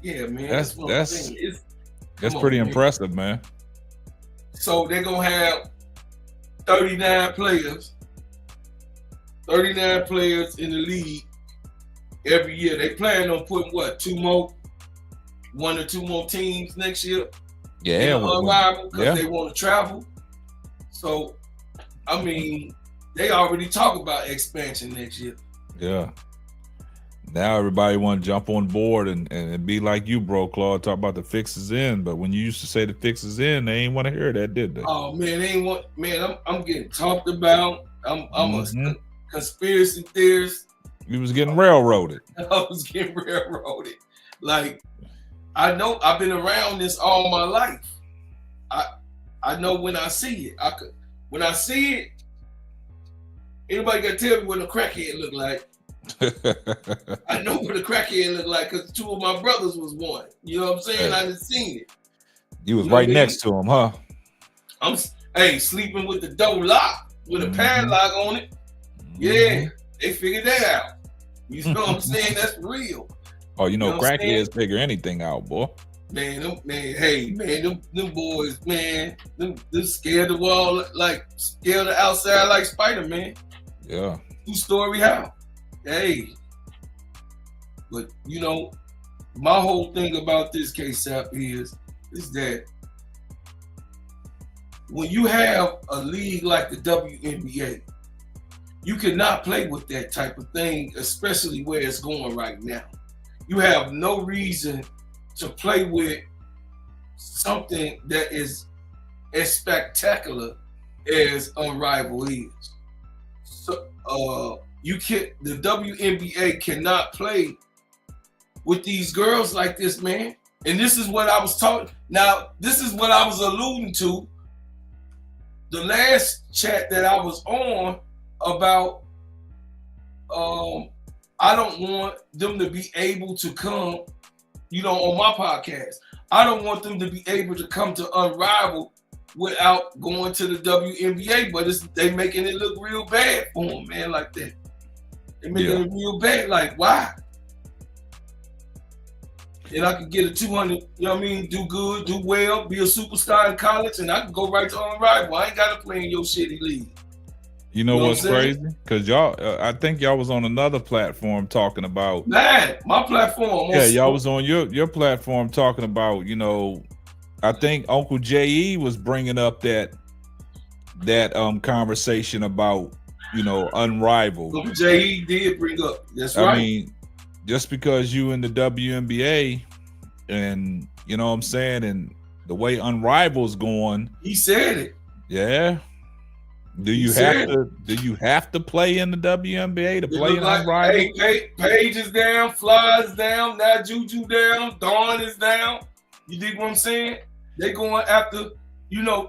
Yeah, man. That's That's what I'm that's saying. that's Come pretty on, man. impressive, man. So they're gonna have 39 players, 39 players in the league every year. They plan on putting what, one or two more teams next year in Yeah, the Unrivaled because yeah, they want to travel. So I mean, they already talk about expansion next year. yeah. Now everybody want to jump on board and be like you, bro, Claude. Talk about the fixes in, but when you used to say the fixes in, they ain't want to hear that, did they? Oh man, they ain't want man. I'm getting talked about. I'm a Mm-hmm. conspiracy theorist. You was getting railroaded. I was getting railroaded. Like I know I've been around this all my life. I know when I see it. When I see it. Anybody can tell me what a crackhead look like? I know what a crackhead look like because two of my brothers was one. You know what I'm saying? Hey, I done seen it. you was You know what right I mean? next to him, huh? I'm sleeping with the door locked with a padlock on it. Yeah, they figured that out. You know what I'm saying? That's real. Oh, you know crackheads figure anything out, boy. Man, them boys, man, them scared the wall, like scared the outside like Spider-Man. Yeah. 2-story house. Hey. But you know, my whole thing about this KSAP is that when you have a league like the WNBA, you cannot play with that type of thing, especially where it's going right now. You have no reason to play with something that is as spectacular as Unrivaled is. So the WNBA cannot play with these girls like this, man. And this is what I was talking. Now, this is what I was alluding to. The last chat that I was on about I don't want them to be able to come, on my podcast. I don't want them to be able to come to Unrivaled without going to the WNBA, but they making it look real bad for them, man, like that. They making it real bad, like, why? And I could get a 200, do good, do well, be a superstar in college, and I can go right to Unrivaled. I ain't got to play in your shitty league. You know what's crazy? Because y'all, I think y'all was on another platform talking about. Man, my platform. Yeah, y'all was on your platform talking about, I think Uncle J.E. was bringing up that conversation about, Unrivaled. Uncle J.E. did bring up. That's right. I mean, just because you in the WNBA and, you know what I'm saying, and the way Unrivaled's going. He said it. Yeah. Do you have to play in the WNBA to play in Unrivaled? Hey, Paige is down, Fly's down, now Juju down, Dawn is down. You dig what I'm saying? They going after,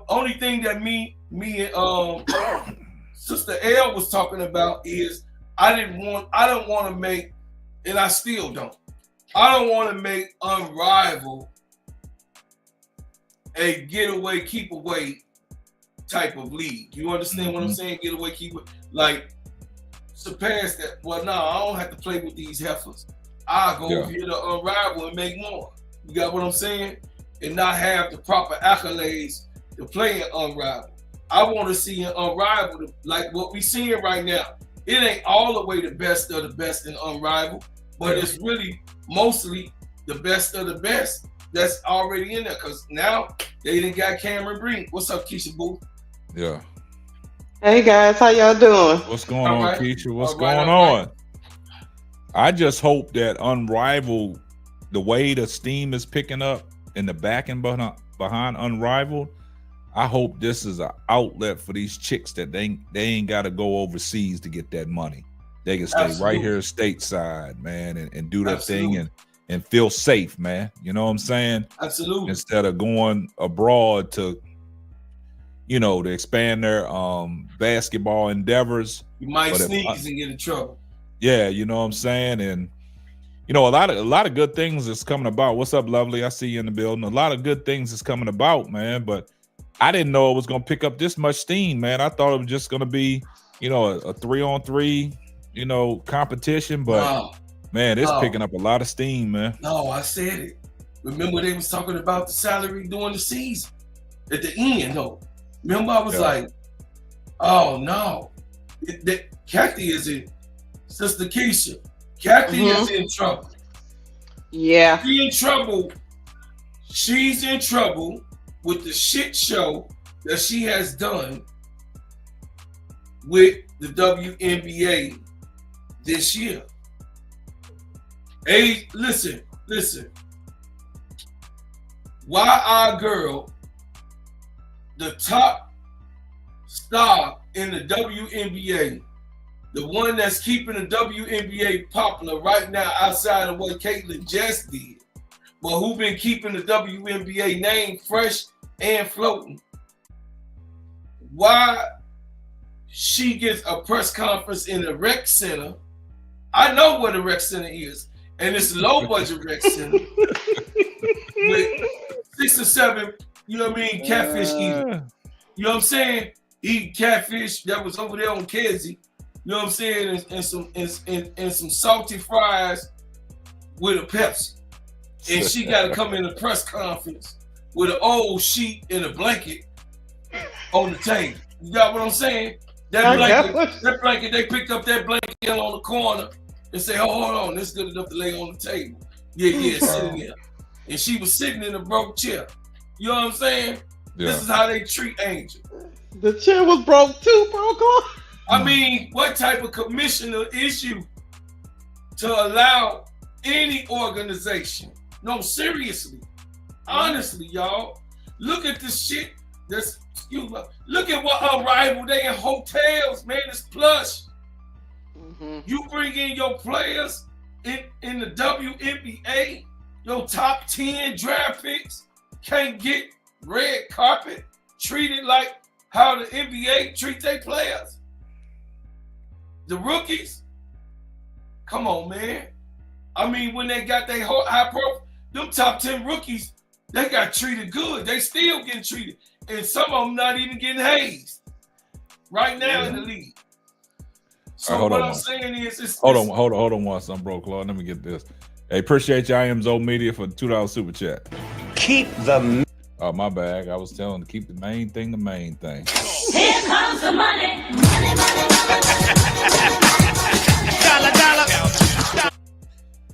only thing that me and Sister L was talking about is I don't want to make, and I still don't. I don't want to make Unrivaled a getaway, keep away type of league. You understand what I'm saying? Get away, keep it. Like, surpass that. Well, no, I don't have to play with these heifers. I'll go over here to Unrivaled and make more. You got what I'm saying? And not have the proper accolades to play in Unrivaled. I want to see in Unrivaled, like what we seeing right now. It ain't all the way the best of the best in Unrivaled, but it's really mostly the best of the best that's already in there. Because now they done got Cameron Brink. What's up, Keisha Boo? Yeah. Hey guys, how y'all doing? What's going on, Keisha? What's going on? I just hope that Unrivaled, the way the steam is picking up in the back and behind Unrivaled, I hope this is an outlet for these chicks that they ain't got to go overseas to get that money. They can stay right here stateside, man, and do their thing and feel safe, man. You know what I'm saying? Absolutely. Instead of going abroad to to expand their basketball endeavors. You might sneeze and get in trouble. Yeah, you know what I'm saying? And a lot of good things is coming about. What's up, Lovely? I see you in the building. A lot of good things is coming about, man. But I didn't know it was gonna pick up this much steam, man. I thought it was just gonna be, a 3-on-3, competition. But Man, it's picking up a lot of steam, man. No, I said it. Remember they was talking about the salary during the season at the end, though. Remember I was like, oh no, Kathy is in. Sister Keisha, Kathy is in trouble. Yeah, She's in trouble. She's in trouble with the shit show that she has done with the WNBA this year. Hey, listen. Why our girl, the top star in the WNBA, the one that's keeping the WNBA popular right now outside of what Caitlyn just did, but who been keeping the WNBA name fresh and floating, why she gets a press conference in the rec center? I know what a rec center is, and it's a low budget rec center with 6 or 7, you know what I mean, catfish eating. You know what I'm saying? Eating catfish that was over there on Kedzie. You know what I'm saying? And some salty fries with a Pepsi. And she got to come in a press conference with an old sheet and a blanket on the table. You got what I'm saying? That blanket, they picked up that blanket on the corner and say, oh, hold on, this is good enough to lay on the table. Yeah, sitting there. And she was sitting in a broke chair. You know what I'm saying? Yeah. This is how they treat Angel. The chair was broke too, bro. I mean, what type of commissioner is you to allow any organization? No, seriously. Honestly, y'all. Look at this shit. Look at what Unrivaled. They in hotels, man. It's plush. You bring in your players in the WNBA, your top 10 draft picks can't get red carpet treated like how the NBA treat their players. The rookies, come on, man. I mean, when they got their whole high profile, them top 10 rookies, they got treated good. They still getting treated. And some of them not even getting hazed right now in the league. So what I'm saying is, hold on one second, bro, Claude. Let me get this. Hey, appreciate you, IMZO Media, for the $2 super chat. Keep the. Oh, my bag. I was telling to keep the main thing the main thing. Here comes the money.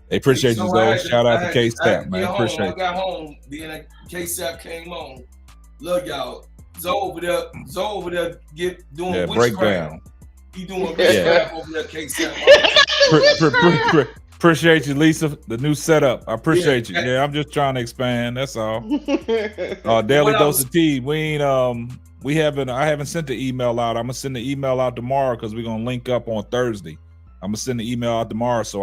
Hey, appreciate you, though. Shout out to K-Sap, man. Appreciate I got home, then K-Sap came on. Love y'all. Zoe over there doing breakdown. He doing witchcraft over there, K-Sap. Appreciate you, Lisa. The new setup. I appreciate you. Yeah, I'm just trying to expand. That's all. Daily Dose of Tea. I haven't sent the email out. I'm gonna send the email out tomorrow because we're gonna link up on Thursday. I'm gonna send the email out tomorrow. So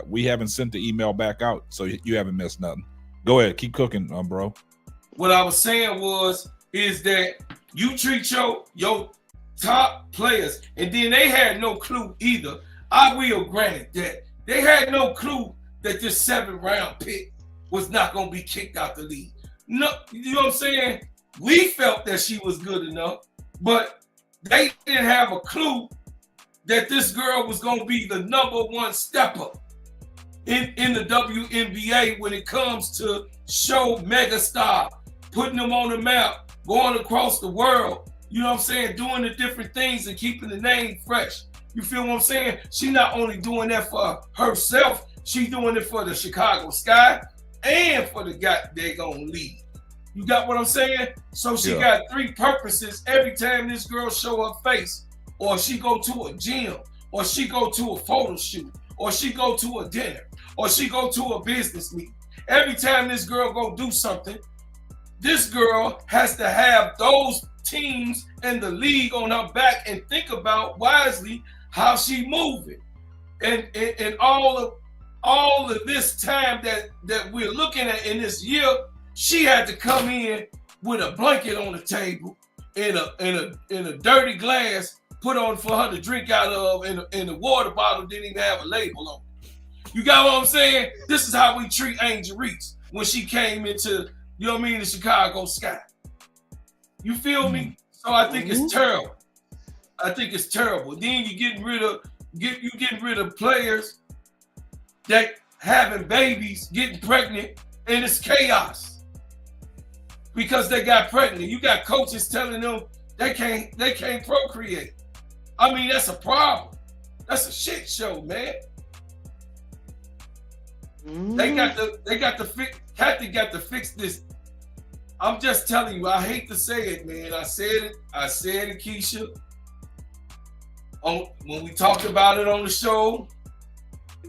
we haven't sent the email back out, so you haven't missed nothing. Go ahead, keep cooking, bro. What I was saying is that you treat your top players, and then they had no clue either. I will grant it that they had no clue that this 7th round pick was not going to be kicked out the league. No, you know what I'm saying? We felt that she was good enough, but they didn't have a clue that this girl was going to be the #1 stepper in the WNBA when it comes to show megastar, putting them on the map, going across the world, you know what I'm saying, doing the different things and keeping the name fresh. You feel what I'm saying? She not only doing that for herself, she doing it for the Chicago Sky and for the daggone league. You got what I'm saying? So she got 3 purposes every time this girl show her face, or she go to a gym, or she go to a photo shoot, or she go to a dinner, or she go to a business meeting. Every time this girl go do something, this girl has to have those teams and the league on her back and think about wisely how she moving. And all of this time that we're looking at in this year, she had to come in with a blanket on the table in a dirty glass put on for her to drink out of, and the water bottle didn't even have a label on it. You got what I'm saying? This is how we treat Angel Reese when she came into, you know what I mean, the Chicago Sky. You feel me? So I think it's terrible. I think it's terrible. Then you're getting rid of players They having babies, getting pregnant, and it's chaos because they got pregnant. You got coaches telling them they can't procreate. I mean, that's a problem. That's a shit show, man. They got to fix. Kathy got to fix this. I'm just telling you. I hate to say it, man. I said it, Keisha. When we talked about it on the show,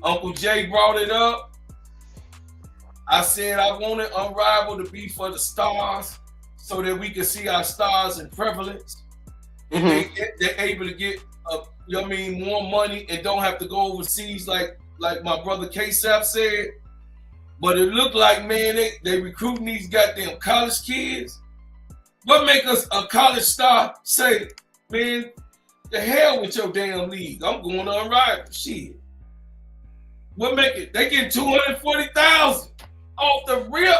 Uncle Jay brought it up. I said I wanted Unrivaled to be for the stars, so that we can see our stars in prevalence. And they're able to get, more money and don't have to go overseas like my brother K-Sap said. But it looked like, man, they recruiting these goddamn college kids. What make us a college star say, man, the hell with your damn league? I'm going to Unrivaled. Shit. What make it? They get 240,000 off the rip.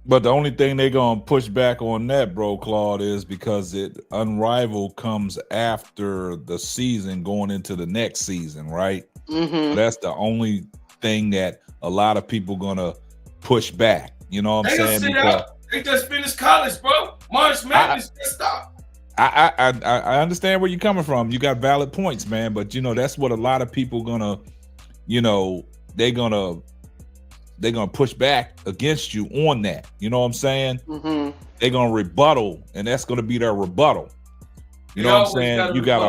But the only thing they're gonna push back on that, bro, Claude, is because it Unrivaled comes after the season going into the next season, right? So that's the only thing that a lot of people gonna push back. You know what I'm saying? Sit out. They just finished college, bro. March Madness just stopped. I understand where you're coming from. You got valid points, man. But that's what a lot of people gonna, they're gonna push back against you on that. You know what I'm saying? They're gonna rebuttal, and that's gonna be their rebuttal. You know what I'm saying? You got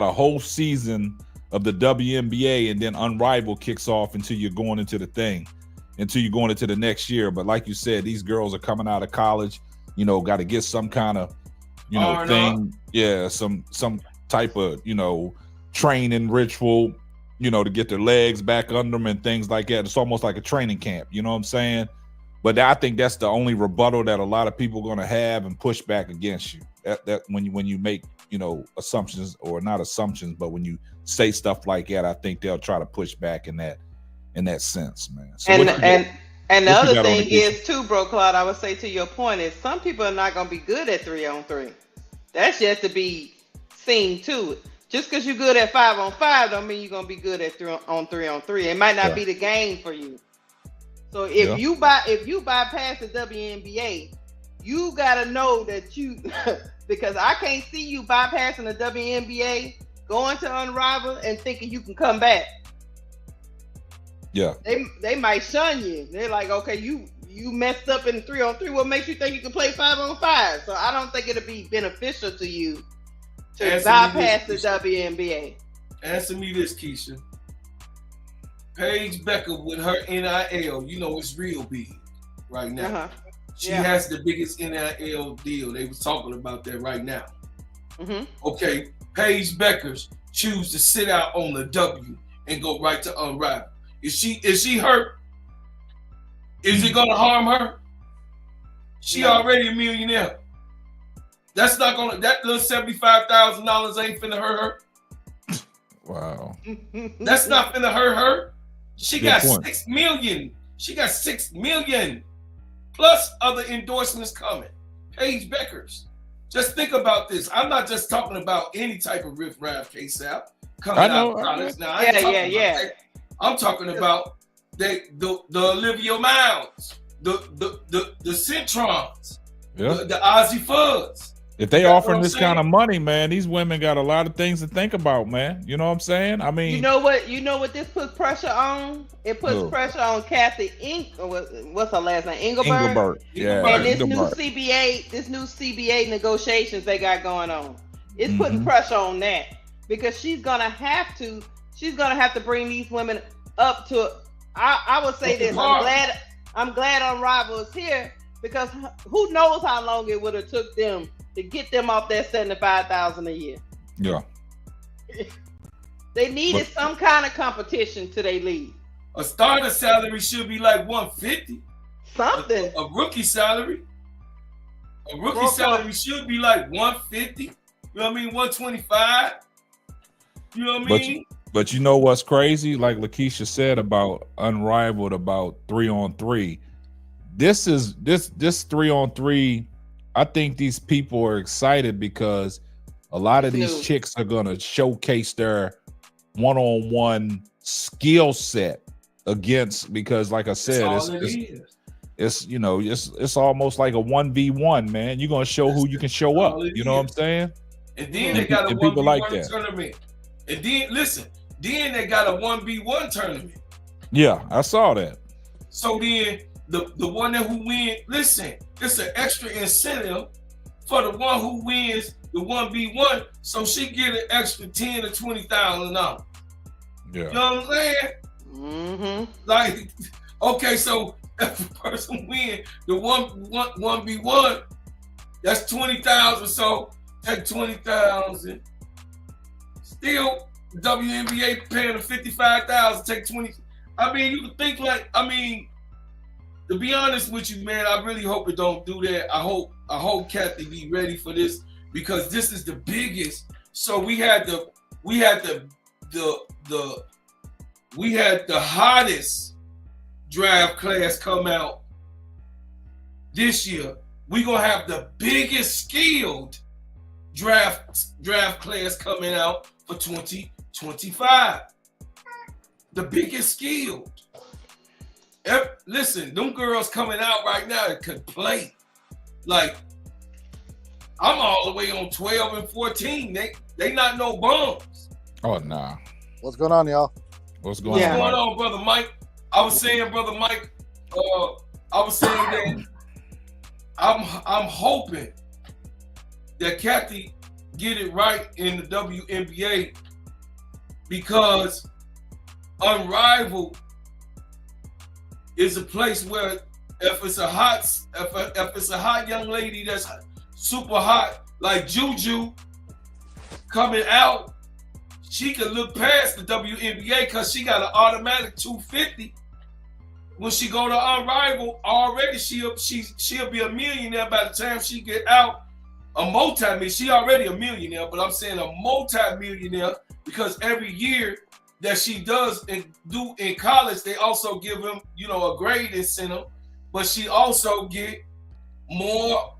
a whole season of the WNBA, and then Unrivaled kicks off until you're going into the next year. But like you said, these girls are coming out of college, got to get some kind of, thing. Yeah, some type of, training ritual, to get their legs back under them and things like that. It's almost like a training camp. You know what I'm saying? But I think that's the only rebuttal that a lot of people are going to have and push back against you. That when you make, assumptions, or not assumptions, but when you say stuff like that, I think they'll try to push back in that sense, man. So and the other thing is too, bro, Claude, I would say to your point is some people are not going to be good at 3-on-3. That's yet to be seen too. Just because you're good at 5-on-5 don't mean you're going to be good at 3-on-3. It might not be the game for you. So if you bypass the WNBA, you got to know that because I can't see you bypassing the WNBA, going to Unrivaled and thinking you can come back. Yeah. They might shun you. They're like, okay, you messed up in 3-on-3. What makes you think you can play 5-on-5? So I don't think it'll be beneficial to you to bypass the WNBA. Answer me this, Keisha. Paige Becker with her NIL, it's real big right now. She has the biggest NIL deal. They was talking about that right now. Okay, Paige Beckers choose to sit out on the W and go right to Unrivaled. Is she hurt? Is it gonna harm her? She already a millionaire. That's not gonna. That little $75,000 ain't finna hurt her. Wow. That's not finna hurt her. She got 6 million. She got 6 million plus other endorsements coming. Paige Beckers. Just think about this. I'm not just talking about any type of riff-raff K-Sap coming out of college. Now, I'm talking about the Olivia Mounds, the Centrons, the Ozzy Fudds. If they offering this kind of money, man, these women got a lot of things to think about, man. You know what I'm saying? I mean, you know what this puts pressure on? It puts pressure on Kathy what's her last name? Engelbert. Yeah. And this new CBA negotiations they got going on. It's putting pressure on that because she's gonna have to bring these women up to. I would say this. I'm glad Unrivaled is here because who knows how long it would have took them to get them off that $75,000 a year. Yeah. They needed some kind of competition to their league. A starter salary should be like $150. Something. A rookie salary. A rookie salary should be like $150. You know what I mean? $125. You know what I mean? But you know what's crazy? Like Lakeisha said about Unrivaled, about 3-on-3. This 3-on-3. I think these people are excited because a lot of these chicks are gonna showcase their one-on-one skill set against, because like I said, it's you know, it's almost like a 1v1, man. You're gonna show who you can show up. You know what I'm saying? And then they got a 1v1 like tournament. And then then they got a 1v1 tournament. Yeah, I saw that. So then the one that who win, listen, it's an extra incentive for the one who wins the 1v1, so she get an extra $10,000 to $20,000. Yeah. You know what I'm saying? Mm-hmm. Like, okay, so if the person win the 1v1, that's 20,000. So take 20,000. Still, WNBA paying them 55,000. Take 20. I mean, you can think like, I mean, to be honest with you, man, I really hope it don't do that. I hope Kathy be ready for this, because this is the biggest. So we had the hottest draft class come out this year. We're gonna have the biggest skilled draft class coming out for 2025. The biggest skilled. Listen, them girls coming out right now that could play. Like, I'm all the way on 12 and 14. They not no bums. Oh nah. What's going on, y'all? What's going on, brother Mike? I was saying, brother Mike, I was saying that I'm hoping that Kathy get it right in the WNBA, because Unrivaled is a place where if it's a hot young lady that's super hot, like Juju coming out, she can look past the WNBA because she got an automatic 250. When she go to Unrivaled, already she'll be a millionaire by the time she get out. A multi-millionaire. She already a millionaire, but I'm saying a multi-millionaire, because every year that she does and do in college, they also give them, you know, a grade incentive, but she also get more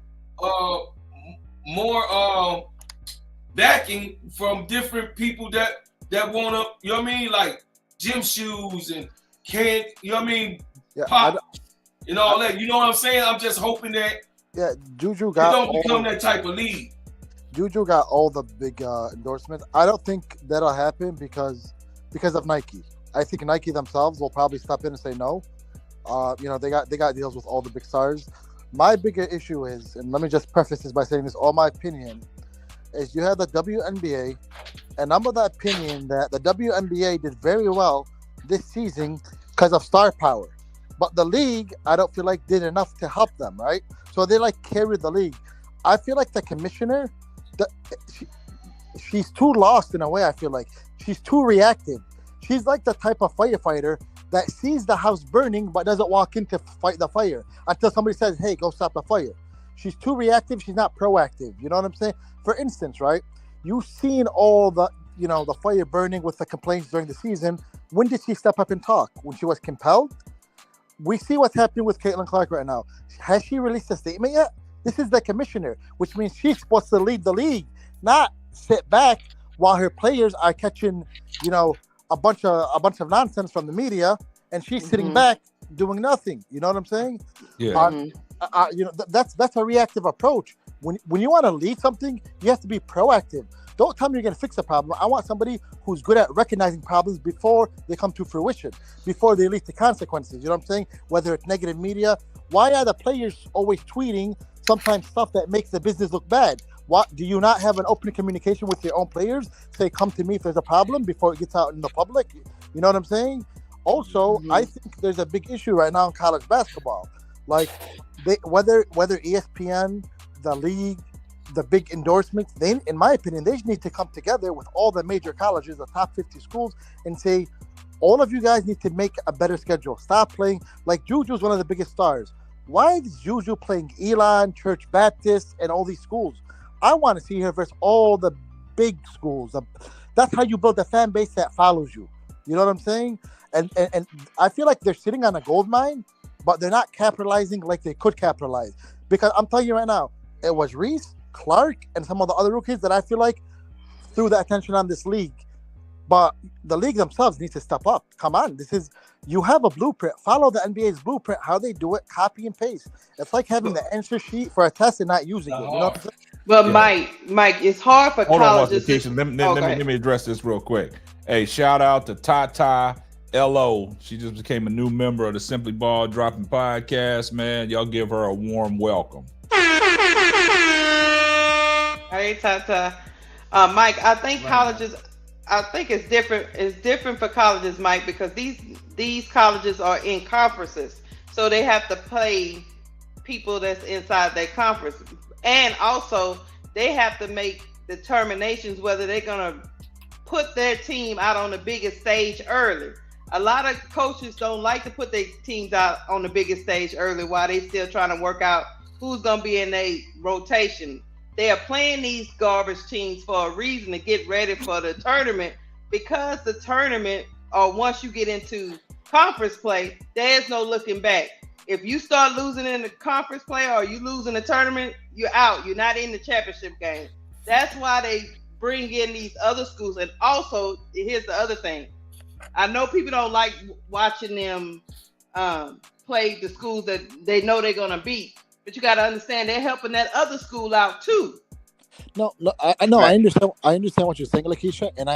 backing from different people that want to, you know what I mean, like gym shoes and you know what I mean, pop and all that. You know what I'm saying? I'm just hoping that Juju got don't become that type of league. Juju got all the big endorsements. I don't think that'll happen because of Nike. I think Nike themselves will probably step in and say no. You know, they got deals with all the big stars. My bigger issue is, and let me just preface this by saying this, all my opinion, is you have the WNBA, and I'm of the opinion that the WNBA did very well this season because of star power. But the league, I don't feel like did enough to help them, right? So they like carried the league. I feel like the commissioner, she's too lost in a way. I feel like she's too reactive. She's like the type of firefighter that sees the house burning but doesn't walk in to fight the fire until somebody says, hey, go stop the fire. She's too reactive. She's not proactive. You know what I'm saying? For instance, right? You've seen all the, you know, the fire burning with the complaints during the season. When did she step up and talk? When she was compelled? We see what's happening with Caitlin Clark right now. Has she released a statement yet? This is the commissioner, which means she's supposed to lead the league, not sit back while her players are catching, you know, a bunch of nonsense from the media, and she's sitting back doing nothing. You know what I'm saying? Yeah. You know, that's a reactive approach. When you want to lead something, you have to be proactive. Don't tell me you're going to fix a problem. I want somebody who's good at recognizing problems before they come to fruition, before they lead to consequences. You know what I'm saying? Whether it's negative media. Why are the players always tweeting sometimes stuff that makes the business look bad? What, do you not have an open communication with your own players? Say, come to me if there's a problem before it gets out in the public. You know what I'm saying? Also, I think there's a big issue right now in college basketball. Like, whether ESPN, the league, the big endorsements, they, in my opinion, they just need to come together with all the major colleges, the top 50 schools, and say, all of you guys need to make a better schedule. Stop playing. Like, Juju's one of the biggest stars. Why is Juju playing Elon, Church Baptist, and all these schools? I want to see her versus all the big schools. That's how you build a fan base that follows you. You know what I'm saying? And I feel like they're sitting on a gold mine, but they're not capitalizing like they could capitalize. Because I'm telling you right now, it was Reese, Clark, and some of the other rookies that I feel like threw the attention on this league. But the league themselves need to step up. Come on, you have a blueprint. Follow the NBA's blueprint, how they do it, copy and paste. It's like having the answer sheet for a test and not using it. You know what I'm saying? Well, Yeah. Mike, it's hard for Hold on, colleges. let me address this real quick. Hey, shout out to Tata LO. She just became a new member of the Simply Ball Dropping podcast. Man, y'all give her a warm welcome. Hey, Tata. Mike, I think colleges. I think it's different. It's different for colleges, Mike, because these colleges are in conferences, so they have to play people that's inside their conference, and also they have to make determinations whether they're gonna put their team out on the biggest stage early. A lot of coaches don't like to put their teams out on the biggest stage early while they still trying to work out who's gonna be in their rotation. They are playing these garbage teams for a reason, to get ready for the tournament, because the tournament, or once you get into conference play, there's no looking back. If you start losing in the conference play or you lose in the tournament, you're out. You're not in the championship game. That's why they bring in these other schools. And also, here's the other thing. I know people don't like watching them play the schools that they know they're going to beat. But you got to understand, they're helping that other school out too. No, I know. I understand what you're saying, Lakeisha, and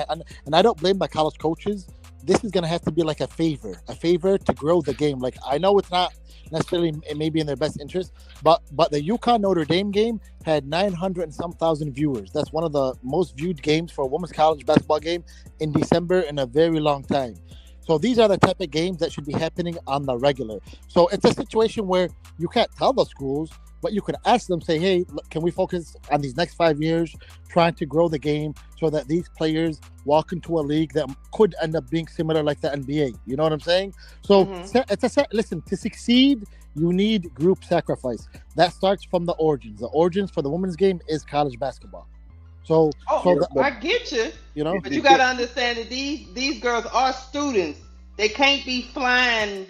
I don't blame my college coaches. This is gonna have to be like a favor to grow the game. Like, I know it's not necessarily maybe in their best interest, but the UConn Notre Dame game had 900 and some thousand viewers. That's one of the most viewed games for a women's college basketball game in December in a very long time. So these are the type of games that should be happening on the regular. So it's a situation where you can't tell the schools, but you can ask them, say, hey, look, can we focus on these next 5 years, trying to grow the game so that these players walk into a league that could end up being similar like the NBA? You know what I'm saying? So listen, to succeed, you need group sacrifice. That starts from the origins. The origins for the women's game is college basketball. I get you. You know, but you got to understand that these girls are students. They can't be flying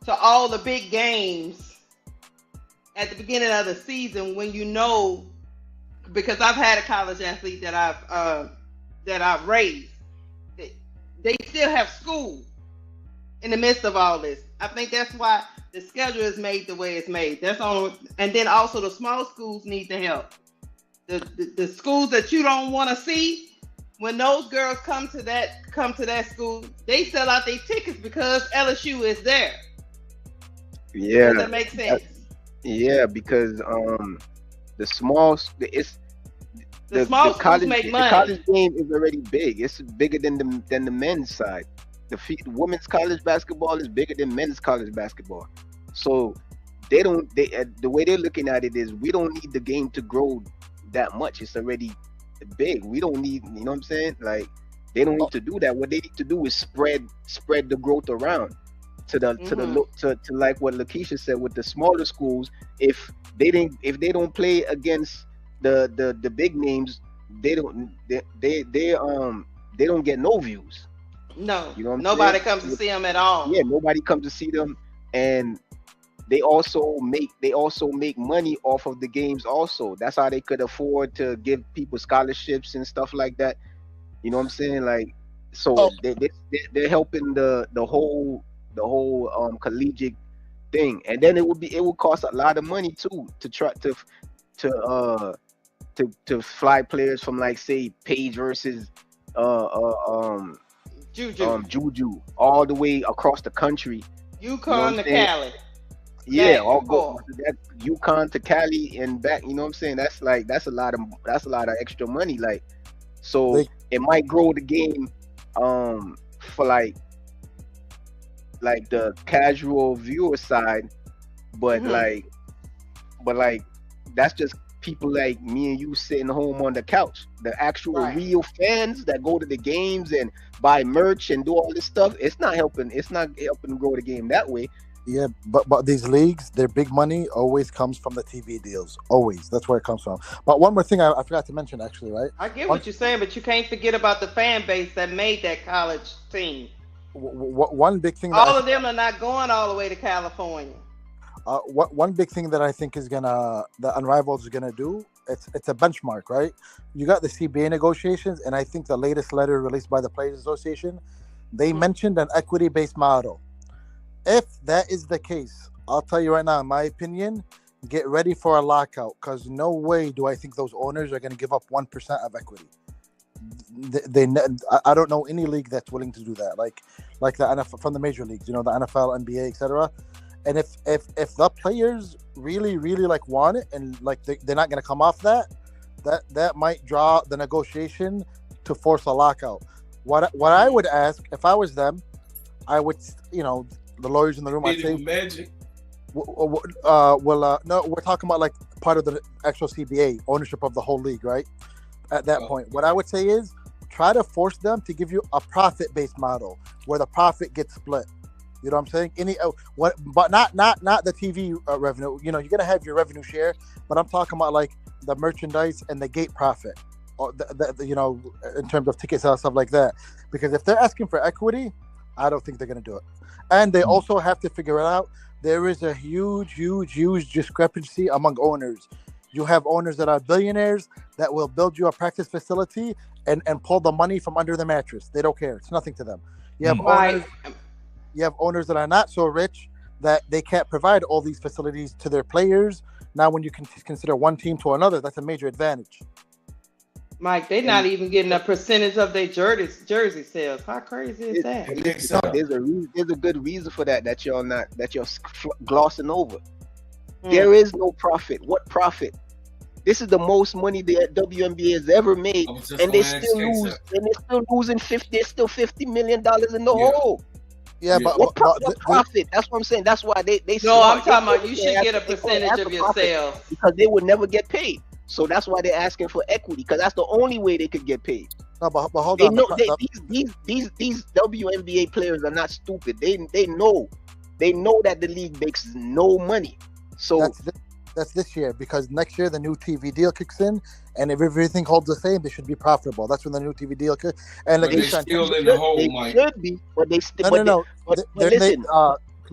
to all the big games at the beginning of the season when you know. Because I've had a college athlete that I've raised. They still have school in the midst of all this. I think that's why the schedule is made the way it's made. That's all. And then also the small schools need the help. The schools that you don't want to see, when those girls come to that school, they sell out their tickets because LSU is there. Yeah, does that make sense? Yeah, because the small schools make money. The college game is already big. It's bigger than the men's side. The women's college basketball is bigger than men's college basketball. So the way they're looking at it is, we don't need the game to grow that much. It's already big. We don't need, you know what I'm saying? Like, they don't need to do that. What they need to do is spread the growth around to like what Lakeisha said with the smaller schools. If they don't play against the big names, they don't get no views. No, you know, nobody comes to see them at all. Yeah, nobody comes to see them, and they also make money off of the games. Also, that's how they could afford to give people scholarships and stuff like that. You know what I'm saying? Like, so they're helping the whole collegiate thing, and then it would cost a lot of money too to try to fly players from, like, say, Page versus Juju all the way across the country. UConn to Cali. Yeah, all go that UConn to Cali and back. You know what I'm saying? That's a lot of extra money. Like, so it might grow the game for like the casual viewer side, but like that's just people like me and you sitting home on the couch. The actual real fans that go to the games and buy merch and do all this stuff, it's not helping to grow the game that way. Yeah, but these leagues, their big money always comes from the TV deals. Always. That's where it comes from. But one more thing I forgot to mention, actually, right? I get what you're saying, but you can't forget about the fan base that made that college team. One big thing. All of them are not going all the way to California. One big thing that I think the Unrivaled is gonna do it's a benchmark, right? You got the CBA negotiations, and I think the latest letter released by the Players Association, they mentioned an equity-based model. If that is the case, I'll tell you right now, in my opinion, get ready for a lockout, because no way do I think those owners are going to give up 1% of equity. I don't know any league that's willing to do that, like the NFL, from the major leagues, the NFL, NBA, etc. And if the players really like want it, and like they're not going to come off that might draw the negotiation to force a lockout. What I would ask if I was them, I would, the lawyers in the room, I'd say, Magic. No, we're talking about like part of the actual CBA ownership of the whole league, right? At that point, what I would say is try to force them to give you a profit-based model where the profit gets split. You know what I'm saying? But not the TV revenue. You're gonna have your revenue share, but I'm talking about like the merchandise and the gate profit, or in terms of ticket sales, stuff like that. Because if they're asking for equity, I don't think they're gonna do it. And they also have to figure it out. There is a huge discrepancy among owners. You have owners that are billionaires that will build you a practice facility and pull the money from under the mattress. They don't care. It's nothing to them. You have owners that are not so rich that they can't provide all these facilities to their players. Now, when you can consider one team to another, that's a major advantage. Mike, they're not even getting a percentage of their jersey sales. How crazy is that? There's a good reason for that you're glossing over. There is no profit. What profit? This is the most money the WNBA has ever made, and they still lose. And they're still losing They're still $50 million in the hole. Yeah, but what profit? That's what I'm saying. That's why they. No, I'm talking about you should get a percentage of your sales because they would never get paid. So that's why they're asking for equity, because that's the only way they could get paid. No, but hold on. These WNBA players are not stupid. They know that the league makes no money. So that's this year, because next year the new TV deal kicks in, and if everything holds the same, they should be profitable. That's when the new TV deal kicks. And like they're still in the hole, Mike. Should be, but they still. No. Listen,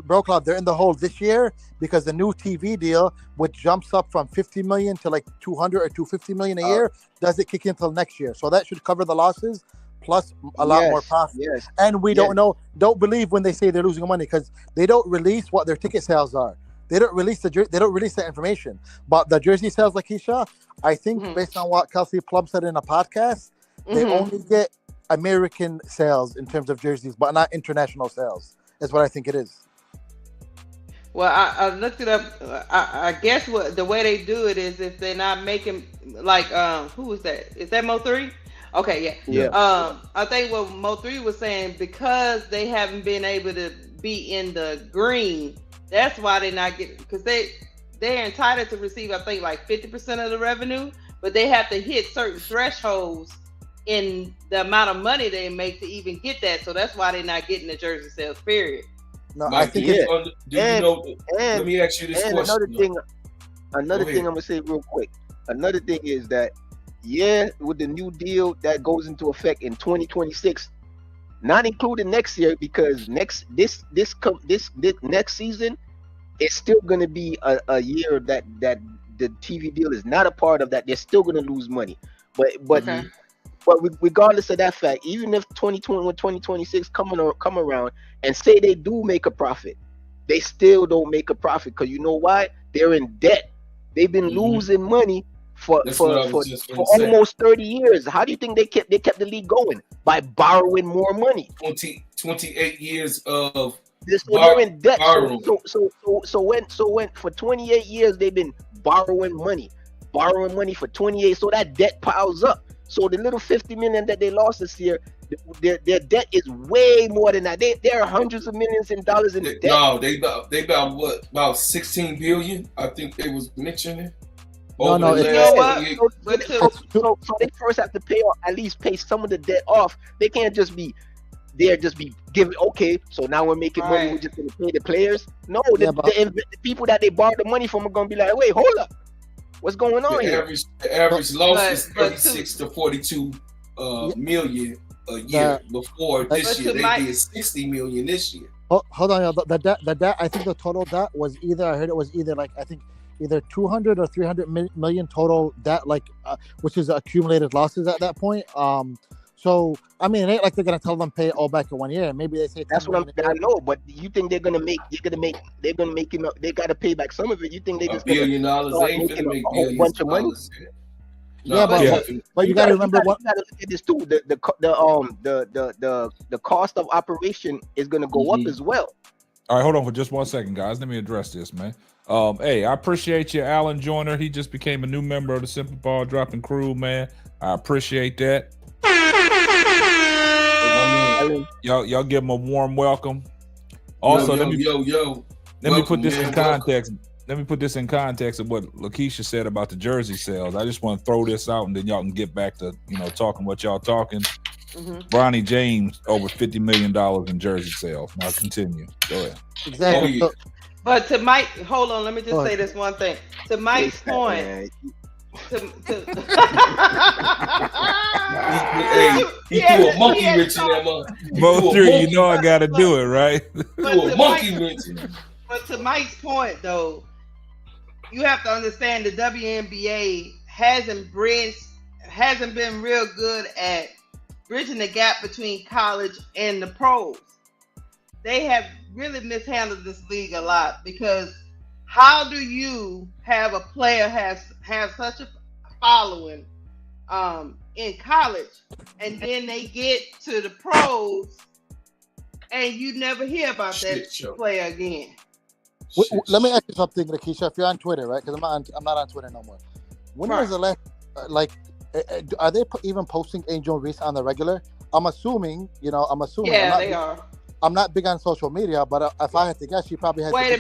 Bro Club, they're in the hole this year because the new TV deal, which jumps up from 50 million to like 200 or 250 million a year, doesn't kick in until next year. So that should cover the losses plus a lot more profit. Yes. And we don't know, don't believe when they say they're losing money, because they don't release what their ticket sales are. They don't release that information. But the jersey sales, Lakeisha, I think based on what Kelsey Plum said in a podcast, they only get American sales in terms of jerseys, but not international sales. That's what I think it is. Well, I looked it up. I guess the way they do it is if they're not making, like, who was that? Is that Mo3? Okay, yeah. I think what Mo3 was saying, because they haven't been able to be in the green, that's why they're not getting, because they're entitled to receive, I think, like 50% of the revenue, but they have to hit certain thresholds in the amount of money they make to even get that. So that's why they're not getting the jersey sales, period. No, Mike, I think let me ask you this question. Another thing I'm gonna say real quick. Another thing is that, with the new deal that goes into effect in 2026, not including next year, because this next season, it's still gonna be a year that the TV deal is not a part of that. They're still gonna lose money, but regardless of that fact, even if 2026 come around and say they do make a profit, they still don't make a profit, because you know why? They're in debt. They've been losing money for almost 30 years. How do you think they kept the league going? By borrowing more money. 28 years of they're in debt. So when for 28 years they've been borrowing money for 28, so that debt piles up. So the little 50 million that they lost this year, their debt is way more than that. There are hundreds of millions in dollars in debt. No, they about 16 billion. I think they was mentioning. So they first have to pay some of the debt off. They can't just be giving. Okay, so now we're making money. We're just going to pay the players. No, the people that they borrowed the money from are going to be like, wait, hold up. What's going on here? The average loss is 36 to 42 million a year. Before this year, they did 60 million this year. Hold on, the debt. I think the total debt was either, I heard it was either like, I think either 200 or 300 million total that which is accumulated losses at that point. So I mean, it ain't like they're gonna tell them pay it all back in 1 year. Maybe they say that's what I know. But you think they're gonna make him? They gotta pay back some of it. You think they just $1 billion? They ain't making gonna make a whole bunch of money? No, but you gotta remember what. You gotta look at this too. The cost of operation is gonna go up as well. All right, hold on for just 1 second, guys. Let me address this, man. Hey, I appreciate you, Alan Joyner. He just became a new member of the Simple Ball Dropping Crew, man. I appreciate that. Y'all give him a warm welcome. Also, let me put this in context. Let me put this in context of what Lakeisha said about the jersey sales. I just want to throw this out, and then y'all can get back to talking what y'all talking. Bronny James over $50 million in jersey sales. Now continue. Go ahead. Exactly. But to Mike, hold on. Let me just say this one thing. To Mike's point. He threw a monkey wrench in that mother. Most sure you know I gotta do it, right? Threw a monkey wrench in. But to Mike's point, though, you have to understand the WNBA hasn't been real good at bridging the gap between college and the pros. They have really mishandled this league a lot, because how do you have a player have such a following in college, and then they get to the pros and you never hear about that player again? Let me ask you something, Lakeisha. If you're on Twitter, right? Because I'm not on Twitter no more. When was the last are they even posting Angel Reese on the regular? I'm assuming. Yeah, they are. I'm not big on social media, but if I had to guess, she probably has. Wait a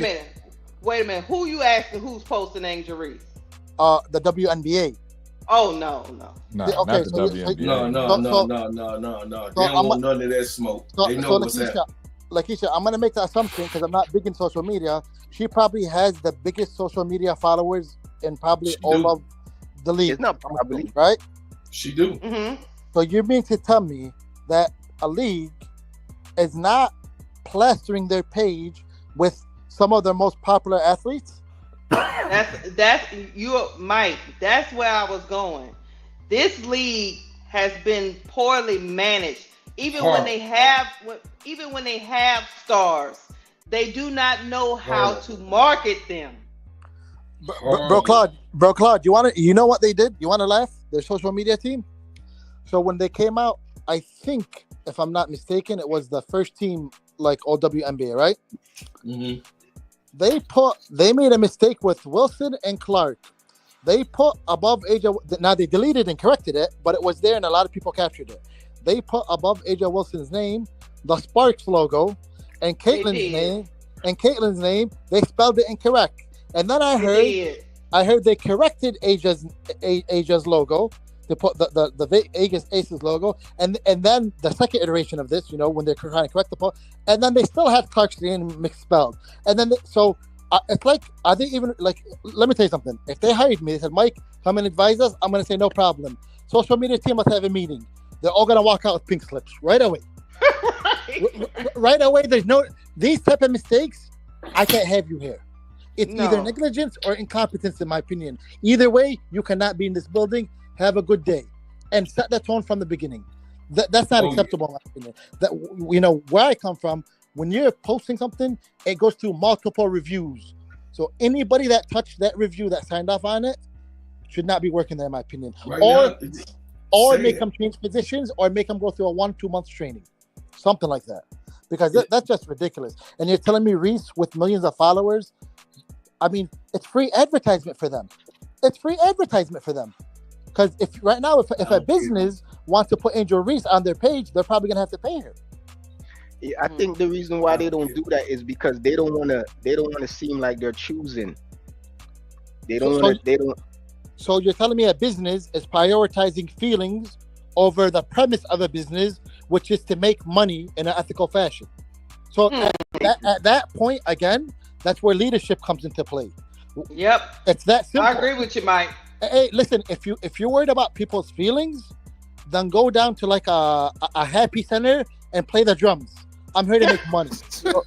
minute. Who you asking? Who's posting Angel Reese? The WNBA. Oh no. Okay, not the WNBA. No. They don't want none of that smoke. They know what's happening. Lakeisha, I'm gonna make the assumption because I'm not big in social media. She probably has the biggest social media followers in probably all of the league. It's not probably, right? She do. Mm-hmm. So you mean to tell me that a league is not plastering their page with some of their most popular athletes? That's you, Mike. That's where I was going. This league has been poorly managed. Even when they have stars, they do not know how to market them. Bro, Claude, you know what they did? You want to laugh? Their social media team. So when they came out, I think, if I'm not mistaken, it was the first team like all WNBA, right? Mm-hmm. They made a mistake with Wilson and Clark. They put above Aja. Now they deleted and corrected it, but it was there and a lot of people captured it. They put above Aja Wilson's name the Sparks logo, and Caitlin's name. They spelled it incorrect. And then I heard they corrected Aja's logo. They put the Vegas Aces logo, and then the second iteration of this, when they're trying to correct the poll, and then they still had Clark's name misspelled. And then it's like, are they even like? Let me tell you something. If they hired me, they said, "Mike, come and advise us," I'm gonna say no problem. Social media team must have a meeting. They're all gonna walk out with pink slips right away. Right away. There's these type of mistakes. I can't have you here. It's either negligence or incompetence, in my opinion. Either way, you cannot be in this building. Have a good day, and set that tone from the beginning. That's not acceptable, in my opinion. That where I come from, when you're posting something, it goes through multiple reviews. So anybody that touched that review, that signed off on it, should not be working there, in my opinion. Or make them change positions, or make them go through a 1-2 months training, something like that. Because that's just ridiculous. And you're telling me Reese with millions of followers? I mean, it's free advertisement for them. Because if a business wants to put Angel Reese on their page, they're probably gonna have to pay her. Yeah, I think the reason why they don't do that is because they don't want to seem like they're choosing. So you're telling me a business is prioritizing feelings over the premise of a business, which is to make money in an ethical fashion. So at that point, again, that's where leadership comes into play. Yep, it's that simple. I agree with you, Mike. Hey, listen, if you're worried about people's feelings, then go down to like a happy center and play the drums. I'm here to make money.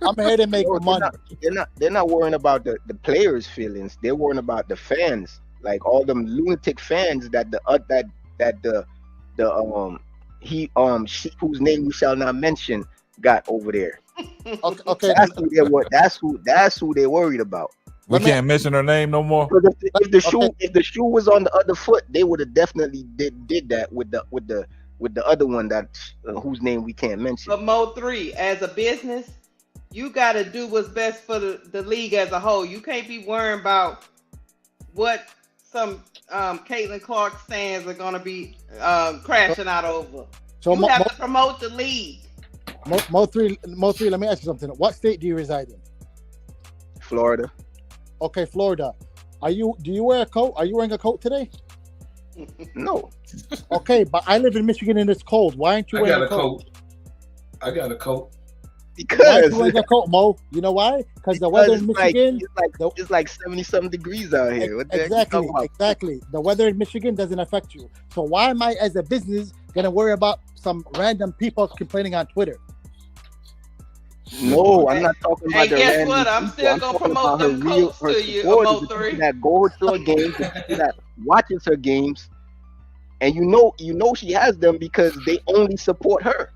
I'm here to make money. They're not worrying about the players' feelings. They're worrying about the fans, like all them lunatic fans that she whose name we shall not mention got over there. Okay. That's who they're worried about. We can't mention her name no more. If the shoe was on the other foot, they would have definitely did that with the other one that whose name we can't mention. But Mo3, as a business, you got to do what's best for the league as a whole. You can't be worrying about what some Caitlin Clark stands are going to be crashing out over. So you have to promote the league. Mo3, let me ask you something. What state do you reside in? Florida. Okay, Florida. Do you wear a coat? Are you wearing a coat today? No. Okay, but I live in Michigan and it's cold. Why aren't you wearing a coat? I got a coat. Because why aren't you wearing a coat, Mo? You know why? Because the weather in Michigan, it's like 70-something degrees out here. Exactly. The weather in Michigan doesn't affect you. So why am I, as a business, gonna worry about some random people complaining on Twitter? No, I'm not talking about the guess what? I'm still gonna promote them coats to you, Mo3. That go to her games, that watches her games, and you know she has them because they only support her.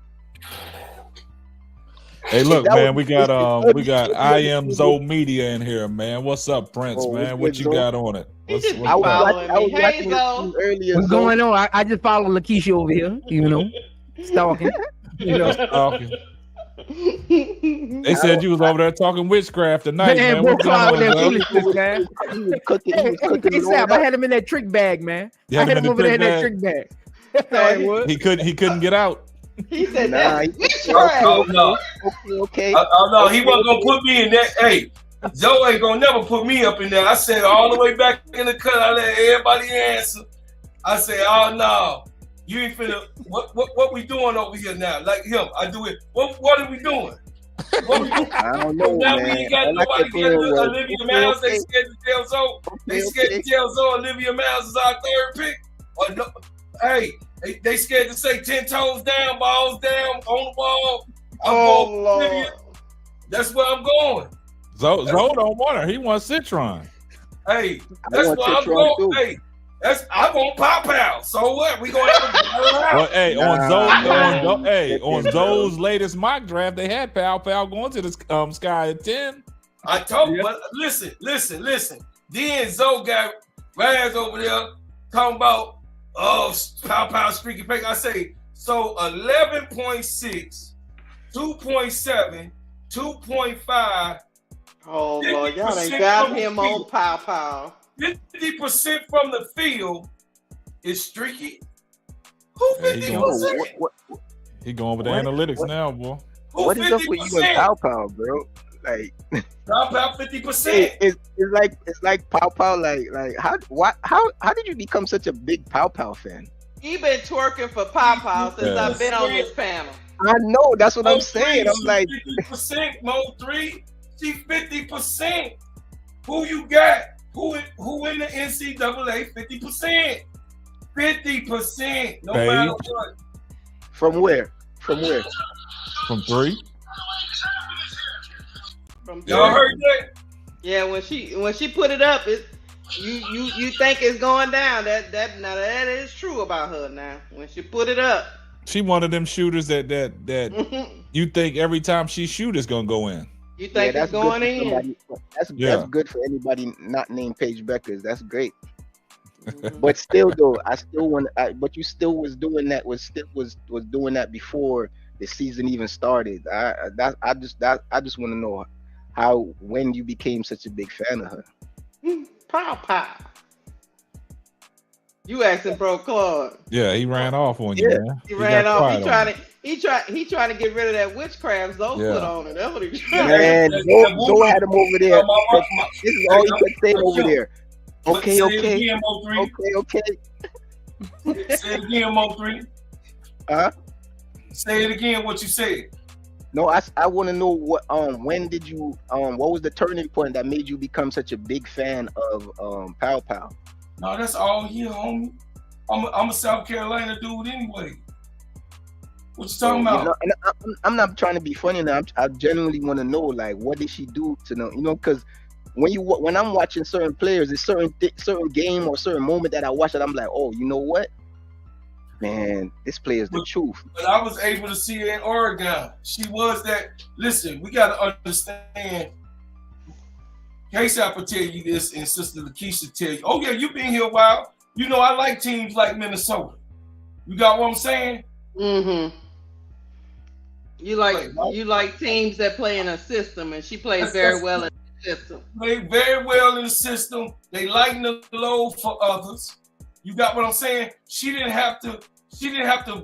Hey, look, man, we got I Am Zoe Media in here, man. What's up, Prince, man? What you got on it? I was watching earlier. What's going on? I just follow Lakeisha over here, stalking. Stalking. They said you was over there talking witchcraft tonight, man. What's going on with that foolishness, man? I had him in that trick bag, man. I had him over there in that trick bag. He couldn't get out. He said okay. No, he wasn't gonna put me in that. Hey, Joe ain't gonna never put me up in there. I said all the way back in the cut. I let everybody answer. I said, oh no, you ain't finna. What we doing over here now? Like him, I do it. What are we doing? What we doing? I don't know, now man. we ain't got nobody get Olivia Miles. They scared to tell Zoe. They scared to tell Zoe Olivia Miles is our third pick. Or no, hey. They scared to say 10 toes down, balls down, on the wall. Lord. That's where I'm going. Zoe don't want her. He wants Citron. Hey, that's where I'm going. Too. Hey, I want Pow. So what? We gonna have to well, hey, on Zoe's latest mock draft, they had Pow going to the sky at 10. I told you, but listen. Then Zoe got Raz over there talking about Pow streaky pick. I say so 11.6, 2.7, 2.5. Oh Lord, y'all ain't got him on Pow. 50% from the field is streaky. Who 50%? He going with the analytics now, boy. What is up with you and Pow, bro? Like Pow 50%. It's like Pow. Like how did you become such a big Pow fan? He been twerking for Pow since I've been on this panel. I know, that's what I'm saying. I'm like 50%, Mo3. She 50%. Who you got? Who in the NCAA 50%? 50%. No matter what. From where? From 3. Y'all heard that? Yeah, when she put it up, you think it's going down. That is true about her now. When she put it up, she one of them shooters that you think every time she shoot is gonna go in. You think it's going in? That's good for anybody not named Paige Beckers. That's great. But still, though, but you still was doing that. Was doing that before the season even started. I just want to know when you became such a big fan of her. Pow. You asking Bro Claude. Yeah, he ran off on you, man. He ran off. He trying to get rid of that witchcraft Zoe put on it. That's what he trying. Man, Zoe had him over there. This is all he could say over there. Okay. Say it again, Mo3. Huh? Say it again. What you said. No, I want to know when did you what was the turning point that made you become such a big fan of Pow? No, that's all here, homie. I'm a South Carolina dude anyway. What you talking about? You know, and I'm not trying to be funny now. I genuinely want to know, like, what did she do to know? You know, because when I'm watching certain players, there's certain game or certain moment that I watch that I'm like, oh, you know what, man, this player is the truth. But I was able to see her in Oregon. She was that. Listen, we got to understand. Casey, I could tell you this, and Sister Lakeisha tell you, oh yeah, you've been here a while. You know, I like teams like Minnesota. You got what I'm saying? Mm-hmm. You like teams that play in a system, and she plays very well in the system. Play very well in the system. They lighten the load for others. You got what I'm saying? She didn't have to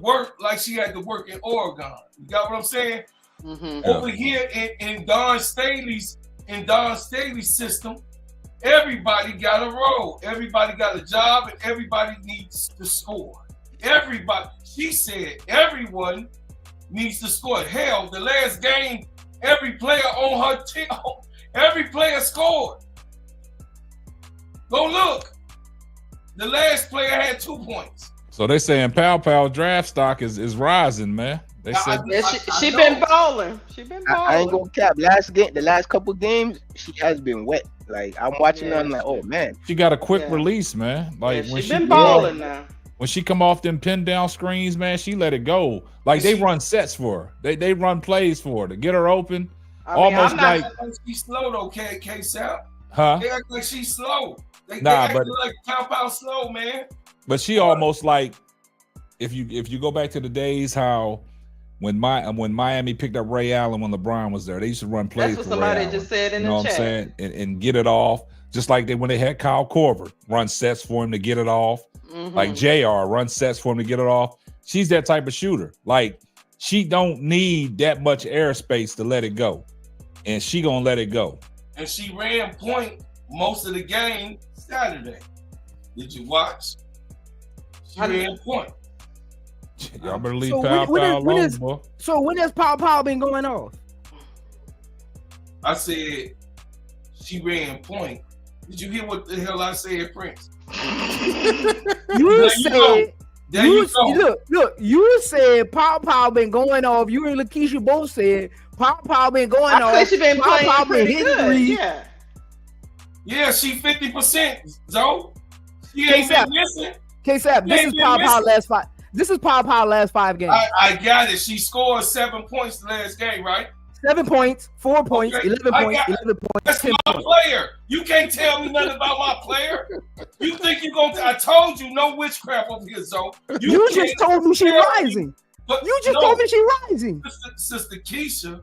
work like she had to work in Oregon. You got what I'm saying? Mm-hmm. Over here in Don Staley's system, everybody got a role. Everybody got a job, and everybody needs to score. Everybody. She said everyone needs to score. Hell, the last game, every player on her team, every player scored. Go look. The last player had 2 points. So they saying Pow draft stock is rising, man. They said she been balling. She been balling. I ain't gonna cap. The last couple games, she has been wet. Like, I'm watching her, I'm like, oh man. She got a quick release, man. Like, when she been balling now. When she come off them pin down screens, man, she let it go. Like, they run sets for her. They run plays for her to get her open. Almost like she's slow though, K-Sal. Huh? They act like she's slow. They but like Pow slow, man. But she almost like, if you go back to the days how when Miami picked up Ray Allen when LeBron was there, they used to run plays. That's what for Ray somebody Allen, just said in you know the what chat. I'm saying? And get it off. Just like when they had Kyle Korver, run sets for him to get it off. Mm-hmm. Like JR, run sets for him to get it off. She's that type of shooter. Like, she don't need that much airspace to let it go. And she gonna let it go. And she ran point most of the game Saturday. Did you watch? She ran point. Y'all better leave Pow alone, boy. So when has Pow been going off? I said she ran point. Did you hear what the hell I said, Prince? You said you said Pow been going off. You and Lakeisha both said Pow been going off. I said she been playing pretty good. Yeah, she 50%. Zoe. She ain't been missing. K-Sap, this is Pow last 5. This is Pow last 5 games. I got it. She scored 7 points the last game, right? 7 points, 4 points, 11 points, 11 points. That's my player. You can't tell me nothing about my player. You think you're going to... I told you, no witchcraft over here, Zoe. You just told me she rising. But you just told me she rising. Sister Keisha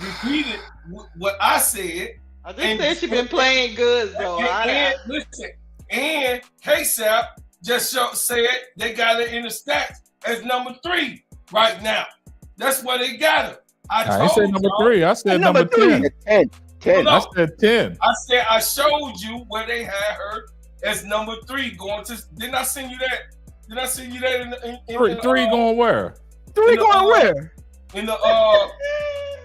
repeated what I said. I just said she been playing good, though. And K-Sap just said they got her in the stats as number 3 right now. That's where they got her. I said number 3. I said number 10. 10. I said 10. I said I showed you where they had her as number 3 going to. Didn't I send you that? Did I send you that in 3 going where? 3 going where? In the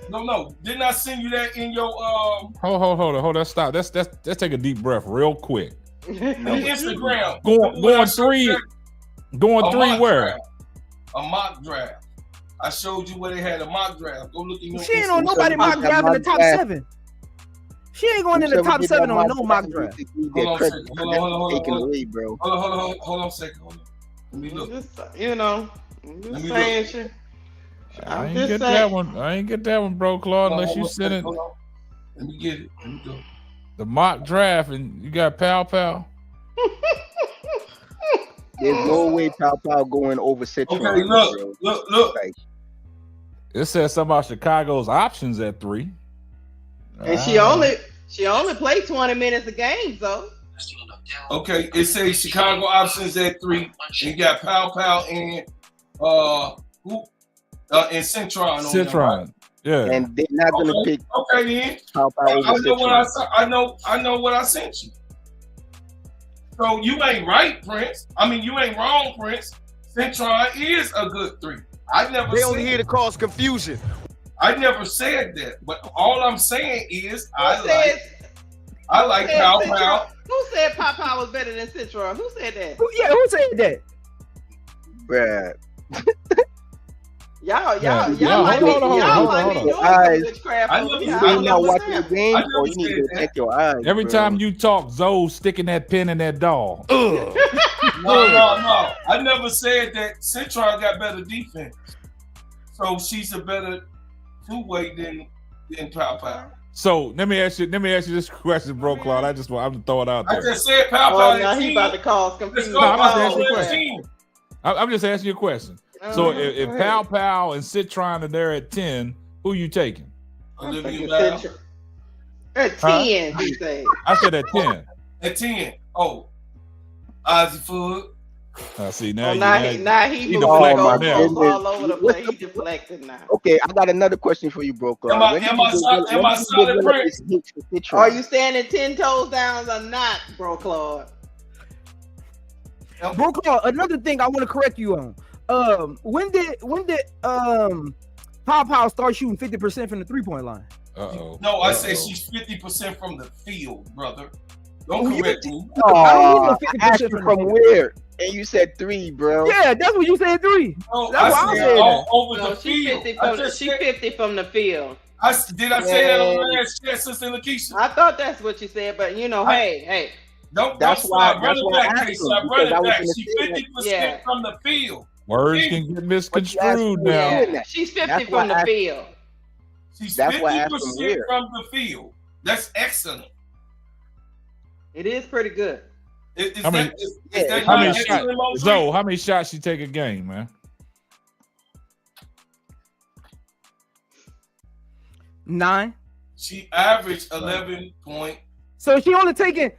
no. Didn't I send you that in your Hold on. Stop. Let's take a deep breath real quick. Instagram. Going 3. Going 3 where? A mock draft. I showed you where they had a mock draft. Go look at your She ain't on nobody mock draft in the top 7. She ain't going in the top 7 on no mock draft. Hold on a second. Let me look. I'm just saying shit. I ain't get that one. I ain't get that one, bro, Claude, unless you sent it. Let me get it. Let me go. The mock draft, and you got Pow. There's no way Pow going over Citron. Okay, look. Like, it says something about Chicago's options at 3. And she only played 20 minutes a game, though. Okay, it says Chicago options at 3. You got Pow and and Citron. Citron. Yeah. And they're not gonna pick. Okay, then. Pow I know what I sent you. So you ain't right, Prince. I mean, you ain't wrong, Prince. Citron is a good 3. They only here to cause confusion. I never said that, but all I'm saying is I like Pow. Who said Pow was better than Citron? Who said that? Who said that? Brad. Y'all Hold on. Witchcraft. You not watching the game, or you need to check your eyes. Every time you talk, Zoe sticking that pin in that doll. No. I never said that Central got better defense. So she's a better two-way than Pow Pow. So let me ask you this question, bro, Claude. I'm to throw it out there. I just said Pow Pow. Now he about to cause confusion. I'm just asking you a question. So if Pow Pow and Citron are there at 10, who you taking? Olivia at 10, he said. I said at 10. At 10. Oh, Ozzy Food. See now. He all over the place. He deflected now. Okay, I got another question for you, bro. Am I solid Prince? Are you standing 10 toes down or not, bro, Claude? Bro, Claude, another thing I want to correct you on. When did Pow Pow start shooting 50% from the 3-point line? No, I said she's 50% from the field, brother. Don't correct me. I asked you from where, and you said 3, bro. Yeah, that's what you said, 3. No, that's what I said. All over the field. She 50 from the field. Did I say that on the last chat, Sister Lakeisha? I thought that's what you said, but hey. That's why I run it back. She's 50% from the field. Words can get misconstrued now. Yeah. She's 50 from the field. She's 50% from the field. That's excellent. It is pretty good. How many shots? Zoe, how many shots she take a game, man? 9. She averaged 11 point. So she only taking,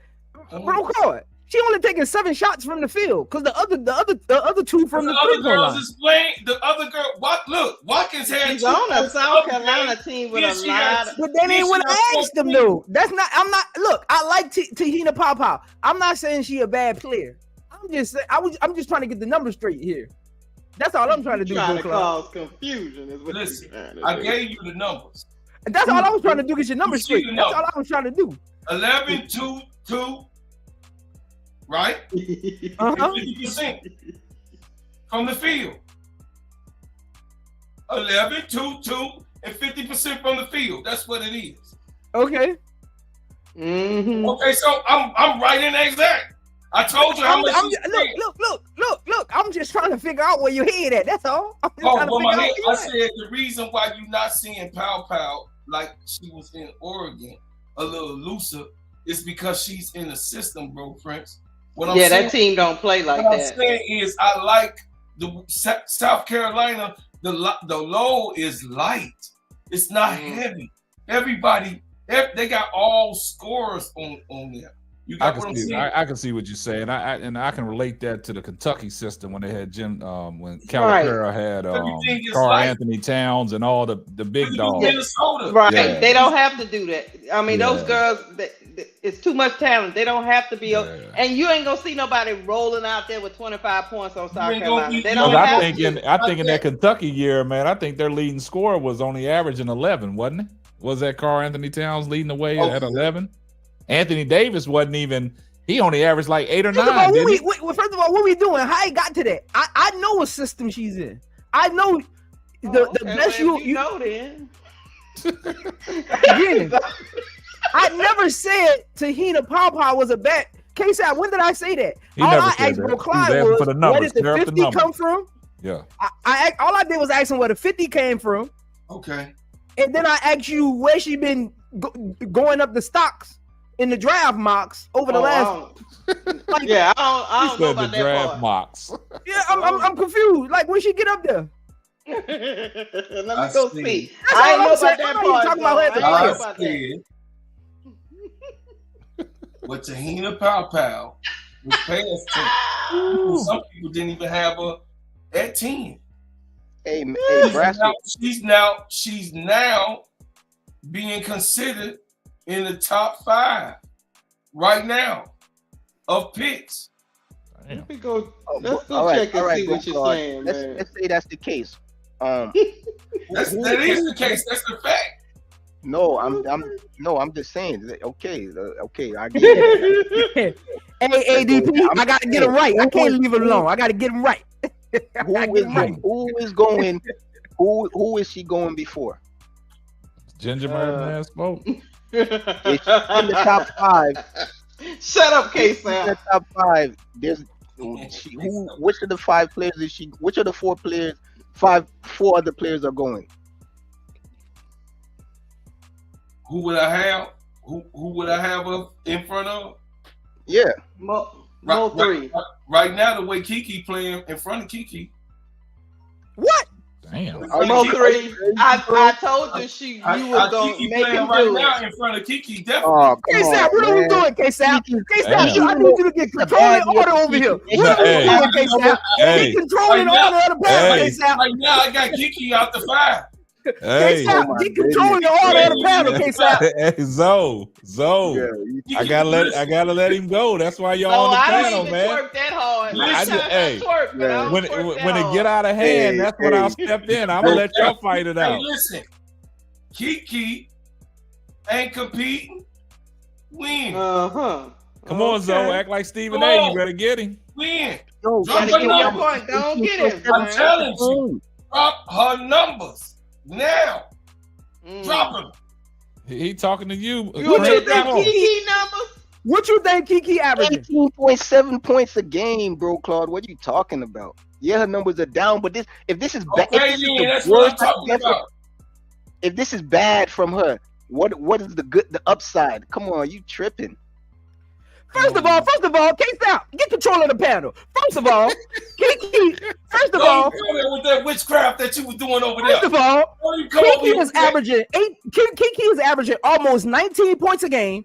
bro, Claude. She only taking 7 shots from the field because the other 2 from the other girls is playing. The other girl, look, Watkins had. She's on a South Carolina team with a lot. But that ain't what I asked them though. That's not. I'm not. Look, I like Tahina Pow Pow. I'm not saying she a bad player. I'm just saying. I'm just trying to get the numbers straight here. That's all I'm trying to do. Trying to cause confusion is what. Listen, I gave you the numbers. That's all I was trying to do. Get your numbers straight. That's all I was trying to do. 11, 2, 2. Right? 50% from the field. 11, 2, 2, and 50% from the field. That's what it is. Okay. Mm-hmm. Okay, so I'm right in exact. I told you how much. Look. I'm just trying to figure out where your head at. That's all. I said the reason why you're not seeing Pow Pow like she was in Oregon, a little looser, is because she's in the system, bro, Prince. That team don't play like that. What I'm saying is, I like the South Carolina. The low is light. It's not heavy. Everybody, they got all scorers on there. You got what I'm saying? I can see what you're saying. I can relate that to the Kentucky system when they had when Calipari had Karl Anthony Towns and all the big dogs. Minnesota. Right. Yeah. They don't have to do that. I mean, those girls. It's too much talent. They don't have to be, and you ain't gonna see nobody rolling out there with 25 points on South Carolina. They don't. I think in that Kentucky year, man, I think their leading scorer was only averaging 11, wasn't it? Was that Karl Anthony Towns leading the way at 11? Anthony Davis wasn't even. He only averaged like 8 or 9. First of all, what we doing? How he got to that? I know what system she's in. I know the best you know then. Again, I never said Tahina Pow Pow was a bad. K-Sap, when did I say that? All I asked Bro Clyde was, where did the 50 come from? Yeah. All I did was ask him where the 50 came from. Okay. And then I asked you where she been going up the stocks in the draft mocks over the last. I don't know about the draft mocks. Yeah, I'm confused. Like, when she get up there? Let me go see. I ain't know about that part. Talking about that. But Tahina Pow Pow was past 10. Some people didn't even have her at 10. Hey, she's now being considered in the top 5 right now of picks. Let's go check and see what you're saying, man. Let's say that's the case. That is the case. That's the fact. No, I'm just saying. Okay, I get it. Hey, ADP, I gotta get him right. I can't leave him alone. I gotta get him right. Who is going Who is she going before? Gingerbread man spoke. Is she in the top 5? Shut up, In K-Sam. the top 5, there's which of the 5 players is she? Which of the 4 players? 4 other players are going. Who would I have? Who would I have up in front of? Yeah. Mo Right, 3. right now, the way Kiki playing in front of Kiki. What? Damn. Mo 3. I told you you was gonna Kiki make playing him right do now it. in front of Kiki. Definitely. Oh, come K-Sap, on, what are we man. doing, K-Sap? K-Sap, Damn. I need you to get control and order over here. What are we Hey. doing, K-Sap? Hey. Get control and order of the panel, Hey. K-Sap. Right now, I got Kiki out the 5. Hey, K-Sap, Oh, my get control and order of the panel, K-Sap. hey, Zoe. Yeah, I gotta let him go. That's why y'all No, on the I don't panel, even man. twerk that hard. I just- hey, twerk, but I don't When twerk that it hard. get out of hand, that's when I'll step in. I'm gonna let y'all fight it Hey, out. listen. Kiki ain't competing. Win. Uh-huh. Come on, Zoe. Act like Stephen A. You better get him. Win. Yo, Drop Gotta her get your numbers. point. Don't get him. I'm man. telling you. Drop her numbers. Now. Mm. Drop them. He talking to you. What you Trent, come think on. Kiki numbers? What you think Kiki averaging? 18.7 points a game, bro, Claude. What are you talking about? Yeah, her numbers are down, but if this is bad, Okay, yeah, that's what I'm talking about. if this is bad from her, what is the upside? Come on, you tripping? First of all, K-Sap, get control of the panel. First of all, Kiki. First of all, Don't come in with that witchcraft that you were doing over there. first of all, Don't you come over Kiki here is with that. averaging Kiki is averaging almost 19 points a game,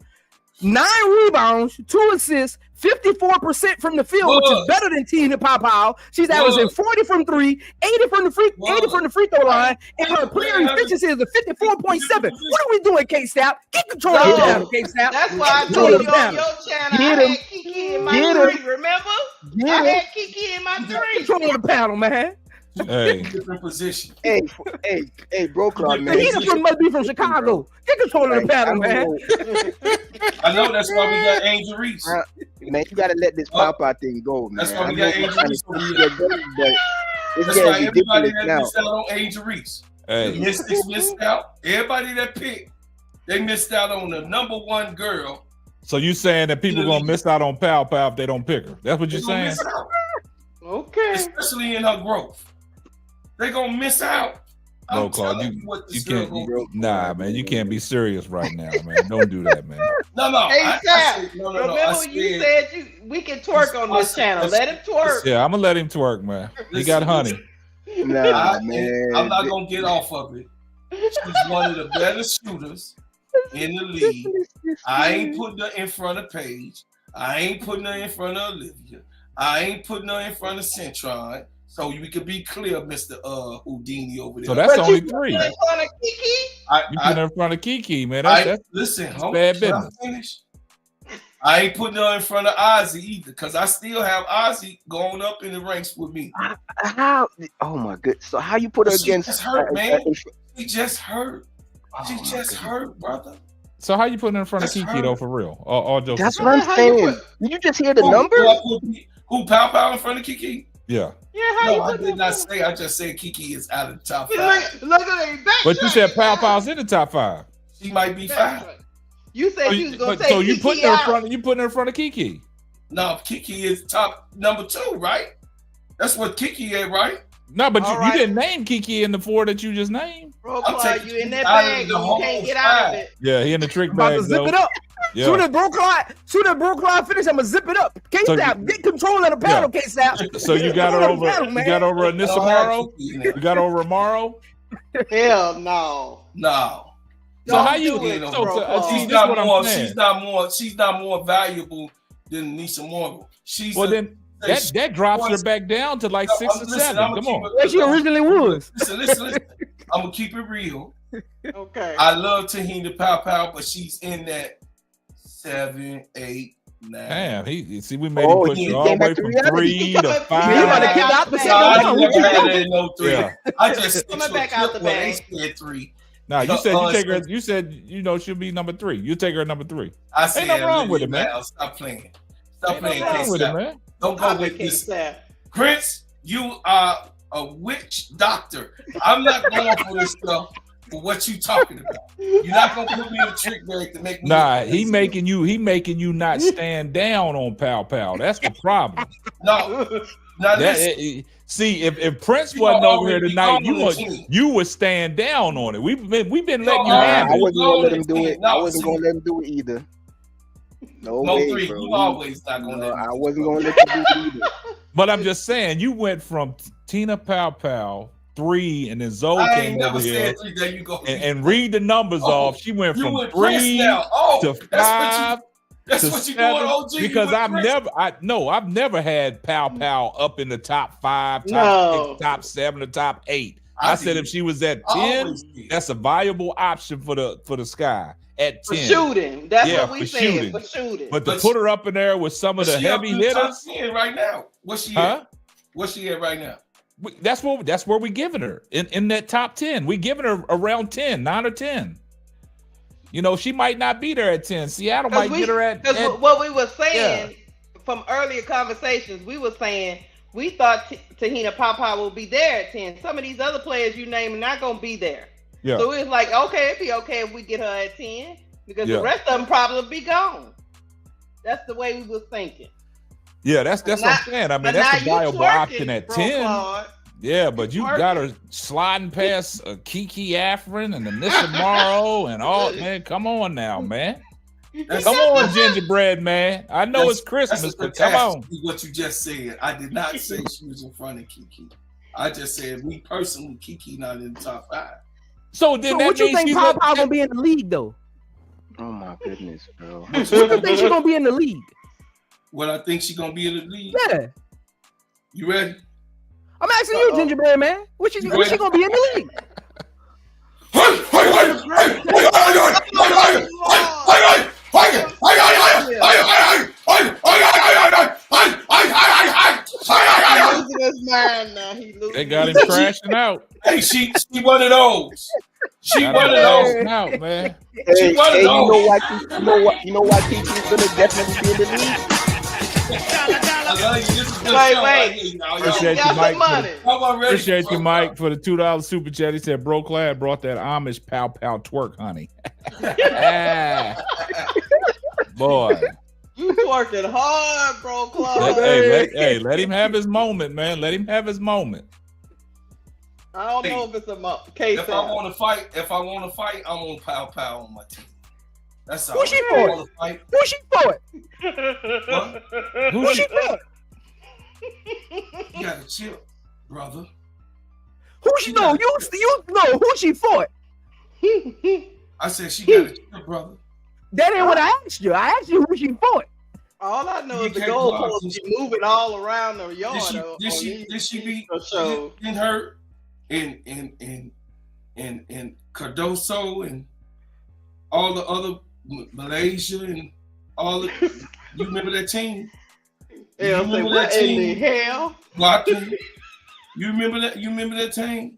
9 rebounds, 2 assists, 54% from the field, which is better than Tina Pow. She's averaging 40 from 3, 80 from the free throw line, and her player efficiency is a 54.7. What are we doing, K-Sap? Get control of the panel, K-Sap. That's why I Control told of you the on panel. your channel Get I him. had Kiki in my Get 3, remember? Get I him. had Kiki in my 3. Control of the panel, man. Hey, Different position. Hey, bro, Claude, man. The heater must be from Chicago. Get control of the panel, man. I know that's why we got Angel Reese. Man, you gotta let this pop-out thing go, man. That's why we I know got we're Angel trying to Reese over see here. it go, but it's That's why getting everybody ridiculous that now. missed out on Angel Reese. The hey, Mystics missed out. Everybody that picked, they missed out on the #1 girl. so you saying that people gonna miss out on Pow if they don't pick her? That's what They you're gonna saying? miss out, Okay. especially in her growth. They gonna miss out. No, I'm Claude, telling you what this you girl can't. gonna do. Nah, man, you can't be serious right now, man. Don't do that, man. No. Hey, I Sam, said, no. remember I when you said we can twerk on this channel? Let him twerk. Yeah, I'm gonna let him twerk, man. He got honey. Nah, man. I'm not gonna get off of it. She's one of the better shooters in the league. I ain't putting her in front of Paige. I ain't putting her in front of Olivia. I ain't putting her in front of Centron. So we could be clear, Mr. Houdini over there. So that's But only you 3. in front of Kiki? You put her in front of Kiki, man. That's listen, that's hold bad on, can I business. finish? I ain't putting her in front of Ozzy either, because I still have Ozzy going up in the ranks with me. How? Oh my good. So how you put her She against? just hurt, man. She just hurt. Oh, She my just goodness. hurt, brother. So how you putting her in front of That's Kiki her. though, for real? All jokes That's aside. what I'm How you saying. Did you just hear the numbers? Who Pow in front of Kiki? Yeah, Yeah, how No, you I put did that? not say. I just said Kiki is out of the top 5. Look at that. but you said Pow's in the top 5. She might be 5. You said you was gonna take So you Kiki putting her in out. front? You putting her in front of Kiki? No, Kiki is top #2, right? That's what Kiki is, right? No, but All you right. didn't name Kiki in the 4 that you just named. Bro, I'm Clyde, taking you in that Kiki out of bag and the you whole can't get out of 5. it. Yeah, he in the trick I'm about bag to zip though. it up. Yeah. Soon as Bro Clyde finish, I'm gonna zip it up. K-Sap, get control of the panel, K-Sap. So you got her over. You got over Anissa I don't have Morrow. Kiki in there. You got over Morrow. Hell no. No. So Don't how you? do it, So bro, Clyde. see, She's this is what not I'm more. saying. She's not more valuable than Anissa Morrow. She's Well, a- then that drops her back down to like 6 or Listen, 7. I'ma Come keep on. it- Where she originally was. Listen. I'm gonna keep it real. Okay. I love Tahina Pow, but she's in that 7, 8, 9. Damn, he see we made Oh, him push he her all the came way back to from reality. 3 He to coming- He about to 5. kick out the No, No, I second didn't round. never have that in no 3. Yeah. I just Coming stick back to a out the clip where they bag. said 3. Now you said you take her. so- You said she'll be number 3. You take her at number 3. I said, nothing wrong with it, man. now, stop playing. Stop Ain't playing, nothing wrong with it, K-Sap. man. Don't go I with can't this. say. Prince, you are a witch doctor. I'm not going for this stuff for what you talking about. You're not gonna put me in a trick bag to make me. Nah, he making you not stand down on Pow Pow. That's the problem. No. Now See, if Prince wasn't over here tonight, you would stand down on it. We've been letting you have it. I wasn't gonna let him do it. I wasn't gonna let him do it either. No way, three. Bro. You always not gonna let me. I wasn't gonna let you do it either. But I'm just saying, you went from Tina Pow Pow 3, and then Zoe came over here and read the numbers off. She went from 3 to 5. That's what you doing, OG. Because I've never had Pow Pow up in the top 5, top 6, top 7, or top 8. I said if she was at 10, that's a viable option for the Sky. At 10. For shooting. That's what we said. For shooting. But to put her up in there with some of the heavy hitters. Right now. What's she at? What's she at right now? That's where we giving her in that top 10. We giving her around 10, 9 or 10. You know, she might not be there at 10. Seattle might get her at. Because what we were saying from earlier conversations, we were saying we thought Tahina Papa will be there at 10. Some of these other players you name are not going to be there. Yeah. So it's like, okay, it'd be okay if we get her at 10 because the rest of them probably be gone. That's the way we were thinking. Yeah, that's what I'm saying. I mean, that's a viable option at 10. Claude. Yeah, but you got her sliding past Kiki Afrin and Anisha Morrow and all. Man, come on now, man. Come on, Gingerbread man. I know it's Christmas, but come on. What you just said. I did not say she was in front of Kiki. I just said me personally, Kiki not in the top 5. So then what you think Pow Pow gonna be in the league though? Oh my goodness, bro. What you think she's gonna be in the league? What I think she's gonna be in the league? Yeah. You ready? I'm asking you, Gingerbread man. What she gonna be in the league? They got him crashing out. Hey, she one of those. She one of those out, man. She one of those. You know why Kiki's gonna definitely be in the league? Wait. Appreciate you, Mike. Appreciate you, Mike, for the $2 super chat. He said, "Bro, Clad brought that Amish Pow Pow twerk, honey." Boy, you twerking hard, bro, Claude. Let him have his moment, man. Let him have his moment. I don't know if it's a case. If I want to fight, I'm on Pow Pow on my team. That's all. Who she for? Who she for? What? Who she for? You gotta chill, brother. Who she know? You know who she for? I said she gotta chill, brother. That ain't what I asked you. I asked you who she for. All I know is the goalposts be moving all around the yard. Did she be in her and Cardoso and all the other Malaysia and all the you remember that team? Yeah, you remember that team? In the hell? You remember that? You remember that team?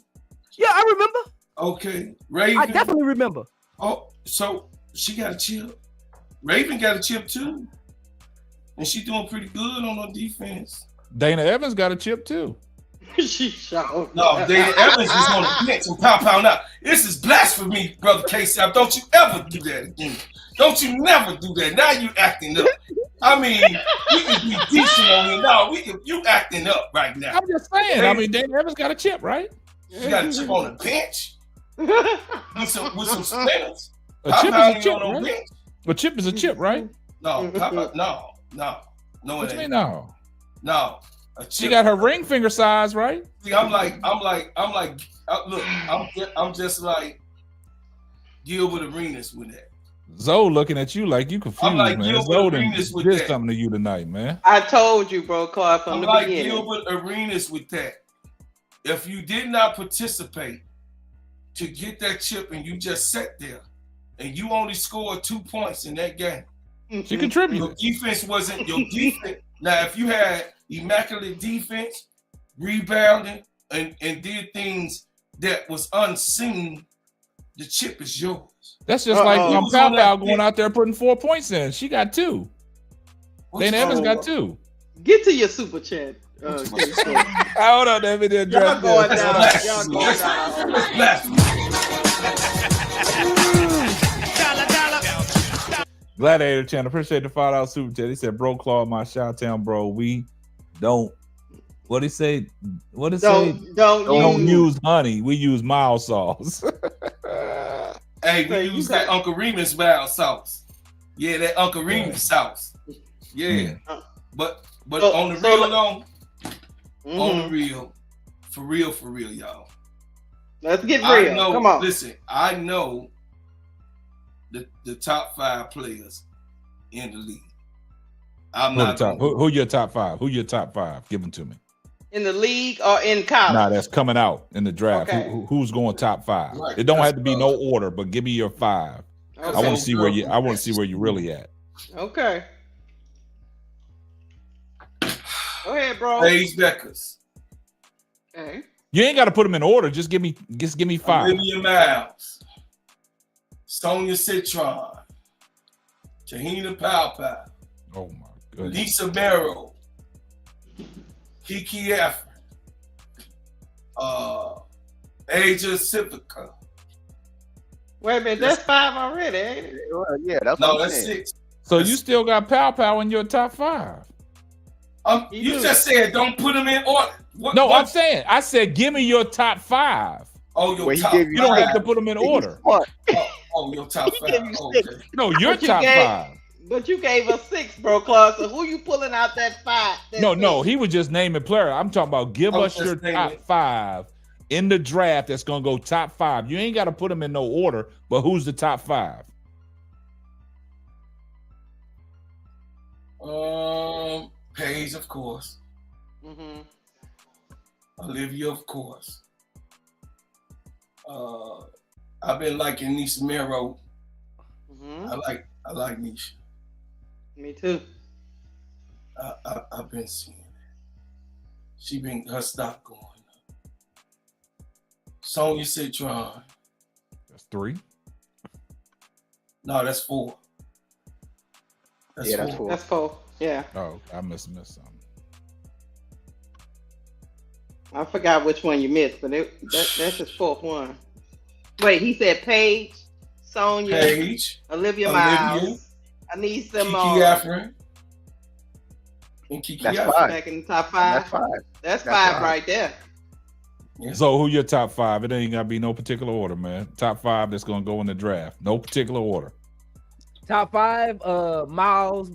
Yeah, I remember. Okay, Raven. I definitely remember. Oh, so she got a chip. Raven got a chip too, and she doing pretty good on her defense. Dana Evans got a chip too. She shot. No, Dana Evans is on the bench and Pow Pow now. This is blasphemy, brother K-Sap. Don't you ever do that again. Don't you never do that. Now you acting up. I mean, we can be decent on here. No, you acting up right now. I'm just saying. I mean, Dana Evans got a chip, right? She got a chip on the bench with some spinners. A chip is a chip, right? A chip is a chip, right? No. What you mean no? No. She got her ring finger size, right? See, I'm like, look, I'm just like Gilbert Arenas with that. Zoe looking at you like you confused, I'm like man. Zoe did something to you tonight, man. I told you, bro, Clark, from the beginning. I'm like Gilbert Arenas with that. If you did not participate to get that chip and you just sat there and you only scored 2 points in that game, she contributed. Your defense wasn't your defense. Now, if you had immaculate defense, rebounding, and did things that was unseen, the chip is yours. That's just like Pow Pow going out there putting 4 points in. She got 2. Dana Evans got 2. Get to your super chat. Hold on, let me address going this. down. Y'all going down. Gladiator Channel, appreciate the $5 super chat. He said, "Bro, Claw, my Chi-Town bro. We don't. What he say? What he say? Don't use honey. We use mild sauce." Hey, we use that Uncle Remus mild sauce. Yeah, that Uncle Remus sauce. Yeah, but on the real though, on the real, for real, y'all. Let's get real. Come on. Listen, I know the top 5 players in the league. Who your top 5? Who your top 5? Give them to me. In the league or in college? Nah, that's coming out in the draft. Okay. Who's going top 5? Right. It don't have to be no order, but give me your 5. Okay. I want to see where you. I want to see where you really at. Okay. Go ahead, bro. Paige Beckers. Okay. You ain't got to put them in order. Just give me 5. Olivia Miles. Sonia Citron. Tahina Powpow. Oh my goodness. Lisa Merrill. Kiki Afrin. Asia Civica. Wait a minute, that's 5 already, ain't it? Yeah, that's No, what I'm that's saying. 6. So you still got Pow in your top 5. You just said don't put them in order. I'm saying I said give me your top 5. Oh, your top 5. You don't have to put them in order. Oh, your top 5. Okay. No, your top 5. But you gave us 6, bro, Claus. So who you pulling out that 5? No, he was just naming player. I'm talking about give us your top 5 in the draft that's gonna go top 5. You ain't got to put them in no order, but who's the top 5? Paige, of course. Olivia, of course. I've been liking Nisha Mero. I like Nisha. Me too. I've been seeing it. She been her stock going up. Sonia Citron. That's 3. No, that's 4. That's 4. That's 4. Yeah. Oh, I missed something. I forgot which one you missed, but that's his 4th one. Wait, he said Paige, Sonia, Olivia Miles. I need some Kiki Afrin. And Kiki Afrin. Back in the top 5. That's 5 right there. Yeah. So who your top 5? It ain't gotta be no particular order, man. Top 5 that's gonna go in the draft. No particular order. Top 5, Miles,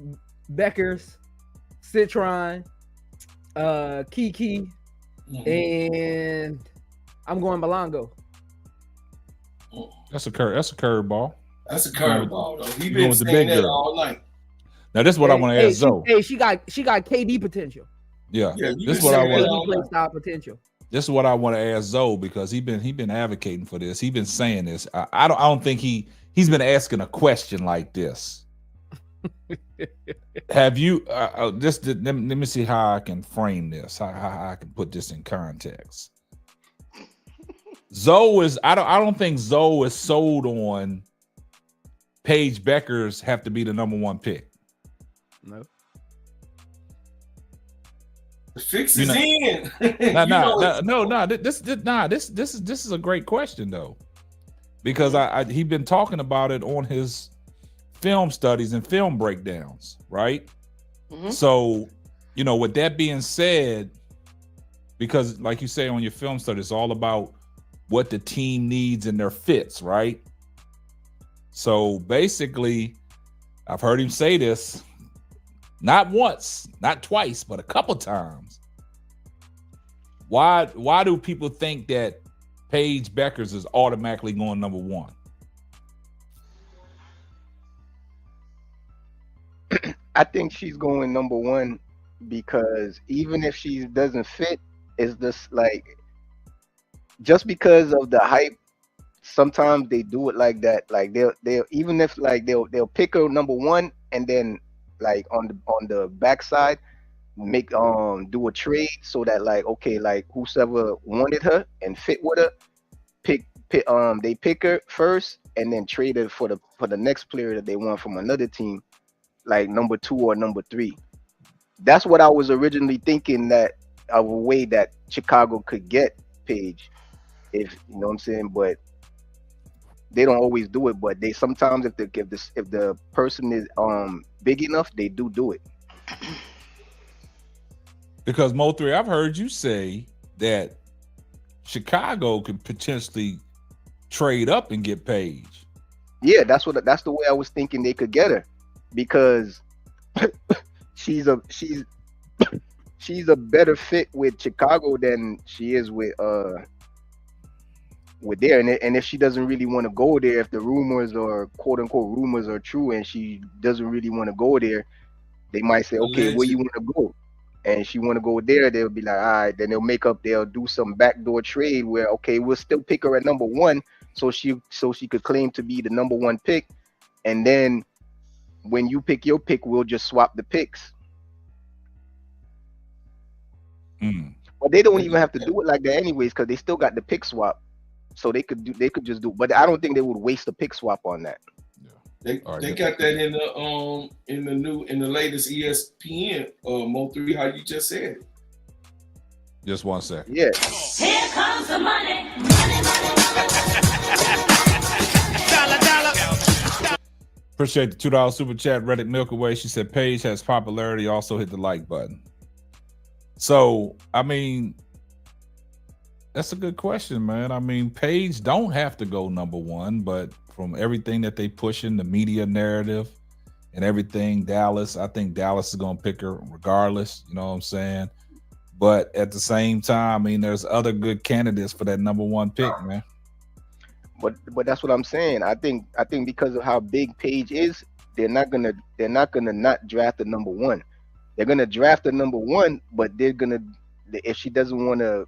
Beckers, Citron, Kiki, and I'm going Malongo. That's a curveball. That's a curveball, though. He been saying that all night. Now this is what I want to ask Zoe. She got KD potential. Yeah, this is what I want. KD play style potential. This is what I want to ask Zoe because he been advocating for this. He's been saying this. I don't think he's been asking a question like this. Have you let me see how I can frame this, how I can put this in context. Zoe is I don't think Zoe is sold on Paige Beckers have to be the number 1 pick. No. The fix is in. No. This is a great question though, because he's been talking about it on his film studies and film breakdowns, right? So, with that being said, because like you say on your film study, it's all about what the team needs and their fits, right? So basically, I've heard him say this not once, not twice, but a couple times. Why do people think that Paige Beckers is automatically going number 1? I think she's going number 1 because even if she doesn't fit, it's just like just because of the hype. Sometimes they do it like that. Like they'll even if like they'll pick her number 1 and then like on the backside make do a trade so that like okay like whoever wanted her and fit with her they pick her first and then trade her for the next player that they want from another team, like number 2 or number 3. That's what I was originally thinking that a way that Chicago could get Paige, if you know what I'm saying. But they don't always do it. But they sometimes, if the person is big enough, they do it. Because Mo3, I've heard you say that Chicago could potentially trade up and get Paige. Yeah, that's the way I was thinking they could get her, because she's a better fit with Chicago than she is with there. And if she doesn't really want to go there, if the rumors or quote unquote rumors are true, and she doesn't really want to go there, they might say, okay, where you want to go? And she want to go there, they'll be like, all right, then they'll do some backdoor trade where, okay, we'll still pick her at number 1, so she could claim to be the number 1 pick, and then when you pick your pick, we'll just swap the picks. But they don't even have to do it like that anyways, because they still got the pick swap, so they could just do. But I don't think they would waste a pick swap on that. They got that in the latest ESPN Mo3, how you just said it. Just 1 second. Yeah. Here comes the money. Dollar. Appreciate the $2 super chat. Reddit Milky Way. She said Paige has popularity. Also hit the like button. So I mean, that's a good question, man. I mean, Paige don't have to go number 1, but from everything that they push in the media narrative and everything, I think Dallas is going to pick her regardless. You know what I'm saying? But at the same time, I mean, there's other good candidates for that number 1 pick, man. But that's what I'm saying. I think because of how big Paige is, they're not gonna not draft the number 1. They're gonna draft the number 1, but if she doesn't want to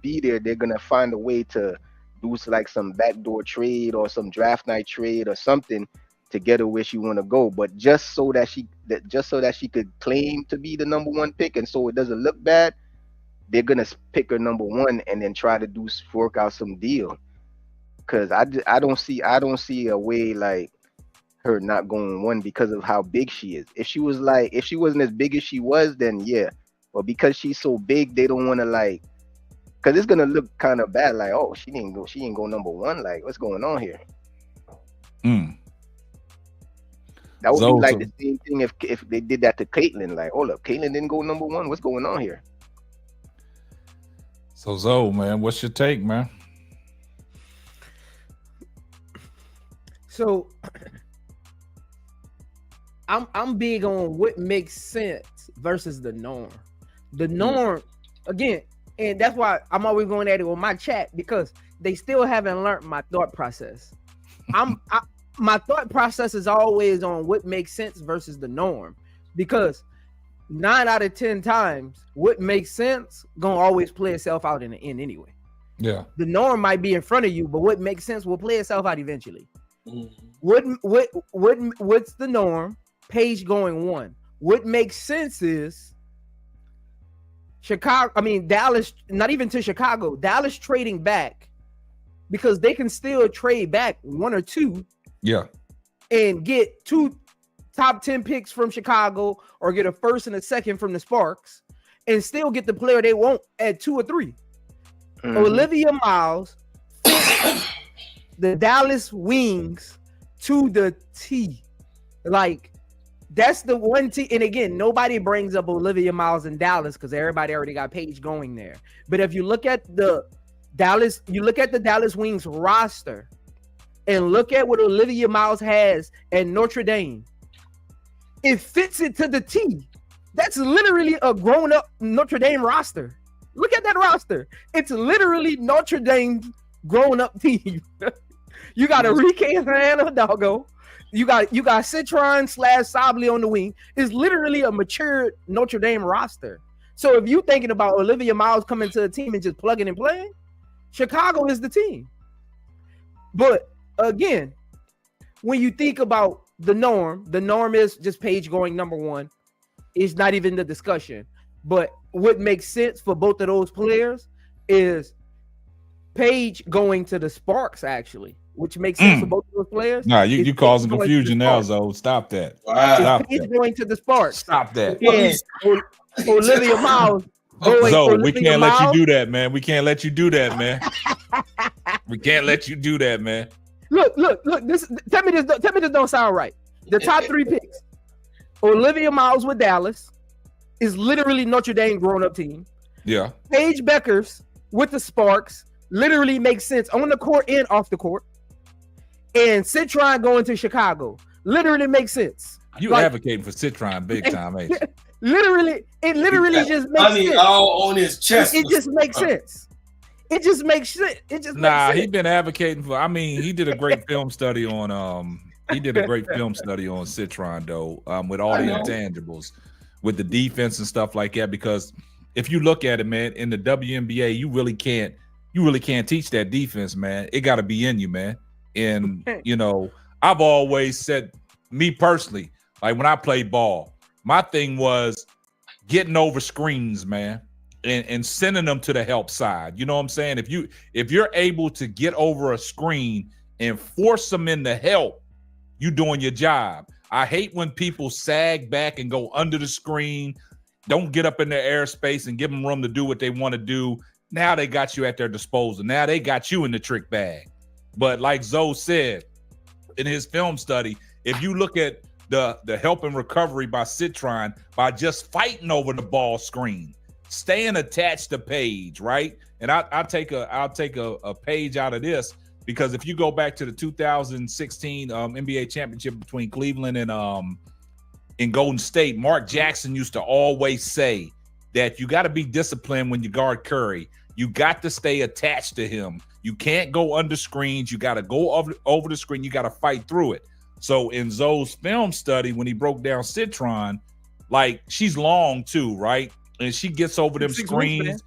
be there, they're gonna find a way to do like some backdoor trade or some draft night trade or something to get her where she want to go. But just so that she could claim to be the number 1 pick, and so it doesn't look bad, they're gonna pick her number 1 and then try to work out some deal. Because I don't see a way like her not going 1 because of how big she is. If she wasn't as big as she was, then yeah. But because she's so big, they don't want to like. Because it's gonna look kind of bad, like, oh, she ain't go number 1. Like, what's going on here? That would be like the same thing if they did that to Caitlyn. Like, oh look, Caitlyn didn't go number 1. What's going on here? So Zoe, man, what's your take, man? So I'm big on what makes sense versus the norm. The norm, again. And that's why I'm always going at it on my chat, because they still haven't learned my thought process. My thought process is always on what makes sense versus the norm, because 9 out of 10 times, what makes sense gonna always play itself out in the end anyway. Yeah. The norm might be in front of you, but what makes sense will play itself out eventually. What's the norm? Paige going 1. What makes sense is Dallas, not even to Chicago, Dallas trading back, because they can still trade back 1 or 2. Yeah. And get 2 top 10 picks from Chicago, or get a 1st and a 2nd from the Sparks, and still get the player they want at 2 or 3. Olivia Miles fits the Dallas wings to the T. Like, that's the one team. And again, nobody brings up Olivia Miles in Dallas because everybody already got Paige going there. But if you look at the Dallas Wings roster and look at what Olivia Miles has at Notre Dame, it fits it to the T. That's literally a grown-up Notre Dame roster. Look at that roster. It's literally Notre Dame's grown-up team. You got Enrique and Hidalgo. You got Citron / Sably on the wing. It's literally a mature Notre Dame roster. So if you're thinking about Olivia Miles coming to the team and just plugging and playing, Chicago is the team. But again, when you think about the norm is just Paige going number 1. It's not even the discussion. But what makes sense for both of those players is Paige going to the Sparks, actually, which makes sense for both of those players. Nah, you causing confusion now, Zoe. Stop that. Wow. Paige going to the Sparks. Stop that. And Olivia Miles Zoe, we can't let you do that, man. We can't let you do that, man. We can't let you do that, man. Look. This tell me this don't sound right. The top 3 picks: Olivia Miles with Dallas is literally Notre Dame grown-up team. Yeah. Paige Beckers with the Sparks literally makes sense on the court and off the court. And Citron going to Chicago literally makes sense. You advocating for Citron big time, ain't you? It literally just makes sense. All on his chest. It just makes sense. It just makes sense. He been advocating for. I mean, he did a great film study on. He did a great film study on Citron though, with all the intangibles, with the defense and stuff like that. Because if you look at it, man, in the WNBA, you really can't teach that defense, man. It got to be in you, man. And I've always said, me personally, like when I played ball, my thing was getting over screens, man, and sending them to the help side. You know what I'm saying? If you're able to get over a screen and force them into help, you doing your job. I hate when people sag back and go under the screen, don't get up in their airspace and give them room to do what they want to do. Now they got you at their disposal. Now they got you in the trick bag. But like Zoe said in his film study, if you look at the help and recovery by Citron by just fighting over the ball screen, staying attached to Paige, right? And I'll take a page out of this, because if you go back to the 2016 NBA championship between Cleveland and Golden State, Mark Jackson used to always say that you got to be disciplined when you guard Curry. You got to stay attached to him. You can't go under screens. You got to go over the screen. You got to fight through it. So in Zoe's film study, when he broke down Citron, like, she's long too, right? And she gets over them screens.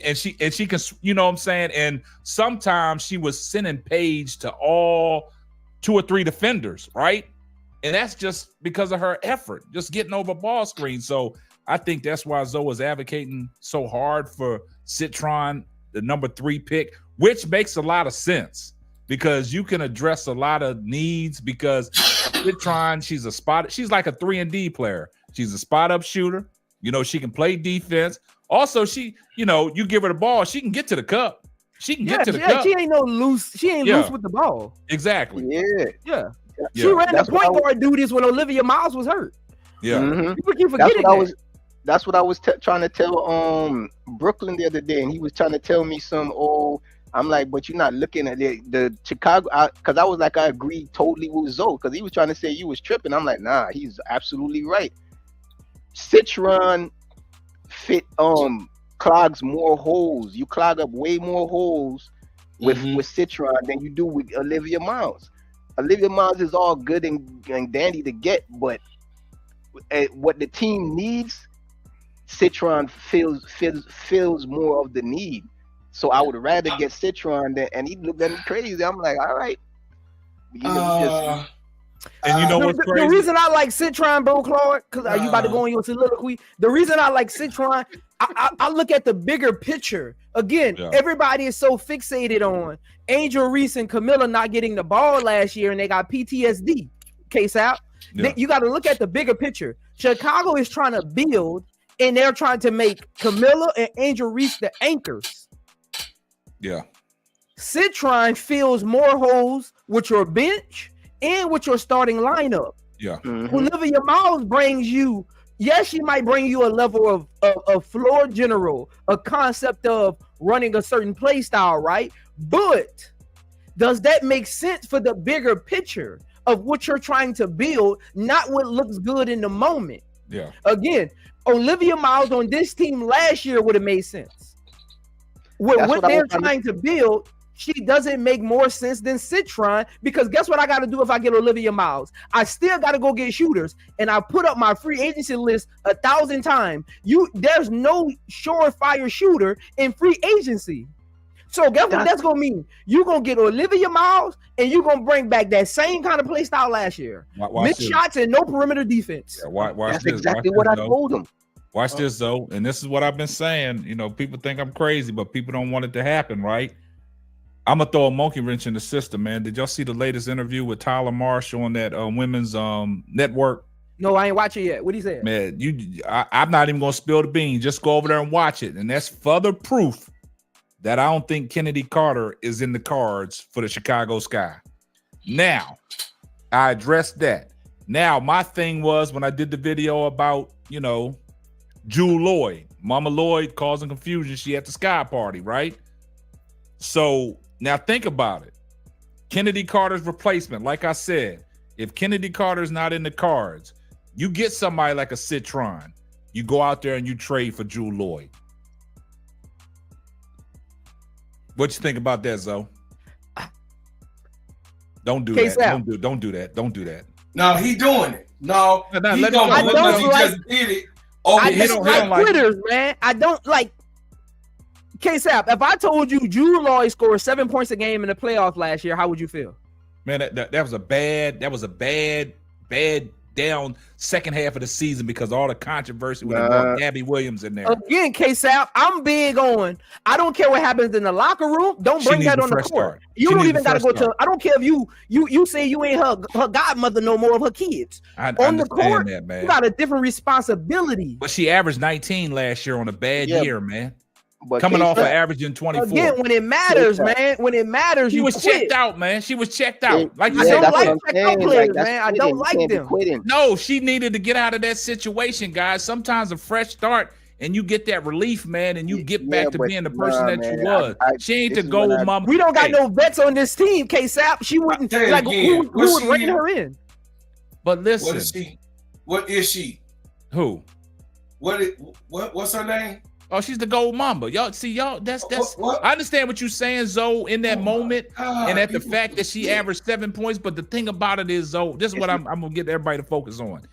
And she can, you know what I'm saying? And sometimes she was sending Paige to all 2 or 3 defenders, right? And that's just because of her effort, just getting over ball screens. So I think that's why Zoe is advocating so hard for Citron, the number 3 pick, which makes a lot of sense because you can address a lot of needs, because Citron, she's like a 3-and-D player. She's a spot up shooter. She can play defense. Also, she, you give her the ball, she can get to the cup. She can get to the cup. She ain't loose. She ain't loose with the ball. Exactly. Yeah. She ran the point guard duties when Olivia Miles was hurt. Yeah. Mm-hmm. People keep forgetting That's what I was trying to tell Brooklyn the other day, and he was trying to tell me I'm like, but you're not looking at the Chicago, because I was like, I agree totally with Zoe, because he was trying to say you was tripping. I'm like, nah, he's absolutely right. Citron fit clogs more holes. You clog up way more holes with Citron than you do with Olivia Miles. Olivia Miles is all good and dandy to get, but what the team needs, Citron fills more of the need. So I would rather get Citron and he looked at me crazy. I'm like, all right. And you know what's crazy? The reason I like Citron, bro, Claude, because are you about to go on your soliloquy? The reason I like Citron, I look at the bigger picture. Again, everybody is so fixated on Angel Reese and Camilla not getting the ball last year, and they got PTSD. Case out. Yeah. You got to look at the bigger picture. Chicago is trying to build, and they're trying to make Camilla and Angel Reese the anchors. Yeah. Citron fills more holes with your bench and with your starting lineup. Yeah. Mm-hmm. Olivia Miles brings you, she might bring you a level of floor general, a concept of running a certain play style, right? But does that make sense for the bigger picture of what you're trying to build, not what looks good in the moment? Yeah. Again, Olivia Miles on this team last year would have made sense. What they're trying to build, she doesn't make more sense than Citron, because guess what I got to do if I get Olivia Miles? I still got to go get shooters, and I put up my free agency list 1,000 times. There's no surefire shooter in free agency. So guess what that's going to mean? You're going to get Olivia Miles, and you're going to bring back that same kind of play style last year. Missed shots and no perimeter defense. Yeah, that's exactly what I told him. Watch this, though, and this is what I've been saying. People think I'm crazy, but people don't want it to happen, right? I'm gonna throw a monkey wrench in the system, man. Did y'all see the latest interview with Tyler Marsh on that women's network? No, I ain't watch it yet. What he said? Man, I'm not even gonna spill the beans. Just go over there and watch it, and that's further proof that I don't think Kennedy Carter is in the cards for the Chicago Sky. Now, I addressed that. Now, my thing was when I did the video about, Jewel Lloyd, Mama Lloyd causing confusion. She at the Sky party, right? So now think about it. Kennedy Carter's replacement, like I said, if Kennedy Carter's not in the cards, you get somebody like a Citron. You go out there and you trade for Jewel Lloyd. What you think about that, Zoe? Don't do that. Don't do that. Don't do that. No, he doing it. No, he don't because he just did it. I don't like quitters, man. I don't like. K-Sap, if I told you Jewel Lloyd scored 7 points a game in the playoffs last year, how would you feel? Man, that was a bad down second half of the season because of all the controversy with Gabby Williams in there. Again, K-Sap, I'm big on. I don't care what happens in the locker room. Don't bring that on the court. You don't even got to go to. I don't care if you say you ain't her godmother no more of her kids. On the court, that, man. You got a different responsibility. But she averaged 19 last year on a bad year, man. But coming off of averaging 24. Again, when it matters, man. When it matters, she was checked out, man. She was checked out. Like you I said, don't like checked out players, man. I don't like them. No, she needed to get out of that situation, guys. Sometimes a fresh start and you get that relief, man, and you get back to being the person that you was. She ain't the gold mama. We don't got no vets on this team, K-Sap. She wouldn't like who would rein her in. But listen, what is she? Who? What's her name? Oh, she's the gold mamba. Y'all see, that's what? I understand what you're saying, Zoe, in that moment, and at the fact that she averaged 7 points. But the thing about it is, Zoe, this is what I'm gonna get everybody to focus on.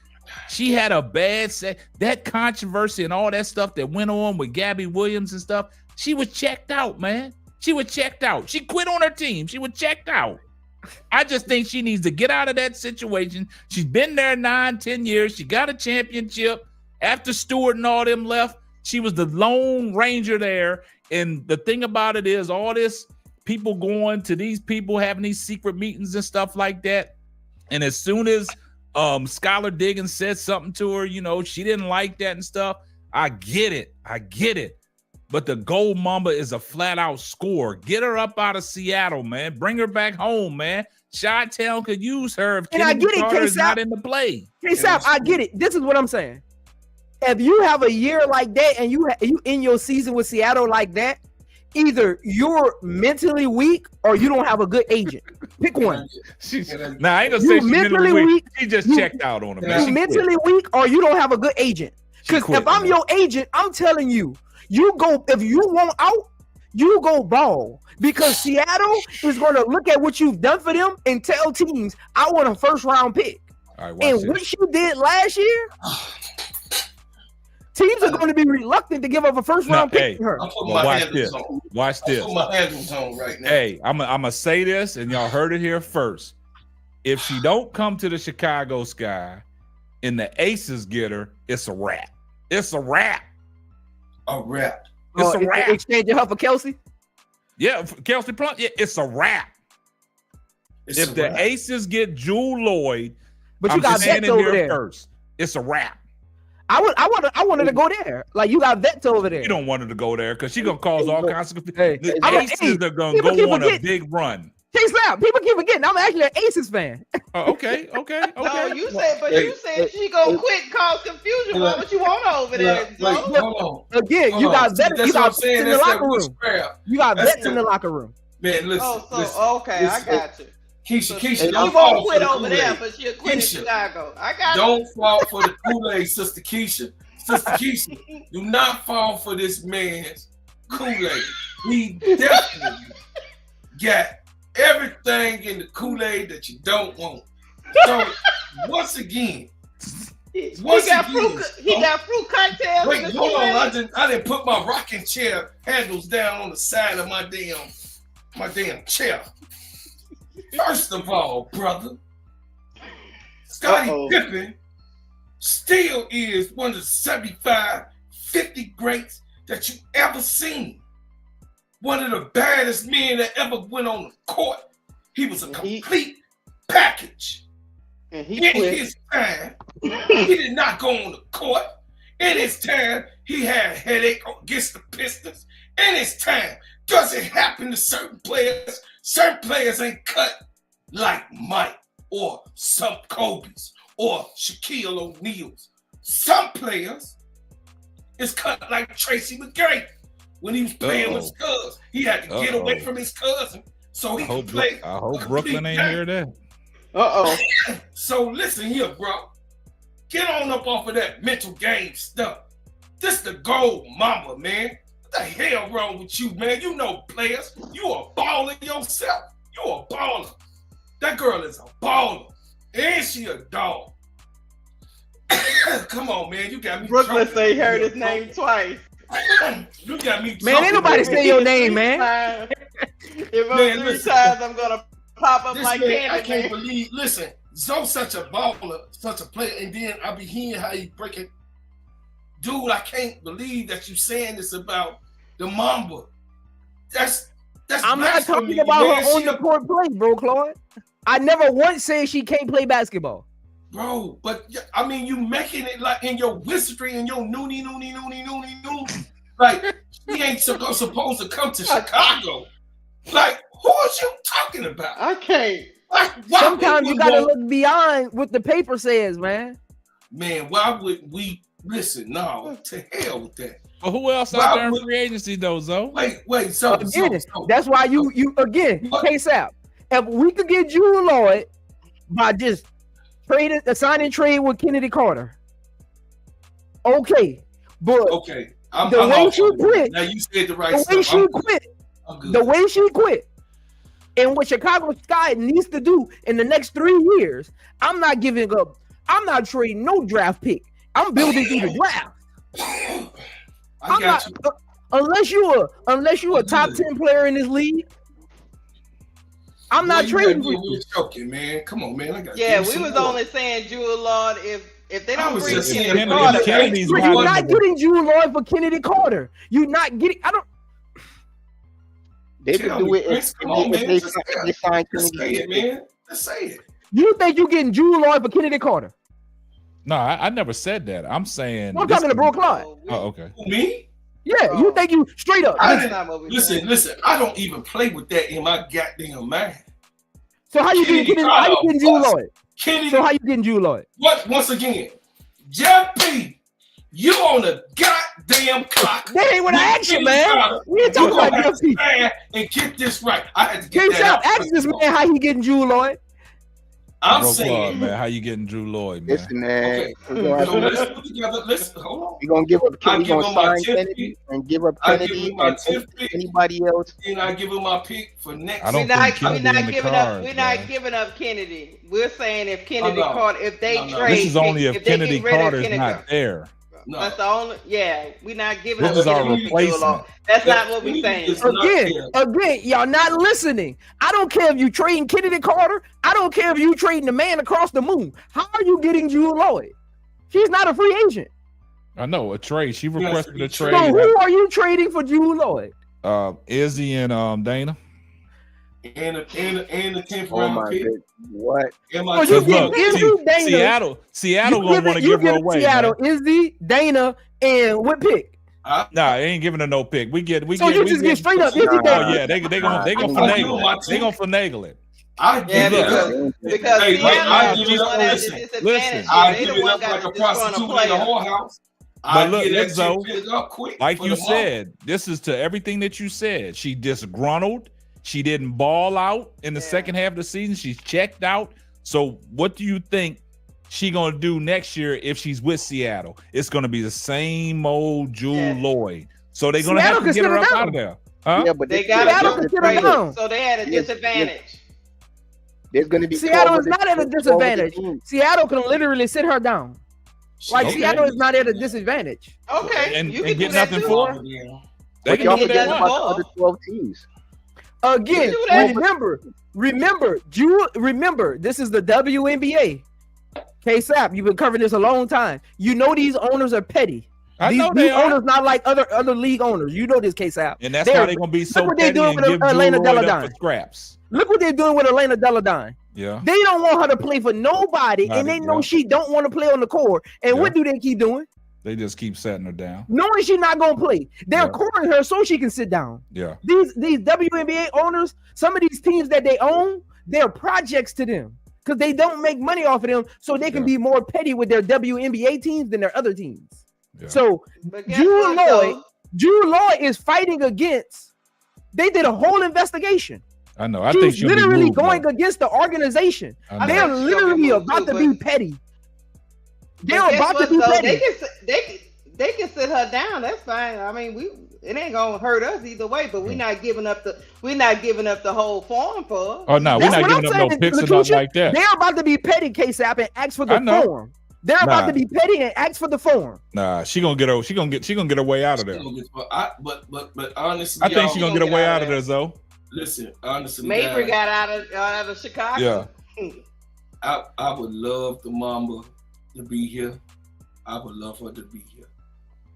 She had a bad set. That controversy and all that stuff that went on with Gabby Williams and stuff. She was checked out, man. She was checked out. She quit on her team. She was checked out. I just think she needs to get out of that situation. She's been there 9-10 years. She got a championship after Stewart and all them left. She was the lone ranger there. And the thing about it is all this people going to these people having these secret meetings and stuff like that. And as soon as Skylar Diggins said something to her, she didn't like that and stuff. I get it. But the gold mamba is a flat out scorer. Get her up out of Seattle, man. Bring her back home, man. Chi-Town could use her if Kennedy Carter is not in the play. K-Sap, I get it. This is what I'm saying. If you have a year like that and you in your season with Seattle like that, either you're mentally weak or you don't have a good agent. Pick one. I ain't gonna say she's mentally weak. She just checked out on him. You're mentally weak or you don't have a good agent. Because if I'm your agent, I'm telling you, you go if you want out, you go ball. Because Seattle is going to look at what you've done for them and tell teams, I want a first round pick. All right, and what you did last year. Teams are going to be reluctant to give up a first round pick for her. Watch this. Watch this. I'm putting my handles on right now. Hey, I'm gonna say this, and y'all heard it here first. If she don't come to the Chicago Sky and the Aces get her, it's a wrap. It's a wrap. A wrap. It's a wrap. Exchanging her for Kelsey? Yeah, Kelsey Plum. Yeah, it's a wrap. If the Aces get Jewel Lloyd, but you got vets over there first. It's a wrap. I wanted to go there. Like you got vets over there. You don't want her to go there because she's gonna cause all kinds of. The Aces are gonna go on a big run. K-Slap, people keep forgetting. I'm actually an Aces fan. Okay. No, you said she gonna quit, cause confusion. Why would you want her over there? Again, you got vets. You got vets in the locker room. You got vets in the locker room. Man, listen. Okay, I got you. Keisha, don't won't quit over there, but she'll quit in Chicago. I got Don't fall for the Kool-Aid, Sister Keisha. Sister Keisha, do not fall for this man's Kool-Aid. He definitely got everything in the Kool-Aid that you don't want. So once again, he got fruit cocktails. Wait, hold on. I didn't put my rocking chair handles down on the side of my damn chair. First of all, brother, Scottie Pippen still is one of the 75, 50 greats that you ever seen. One of the baddest men that ever went on the court. He was a complete package. in his time, he did not go on the court. In his time, he had a headache against the Pistons. In his time, does it happen to certain players? Certain players ain't cut like Mike or some Kobe's or Shaquille O'Neal's. Some players is cut like Tracy McGrady when he was playing with his cousin. He had to get away from his cousin so he could play. I hope Brooklyn ain't hear that. So listen here, bro. Get on up off of that mental game stuff. This the gold mama, man. What the hell wrong with you, man? You know players. You a baller yourself. You a baller. That girl is a baller. And she a dog. Come on, man. You got me. Brooklyn say he heard his name twice. You got me. Man, ain't nobody say your name, man. If I'm 3 times, I'm gonna pop up like candy. I can't believe. Listen, Zoe's such a baller, such a player, and then I be hearing how he breaking. Dude, I can't believe that you saying this about the Mamba. That's. I'm not talking about her on the court play, bro, Claude. I never once said she can't play basketball. Bro, but I mean, you making it like in your wizardry and your noonie. Like, she ain't supposed to come to Chicago. Like, who is you talking about? I can't. Like, sometimes you gotta look beyond what the paper says, man. Man, why would we listen? No, to hell with that. Well, who else out there in free agency though, Zoe? Wait, so that's why you again, K-Sap. If we could get Jewel Lloyd by just signing trade with Kennedy Carter, okay, but the way she quit, now you said the right stuff. The way she quit, and what Chicago Sky needs to do in the next 3 years, I'm not giving up. I'm not trading no draft pick. I'm building through the draft. Unless you a top 10 player in this league, I'm not trading for you. Joking, man. Come on, man. We was only saying Jewel Lloyd if they don't bring Kennedy Carter. You're not getting Jewel Lloyd for Kennedy Carter. You're not getting. I don't. They could do it if they sign Kennedy. Man. Let's say it. You think you're getting Jewel Lloyd for Kennedy Carter? No, I never said that. I'm saying I'm talking to Bro Clyde. Oh, okay. Me? Yeah, you think you straight up. Listen, I don't even play with that in my goddamn mind. So how you getting Jewel Lloyd? So how you getting Jewel Lloyd? What? Once again, Jeff P, you on the goddamn clock. That ain't what I asked you, man. We ain't talking about Jeff P. And get this right. I had to get that out. Ask this man how he getting Jewel Lloyd. I'm saying, man, how you getting Drew Lloyd, man? Listen, man. Okay. Let's put together. Hold on. We're gonna give up Kennedy. We're gonna sign Kennedy and give up Kennedy and anybody else. And I give him my pick for next. We're not giving up Kennedy. We're saying if Kennedy Carter, if they trade, this is only if Kennedy Carter's not there. No. That's the only. Yeah, we're not giving up. This is our replacement. That's not what we're saying. Again, y'all not listening. I don't care if you trading Kennedy Carter. I don't care if you trading the man across the moon. How are you getting Jewel Lloyd? She's not a free agent. I know a trade. She requested a trade. So who are you trading for Jewel Lloyd? Izzy and Dana. And the 10th round pick. What? Seattle gonna want to give her away. Seattle, Izzy, Dana, and what pick? Nah, they ain't giving her no pick. We get straight up Izzy, Dana. Oh yeah, they gonna finagle it. They gonna finagle it. Because I give it up like a prostitute in a whorehouse. But look, Zoe, like you said, this is to everything that you said. She disgruntled. She didn't ball out in the second half of the season. She's checked out. So what do you think she gonna do next year if she's with Seattle? It's gonna be the same old Jewel Lloyd. So they're gonna have to get her up out of there. Huh? Yeah, but they got to so they had a disadvantage. There's gonna be Seattle is not at a disadvantage. Seattle can literally sit her down. Like Seattle is not at a disadvantage. Okay, and get nothing for her. They can do that about the other 12 teams. Again, remember, this is the WNBA. K-Sap, you've been covering this a long time. You know these owners are petty. These owners not like other league owners. You know this, K-Sap. And that's why they're gonna be so petty and give Elena Drew Lloyd up for scraps. Look what they're doing with Elena Deladine. Yeah. They don't want her to play for nobody, and they know she don't want to play on the court. And what do they keep doing? They just keep setting her down, knowing she's not gonna play. They're courting her so she can sit down. Yeah. These WNBA owners, some of these teams that they own, they're projects to them because they don't make money off of them, so they can be more petty with their WNBA teams than their other teams. Yeah. So Drew Lloyd is fighting against. They did a whole investigation. I know. She's literally going against the organization. They're literally about to be petty. They're about to be petty. They can sit her down. That's fine. I mean, it ain't gonna hurt us either way. But we're not giving up the whole farm for her. Oh no, we're not giving up no picks or nothing like that. They're about to be petty, K-Sap, and ask for the form. They're about to be petty and ask for the form. Nah, she gonna get her way out of there. But honestly, I think she gonna get her way out of there, though. Listen, honestly, Mabry got out of Chicago. Yeah, I would love the Mamba to be here. I would love her to be here.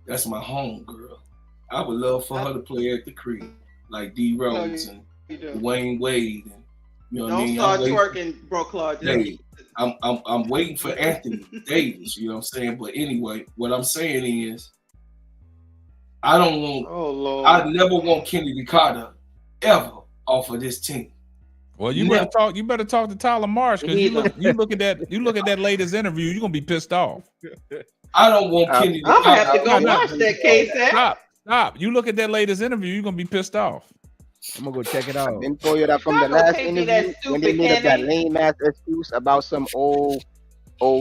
That's my home girl. I would love for her to play at the crib like D Rose and Dwayne Wade, and you know what I mean. Don't start twerking, bro, Claude. I'm waiting for Anthony Davis. You know what I'm saying. But anyway, what I'm saying is, I don't want. Oh Lord. I never want Kennedy Carter ever off of this team. Well, you better talk to Tyler Marsh, because you look at that latest interview, you're gonna be pissed off. I don't want Kennedy. I'm gonna have to go watch that case. Stop. You look at that latest interview, you're gonna be pissed off. I'm gonna go check it out. Then for you that from the last interview when they made up that lame ass excuse about some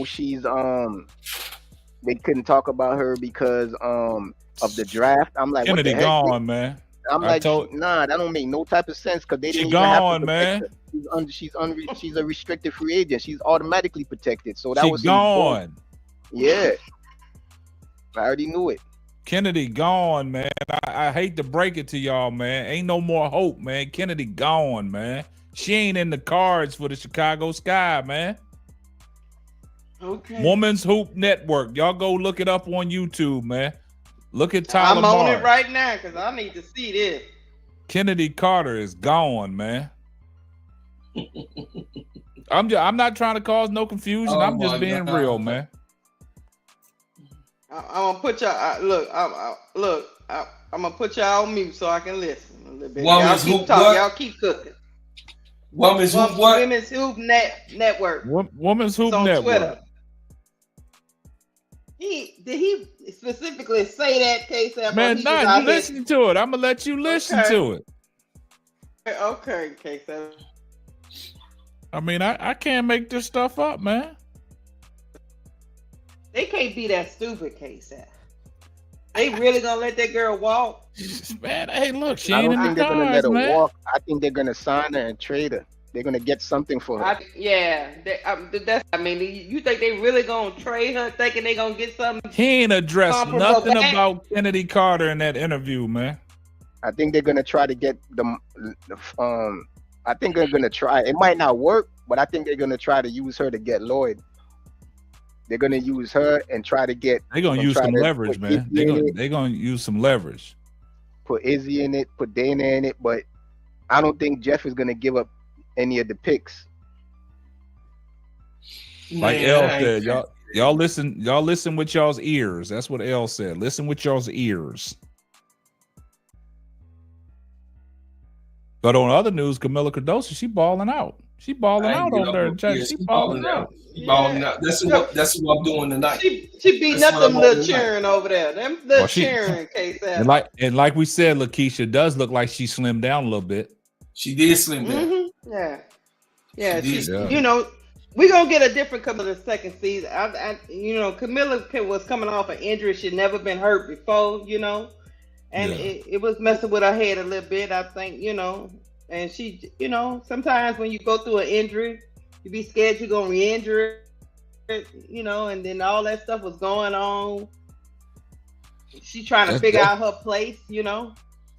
she's they couldn't talk about her because of the draft. I'm like, Kennedy what the heck? gone, man. I'm like, nah, that don't make no type of sense because they didn't even have to man. She's a restricted free agent. She's automatically protected. So that was gone. Yeah, I already knew it. Kennedy gone, man. I hate to break it to y'all, man. Ain't no more hope, man. Kennedy gone, man. She ain't in the cards for the Chicago Sky, man. Okay. Women's Hoop Network. Y'all go look it up on YouTube, man. Look at Tyler I'm Marsh. on it right now because I need to see this. Kennedy Carter is gone, man. I'm not trying to cause no confusion. I'm just being real, man. I'm gonna put y'all. I'm gonna put y'all on mute so I can listen a little bit. Y'all keep talking. Y'all keep cooking. Women's Hoop what? Women's Hoop Network. Women's Hoop Network. Twitter. Did he specifically say that, case? Man, nah, you listen to it. I'm gonna let you listen to it. Okay, case. I mean, I can't make this stuff up, man. They can't be that stupid, case. They really gonna let that girl walk? Man, hey, look, she I ain't don't in think the they're gonna cards, let her man. walk. I think they're gonna sign her and trade her. They're gonna get something for her. You think they really gonna trade her, thinking they gonna get something? He ain't addressed nothing about Kennedy Carter in that interview, man. I think they're gonna try to get the I think they're gonna try. It might not work, but I think they're gonna try to use her to get Lloyd. They're gonna use her and try to get. They're gonna use some leverage, man. They're gonna use some leverage. Put Izzy in it, put Dana in it, but I don't think Jeff is gonna give up any of the picks. Like L said, y'all listen with y'all's ears. That's what L said. Listen with y'all's ears. But on other news, Camila Cardoso, she balling out. She balling out on there. Yeah, she balling out. She balling out. That's what I'm doing tonight. She beating up them little cheering over there. Them little cheering, case. And like we said, Lakeisha does look like she slimmed down a little bit. She did slim down. Mm-hmm. Yeah. You know, we're gonna get a different Camila second season. Camila was coming off an injury. She'd never been hurt before, and it was messing with her head a little bit, I think, and she, sometimes when you go through an injury, you be scared you're gonna re-injure it, and then all that stuff was going on. She trying to figure out her place,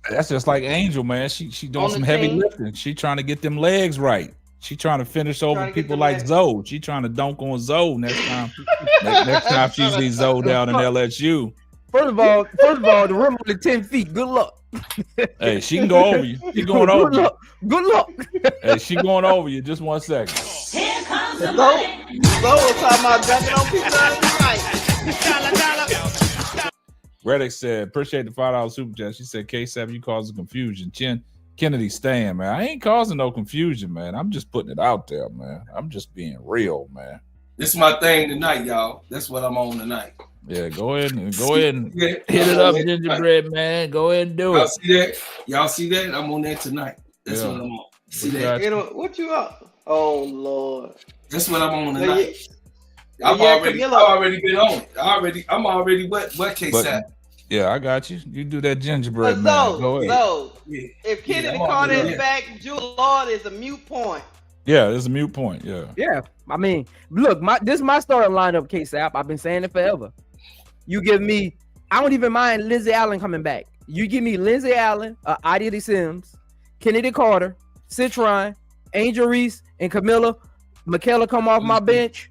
That's just like Angel, man. She doing some heavy lifting. She trying to get them legs right. She trying to finish over people like Zoe. She trying to dunk on Zoe next time. next time she sees Zoe down in LSU. First of all, the rim only 10 feet. Good luck. Hey, she can go over you. She going over you. Good luck. Hey, she going over you. Just 1 second. Here comes the So money. was talking about jumping on people tonight. Reddick said, appreciate the $5 super chat. She said, K7, you causing confusion. Kennedy staying, man. I ain't causing no confusion, man. I'm just putting it out there, man. I'm just being real, man. This is my thing tonight, y'all. That's what I'm on tonight. Yeah, go ahead and hit it up, gingerbread, man. Go ahead and do Y'all it. see that? Y'all see that? I'm on that tonight. That's what I'm on. See that? What you up? Oh Lord. That's what I'm on tonight. Yeah, I've already been on it. I'm already what case at? Yeah, I got you. You do that gingerbread, man. Go ahead. So, if Kennedy Carter is back, Jewel Lord is a mute point. Yeah, it's a mute point. Yeah. Yeah. I mean, look, this is my starting lineup, K-Sap. I've been saying it forever. You give me, I don't even mind Lindsay Allen coming back. You give me Lindsay Allen, Adia Sims, Kennedy Carter, Citron, Angel Reese, and Camilla. Michaela come off my bench.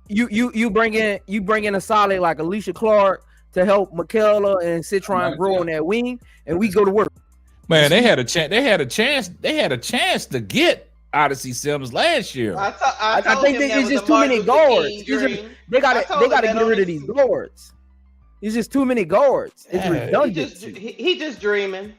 You bring in a solid like Alicia Clark to help Michaela and Citron grow on that wing, and we go to work. Man, they had a chance. They had a chance to get Odyssey Sims last year. I think it's just too many guards. They gotta get rid of these guards. It's just too many guards. It's redundant. He just dreaming.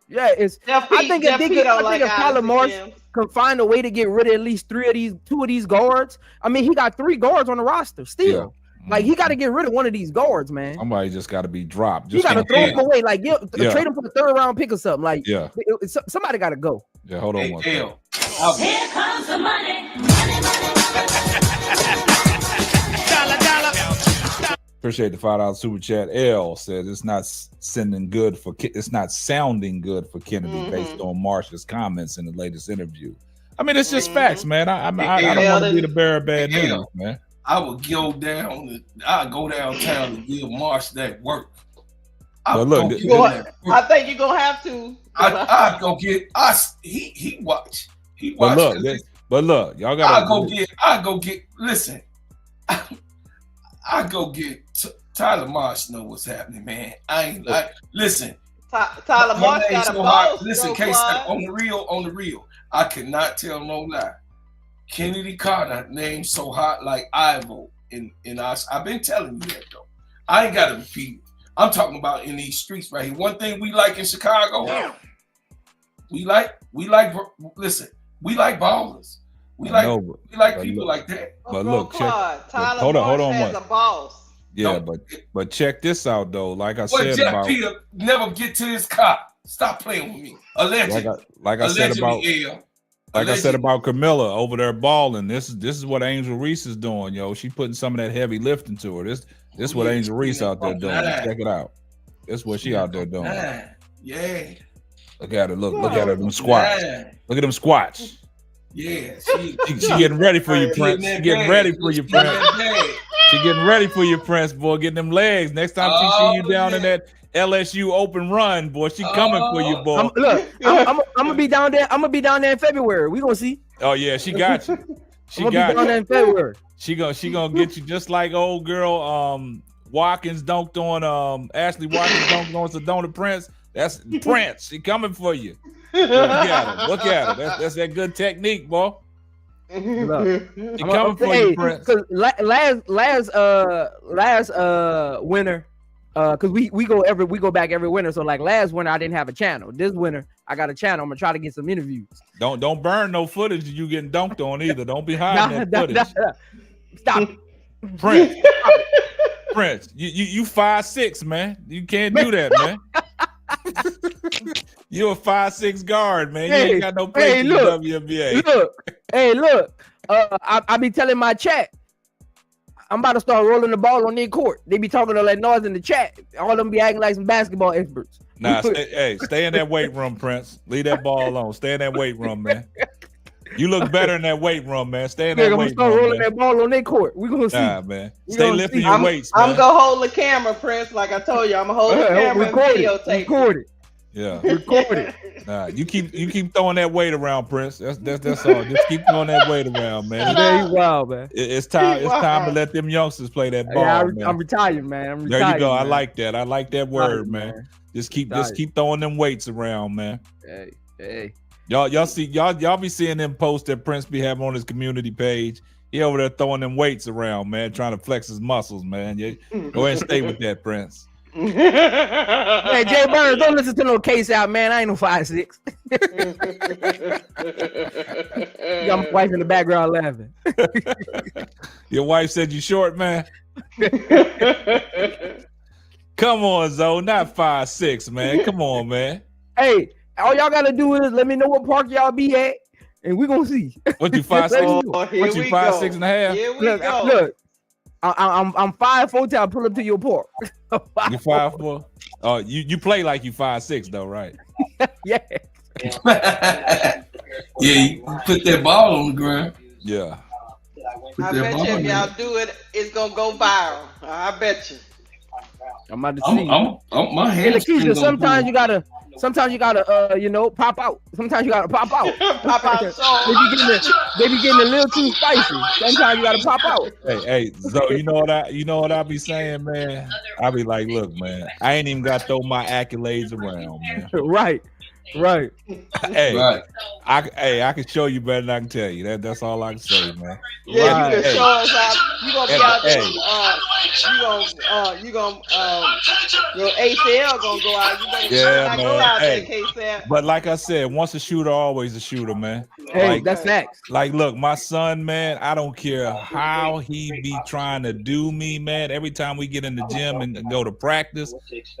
Yeah, I think if Tyler Marsh can find a way to get rid of at least two of these guards. I mean, he got 3 guards on the roster still. Yeah. Like, he got to get rid of one of these guards, man. Somebody just got to be dropped. You got to throw him away. Like, trade him for the 3rd round pick or something. Like, somebody got to go. Yeah, hold on one second. Here comes the money. Appreciate the $5 super chat. L says it's not sounding good for Kennedy based on Marsh's comments in the latest interview. I mean, it's just facts, man. I don't want to be the bearer of bad news, man. I would go downtown and give Marsh that work. I think you're gonna have to. I go get us. He watch. But look, y'all gotta. I go get. Listen, I go get Tyler Marsh. Know what's happening, man. I ain't like. Listen, Tyler Marsh got a boss. Listen, K-Step, on the real. I cannot tell no lie. Kennedy Carter name so hot like Ivo in us. I've been telling you that though. I ain't gotta repeat it. I'm talking about in these streets right here. One thing we like in Chicago, we like ballers. We like people like that. But look, Tyler Marsh has a boss. Yeah, but check this out though. Like I said Jeff about Peter never get to his car. Stop playing with me. Allegedly. Like I said about Camilla over there balling. This is what Angel Reese is doing, yo. She putting some of that heavy lifting to her. This is what Angel Reese out there doing. Check it out. That's what she out there doing. Yeah. Look at her. Look at her. Them squats. Look at them squats. Yeah. She getting ready for you, Prince. She getting ready for you, Prince. She getting ready for you, Prince, boy. Getting them legs. Next time she see you down in that LSU open run, boy, she coming for you, boy. I'm gonna be down there. I'm gonna be down there in February. We gonna see. Oh yeah, she got you. She got you. Down there in February. She gonna get you just like old girl Watkins dunked on Ashley Watkins dunked on Sedona Prince. That's Prince. She coming for you. Look at her. That's that good technique, boy. She coming for you, Prince. Cause last winter. Cause we go back every winter. So like last winter I didn't have a channel. This winter I got a channel. I'm gonna try to get some interviews. Don't burn no footage of you getting dunked on either. Don't be hiding that footage. Stop. Prince. Prince, you 5'6", man. You can't do that, man. You're a 5'6" guard, man. You ain't got no place in the WNBA. Look. I be telling my chat. I'm about to start rolling the ball on their court. They be talking all that noise in the chat. All of them be acting like some basketball experts. Nah, stay in that weight room, Prince. Leave that ball alone. Stay in that weight room, man. You look better in that weight room, man. Stay in that weight room. I'm gonna start rolling that ball on their court. We gonna see. Nah, man. Stay lifting your weights, man. I'm gonna hold the camera, Prince. Like I told you, I'm gonna hold the camera and videotape. Yeah. Record it. Nah, you keep throwing that weight around, Prince. That's all. Just keep throwing that weight around, man. Yeah, he's wild, man. It's time to let them youngsters play that ball. Yeah, man. I'm retired, man. I'm There retired. you go. Man. I like that. I like that word, man. Just keep throwing them weights around, man. Hey. Y'all be seeing them posts that Prince be having on his community page. He over there throwing them weights around, man, trying to flex his muscles, man. Go ahead and stay with that, Prince. Hey, Jay Burns, don't listen to no case out, man. I ain't no 5'6". Got my wife in the background laughing. Your wife said you short, man. Come on, Zoe, not 5'6", man. Come on, man. Hey, all y'all gotta do is let me know what park y'all be at, and we gonna see. What you 5'6"? What you 5'6" and a half? Here we go. Look, I'm 5'4" till I pull up to your park. You 5'4"? Oh, you play like you 5'6" though, right? Yeah. Yeah, you put that ball on the ground. Yeah. I bet you if y'all do it, it's gonna go viral. I bet you. I'm about to see. My hands. Sometimes you gotta, pop out. Sometimes you gotta pop out. Pop out. They be getting a little too spicy. Sometimes you gotta pop out. Hey, Zoe, you know what I be saying, man? I be like, look, man, I ain't even got to throw my accolades around, man. Right. Hey, right. I can show you better than I can tell you. That's all I can say, man. Yeah, you can show us how you gonna be out there. Your ACL gonna go out. You better not go out there, K-Sap. But like I said, once a shooter, always a shooter, man. Hey, that's facts. Like, look, my son, man, I don't care how he be trying to do me, man. Every time we get in the gym and go to practice,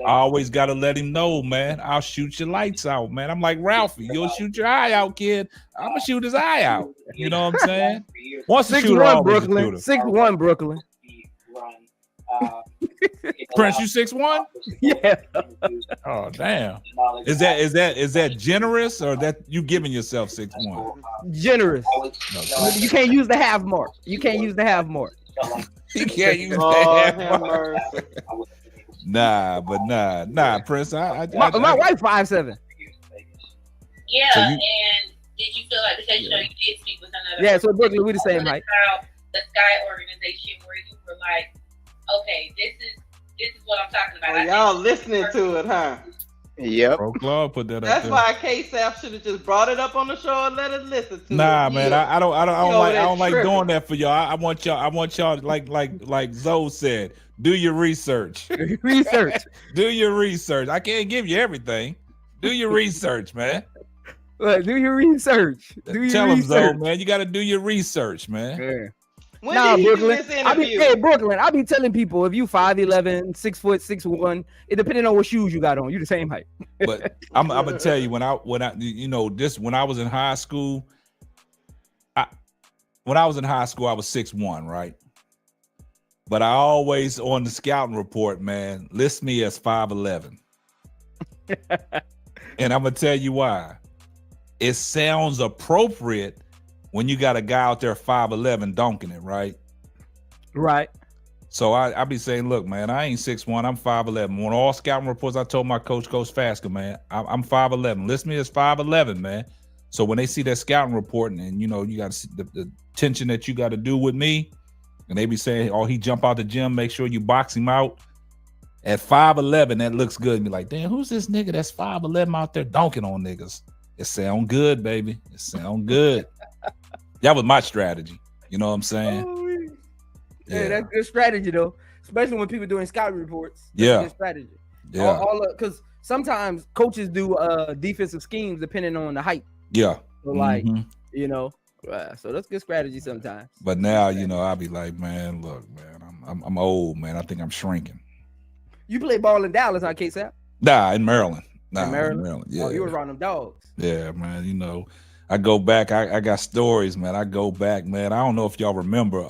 I always got to let him know, man, I'll shoot your lights out, man. I'm like, Ralphie, you'll shoot your eye out, kid. I'm going to shoot his eye out. You know what I'm saying? Once a shooter, always Brooklyn. a shooter. 6'1", Brooklyn. Prince, you 6'1"? Yeah. Oh, damn. Is that generous or that you giving yourself 6'1"? Generous. Okay. You can't use the half mark. You can't use the half mark. You can't use the half mark. Nah, Prince. My wife 5'7". Yeah, so and did you feel like, because you know you did speak with another? Yeah, so Brooklyn, we the same height. The Sky organization, where you were like, okay, this is what I'm talking about. Oh, y'all listening to it, huh? Yep. Put that That's why K-Sap should have just brought it up on the show and let us listen to it. Nah, man, I don't like doing that for y'all. I want y'all like Zoe said, do your research. Do your research. I can't give you everything. Do your research, man. Look, do your research. Tell them, Zoe, man. You got to do your research, man. Yeah. When did he do this interview? Brooklyn, I be telling people if you 5'11", 6 foot, 6'1", it depending on what shoes you got on, you the same height. But I'm gonna tell you when I when I was in high school, I was 6'1", right? But I always on the scouting report, man, list me as 5'11". And I'm gonna tell you why. It sounds appropriate when you got a guy out there 5'11" donking it, right? Right. So I be saying, look, man, I ain't 6'1", I'm 5'11". On all scouting reports, I told my Coach Fasker, man, I'm 5'11". List me as 5'11", man. So when they see that scouting report and you got the tension that you got to do with me, and they be saying, oh, he jump out the gym, make sure you box him out. At 5'11", that looks good. And be like, damn, who's this nigga that's 5'11" out there donking on niggas? It sound good, baby. It sound good. That was my strategy. You know what I'm saying? Yeah, that's good strategy though, especially when people doing scouting reports. That's good strategy. Yeah, because sometimes coaches do defensive schemes depending on the height. Yeah. So so that's good strategy sometimes. But now, I'll be like, man, look, man, I'm old, man. I think I'm shrinking. You play ball in Dallas, huh, K-Sap? Nah, in Maryland. In Maryland? Yeah. Oh, you were around them dogs. Yeah, man. I go back. I got stories, man. I go back, man. I don't know if y'all remember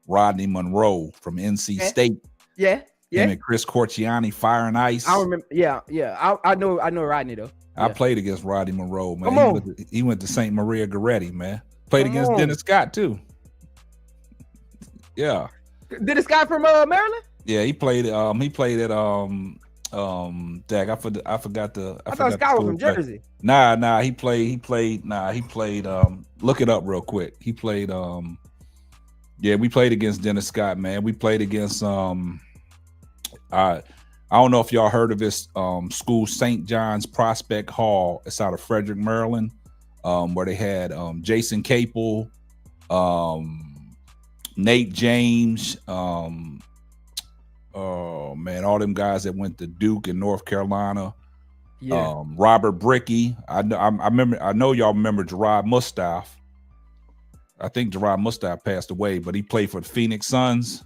Rodney Monroe from NC State. Yeah. Him and Chris Corciani, Fire and Ice. I remember. Yeah. I know Rodney though. I played against Rodney Monroe, man. Come on. He went to St. Maria Goretti, man. Played against Dennis Scott too. Yeah. Dennis Scott from Maryland? Yeah, he played at Dag, I forgot the. I thought Scott was from Jersey. Nah, he played. Look it up real quick. He played. Yeah, we played against Dennis Scott, man. We played against I don't know if y'all heard of this school, St. John's Prospect Hall. It's out of Frederick, Maryland, where they had Jason Capel, Nate James, oh man, all them guys that went to Duke in North Carolina. Yeah. Robert Brickey. I know y'all remember Gerard Mustaf. I think Gerard Mustaf passed away, but he played for the Phoenix Suns.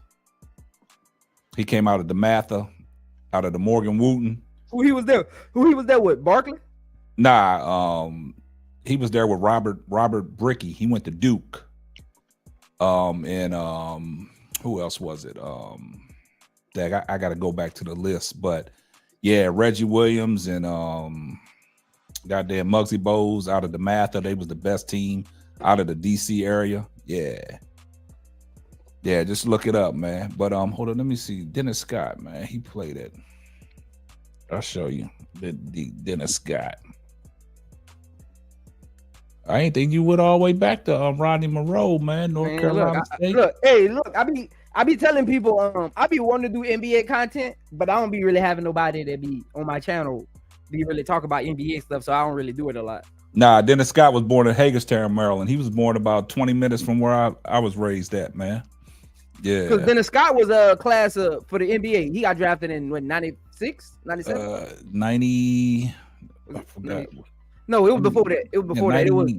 He came out of DeMatha, out of the Morgan Wooten. Who he was there with? Barkley? Nah, he was there with Robert Brickey. He went to Duke. And who else was it? I got to go back to the list, but yeah, Reggie Williams and goddamn Muggsy Bogues out of DeMatha. They was the best team out of the DC area. Yeah, just look it up, man. But hold on, let me see. Dennis Scott, man, he played it. I'll show you the Dennis Scott. I ain't think you went all the way back to Rodney Monroe, man, North Carolina State. I be telling people, I be wanting to do NBA content, but I don't be really having nobody that be on my channel be really talk about NBA stuff, so I don't really do it a lot. Nah, Dennis Scott was born in Hagerstown, Maryland. He was born about 20 minutes from where I was raised at, man. Yeah. Because Dennis Scott was a class for the NBA. He got drafted in, what, 96? 97? 90. I forgot. No, it was before that. It was before 90, that. It was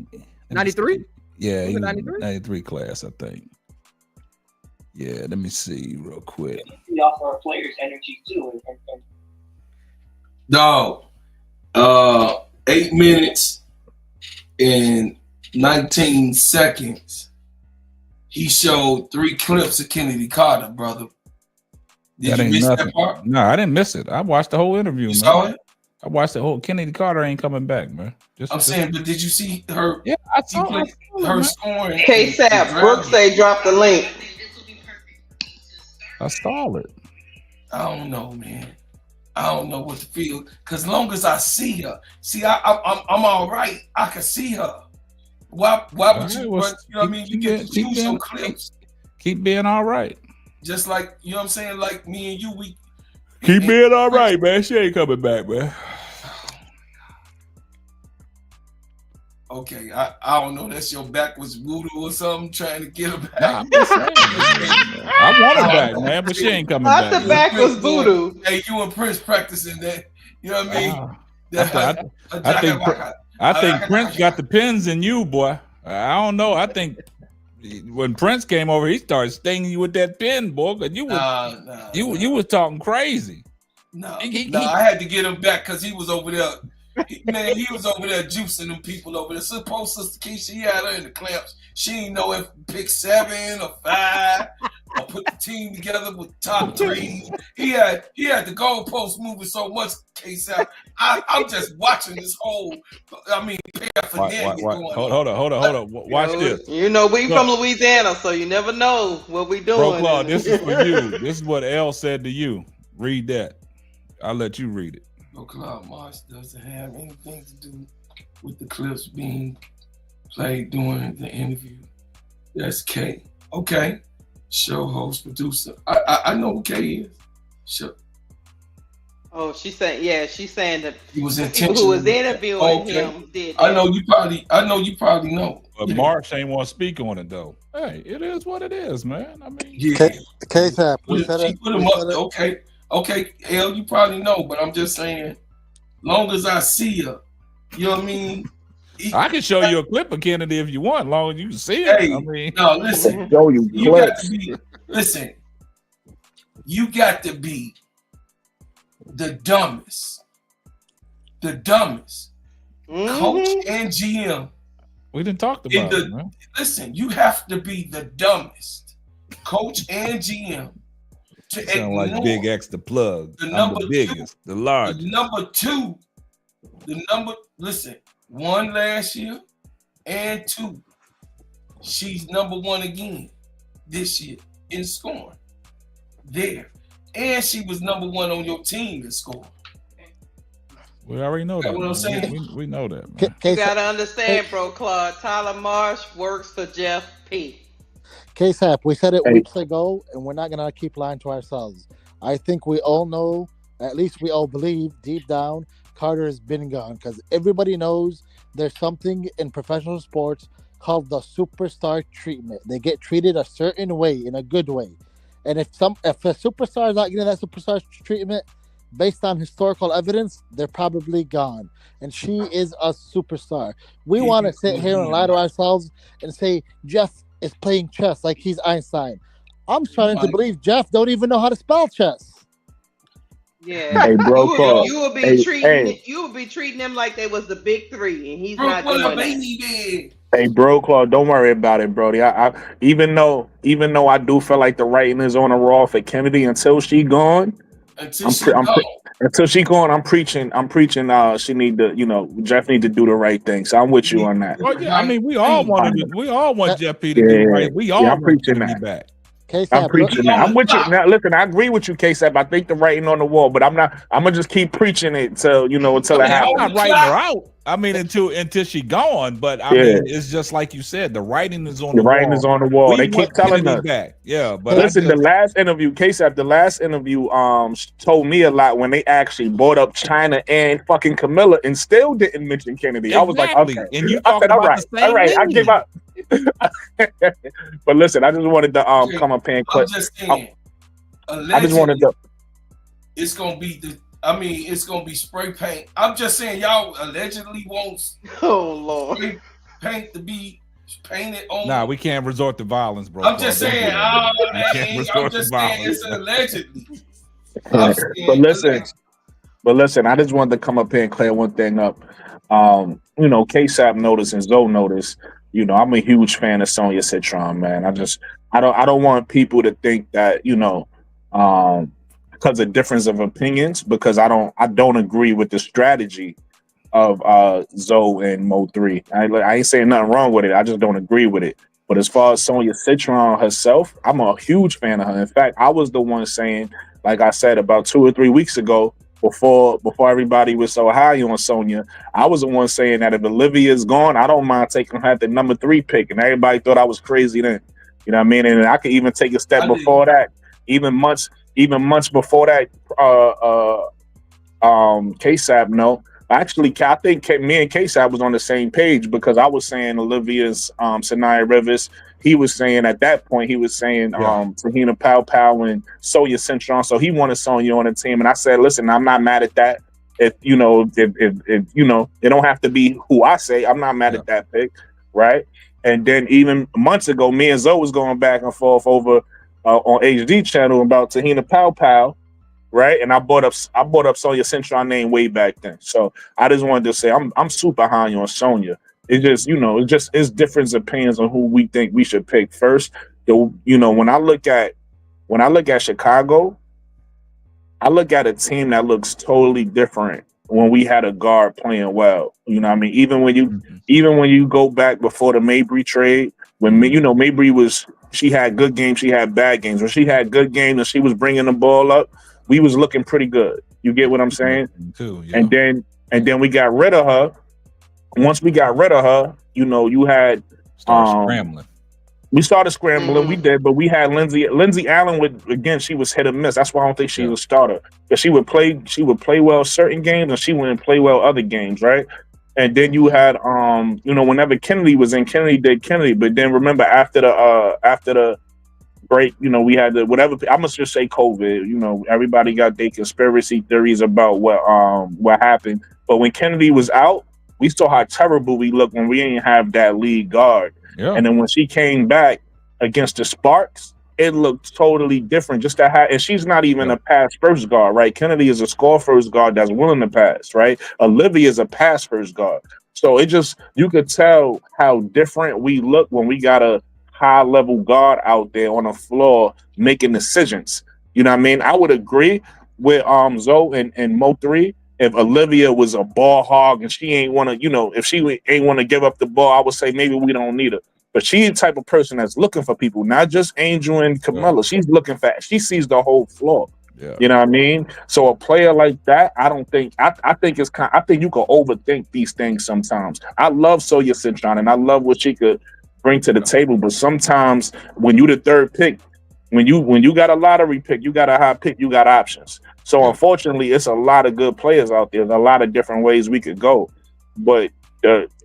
93? Yeah, he was 93 class, I think. Yeah, let me see real quick. We offer our players energy too. Dog, 8 minutes and 19 seconds. He showed 3 clips of Kennedy Carter, brother. Did you miss that part? No, I didn't miss it. I watched the whole interview. You saw it? I watched the whole. Kennedy Carter ain't coming back, man. Saying, but did you see her? Yeah, I saw her scoring. K-Sap, Brooks say drop the link. I saw it. I don't know, man. I don't know what to feel. Cause long as I see her, I'm all right. I can see her. Why would you? You know what I mean? You get to choose some clips. Keep being all right. Just like, you know what I'm saying? Like me and you, we keep being all right, man. She ain't coming back, man. Okay, I don't know. That's your backwards voodoo or something, trying to get her back. Nah, I'm just saying, I want her back, man, but she ain't coming back. Not the backwards voodoo. Hey, you and Prince practicing that. You know what I mean? I think Prince got the pins in you, boy. I don't know. I think when Prince came over, he started stinging you with that pin, boy. Cause you was talking crazy. No, I had to get him back because he was over there. Man, he was over there juicing them people over there. Suppose Sister Keisha, he had her in the clamps. She didn't know if pick 7 or 5 or put the team together with top 3. He had the goalpost moving so much. I'm just watching this whole. I mean, hold on. Watch this. You know, we from Louisiana, so you never know what we doing. Bro, Claude, this is for you. This is what L said to you. Read that. I'll let you read it. Claude Marsh doesn't have anything to do with the clips being played during the interview. That's K. Okay. Show host, producer. I know who K is. Sure. Oh, she's saying that he was intentional. Who was interviewing him did that. I know you probably know. But Marsh ain't want to speak on it though. Hey, it is what it is, man. I mean, K-Tap. Okay, L, you probably know, but I'm just saying, long as I see her, you know what I mean? I can show you a clip of Kennedy if you want, long as you can see it. Hey, I mean, no, listen. You got to be the dumbest. Mm-hmm. Coach and GM. We didn't talk about it, man. Listen, you have to be the dumbest. Coach and GM. To sound like Big X the plug. The biggest, the largest. Listen, 1 last year and 2. She's number 1 again this year in scoring. There. and she was number 1 on your team in scoring. We already know that. What I'm saying? We know that. Man. You gotta understand, bro, Claude. Tyler Marsh works for Jeff P. K-Sap, we said it weeks ago, and we're not gonna keep lying to ourselves. I think we all know, at least we all believe deep down, Carter has been gone, because everybody knows there's something in professional sports called the superstar treatment. They get treated a certain way, in a good way. And if a superstar is not getting that superstar treatment, based on historical evidence, they're probably gone. And she is a superstar. We want to sit here and lie to ourselves and say Jeff is playing chess like he's Einstein. I'm starting to believe Jeff don't even know how to spell chess. Yeah, hey, bro, you will be treating them like they was the big three, and he's not doing that. Hey, bro, Claude, don't worry about it, Brody. I even though I do feel like the writing is on the wall for Kennedy until she gone. Until she gone, I'm preaching. She need to, Jeff need to do the right thing. So I'm with you on that. Well, yeah, I mean, we all want Jeff P to do right. We all want Kennedy back. I'm preaching that. I'm with you now. Listen, I agree with you, K-Sap. I think the writing on the wall, but I'm gonna just keep preaching it until it happens. I'm not writing her out. I mean, until she gone. But I mean, it's just like you said, the writing is on the wall. The writing is on the wall. They keep telling us. Back. Yeah, but listen, the last interview, K-Sap, told me a lot when they actually brought up China and fucking Camilla and still didn't mention Kennedy. Exactly. I was like, okay. And you I said, all right, I give up. But listen, I just wanted to come up and I'm just saying, I just wanted to. It's gonna be it's gonna be spray paint. I'm just saying, y'all allegedly wants spray paint to be painted on. Nah, we can't resort to violence, bro. I'm just saying, it's allegedly. But listen, I just wanted to come up here and clear one thing up. K-Sap noticed and Zoe noticed. I'm a huge fan of Sonya Citron, man. I don't want people to think that, because of difference of opinions, because I don't agree with the strategy of Zoe and Mo3. I ain't saying nothing wrong with it. I just don't agree with it. But as far as Sonya Citron herself, I'm a huge fan of her. In fact, I was the one saying, like I said, about 2 or 3 weeks ago, before everybody was so high on Sonya, I was the one saying that if Olivia is gone, I don't mind taking her at the number 3 pick. And everybody thought I was crazy then. You know what I mean? And I could even take a step before that, even months before that. K-Sap, no. Actually, I think me and K-Sap was on the same page, because I was saying Olivia's Sanaya Rivers. He was saying at that point, Tahina Pow and Sonya Citron. So he wanted Sonya on the team. And I said, listen, I'm not mad at that. If it don't have to be who I say. I'm not mad at that pick, right? And then even months ago, me and Zoe was going back and forth over on HD channel about Tahina Pow, right? And I brought up Sonya Citron name way back then. So I just wanted to say I'm super high on Sonya. It just it's different opinions on who we think we should pick first. When I look at Chicago, I look at a team that looks totally different when we had a guard playing well. You know what I mean? Even when you go back before the Mabry trade, when Mabry she had good games, she had bad games. When she had good games and she was bringing the ball up, we was looking pretty good. You get what I'm saying? Too, yeah. And then we got rid of her. Once we got rid of her, you had scrambling. We started scrambling. We did, but we had Lindsay Allen she was hit or miss. That's why I don't think she was a starter. Because she would play well certain games and she wouldn't play well other games, right? And then you had whenever Kennedy was in, Kennedy did Kennedy. But then remember after the break, we had I must just say COVID. Everybody got their conspiracy theories about what happened. But when Kennedy was out, we saw how terrible we looked when we didn't have that lead guard. Yeah. And then when she came back against the Sparks, it looked totally different. And she's not even a pass first guard, right? Kennedy is a score first guard that's willing to pass, right? Olivia is a pass first guard. So you could tell how different we look when we got a high level guard out there on the floor making decisions. You know what I mean? I would agree with Zoe and Mo3. If Olivia was a ball hog and she ain't want to, if she ain't want to give up the ball, I would say maybe we don't need her. But she's the type of person that's looking for people, not just Angel and Camilla. She's looking for. She sees the whole floor. Yeah. You know what I mean? So a player like that, I think you can overthink these things sometimes. I love Soya Citron and I love what she could bring to the table, but sometimes when you the third pick, when you got a lottery pick, you got a high pick, you got options. So unfortunately, it's a lot of good players out there. There's a lot of different ways we could go, but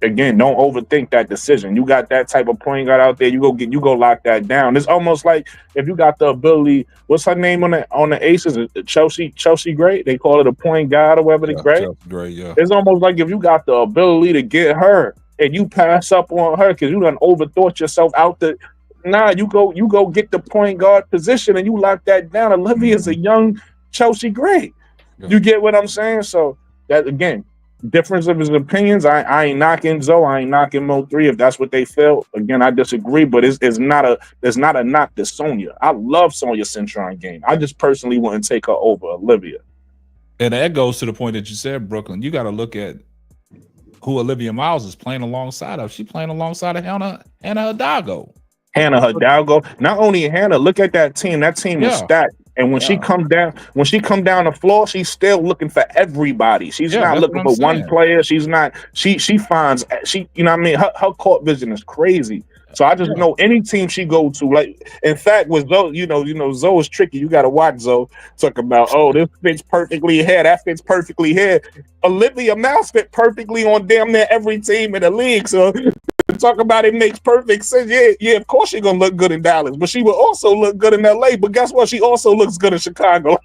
again, don't overthink that decision. You got that type of point guard out there, you go lock that down. It's almost like if you got the ability. What's her name on the Aces? Chelsea Gray. They call it a point guard or whatever. Gray. Gray. Yeah. It's almost like if you got the ability to get her and you pass up on her because you done overthought yourself out the. Nah, you go get the point guard position and you lock that down. Olivia's a young Chelsea Gray. Yeah. You get what I'm saying? So that again. Difference of his opinions. I ain't knocking Zoe. I ain't knocking Mo3 if that's what they felt. Again, I disagree, but it's not a knock to Sonya. I love Sonya Citron game. I just personally wouldn't take her over Olivia. And that goes to the point that you said, Brooklyn. You got to look at who Olivia Miles is playing alongside of. She's playing alongside of Hannah Hidalgo. Hannah Hidalgo. Not only Hannah, look at that team. That team is stacked. And when she come down the floor, she's still looking for everybody. She's not looking for one player. She's not. She finds. You know what I mean. Her court vision is crazy. So I just know any team she go to. Like in fact, with Zoe, you know, Zoe is tricky. You got to watch Zoe talk about. Oh, this fits perfectly here. That fits perfectly here. Olivia Miles fit perfectly on damn near every team in the league. So. Talk about it makes perfect sense. Yeah, of course she's gonna look good in Dallas, but she will also look good in LA. But guess what? She also looks good in Chicago.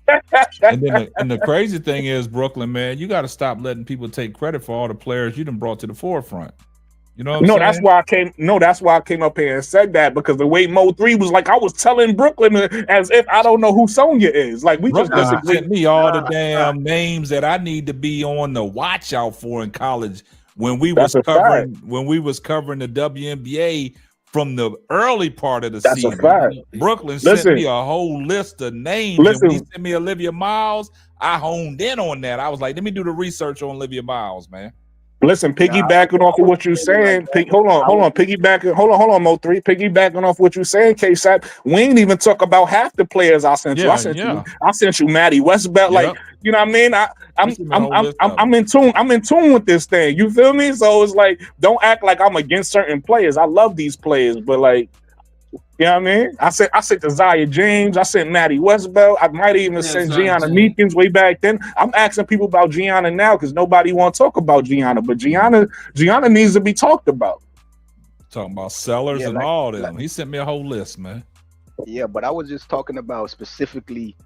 And the crazy thing is, Brooklyn, man, you got to stop letting people take credit for all the players you done brought to the forefront. You know what I'm saying? That's why I came up here and said that, because the way Mo3 was like, I was telling Brooklyn as if I don't know who Sonya is. Like we Brooklyn just sent me all the damn names that I need to be on the watch out for in college. When we was covering the WNBA from the early part of the season, Brooklyn sent me a whole list of names. And when he sent me Olivia Miles, I honed in on that. I was like, let me do the research on Olivia Miles, man. Listen, piggybacking off of what you're saying, hold on, piggybacking, hold on, Mo3, piggybacking off what you're saying, K-Sap, we ain't even talk about half the players I sent you. I sent you Maddie Westbelt, like, you know what I mean? I'm in tune. I'm in tune with this thing. You feel me? So it's like, don't act like I'm against certain players. I love these players, but like, you know what I mean? I sent to Zaya James. I sent Maddie Westbelt. I might even send Gianna Meekins way back then. I'm asking people about Gianna now because nobody want to talk about Gianna. But Gianna needs to be talked about. Talking about Sellers and all them. He sent me a whole list, man. Yeah, but I was just talking about specifically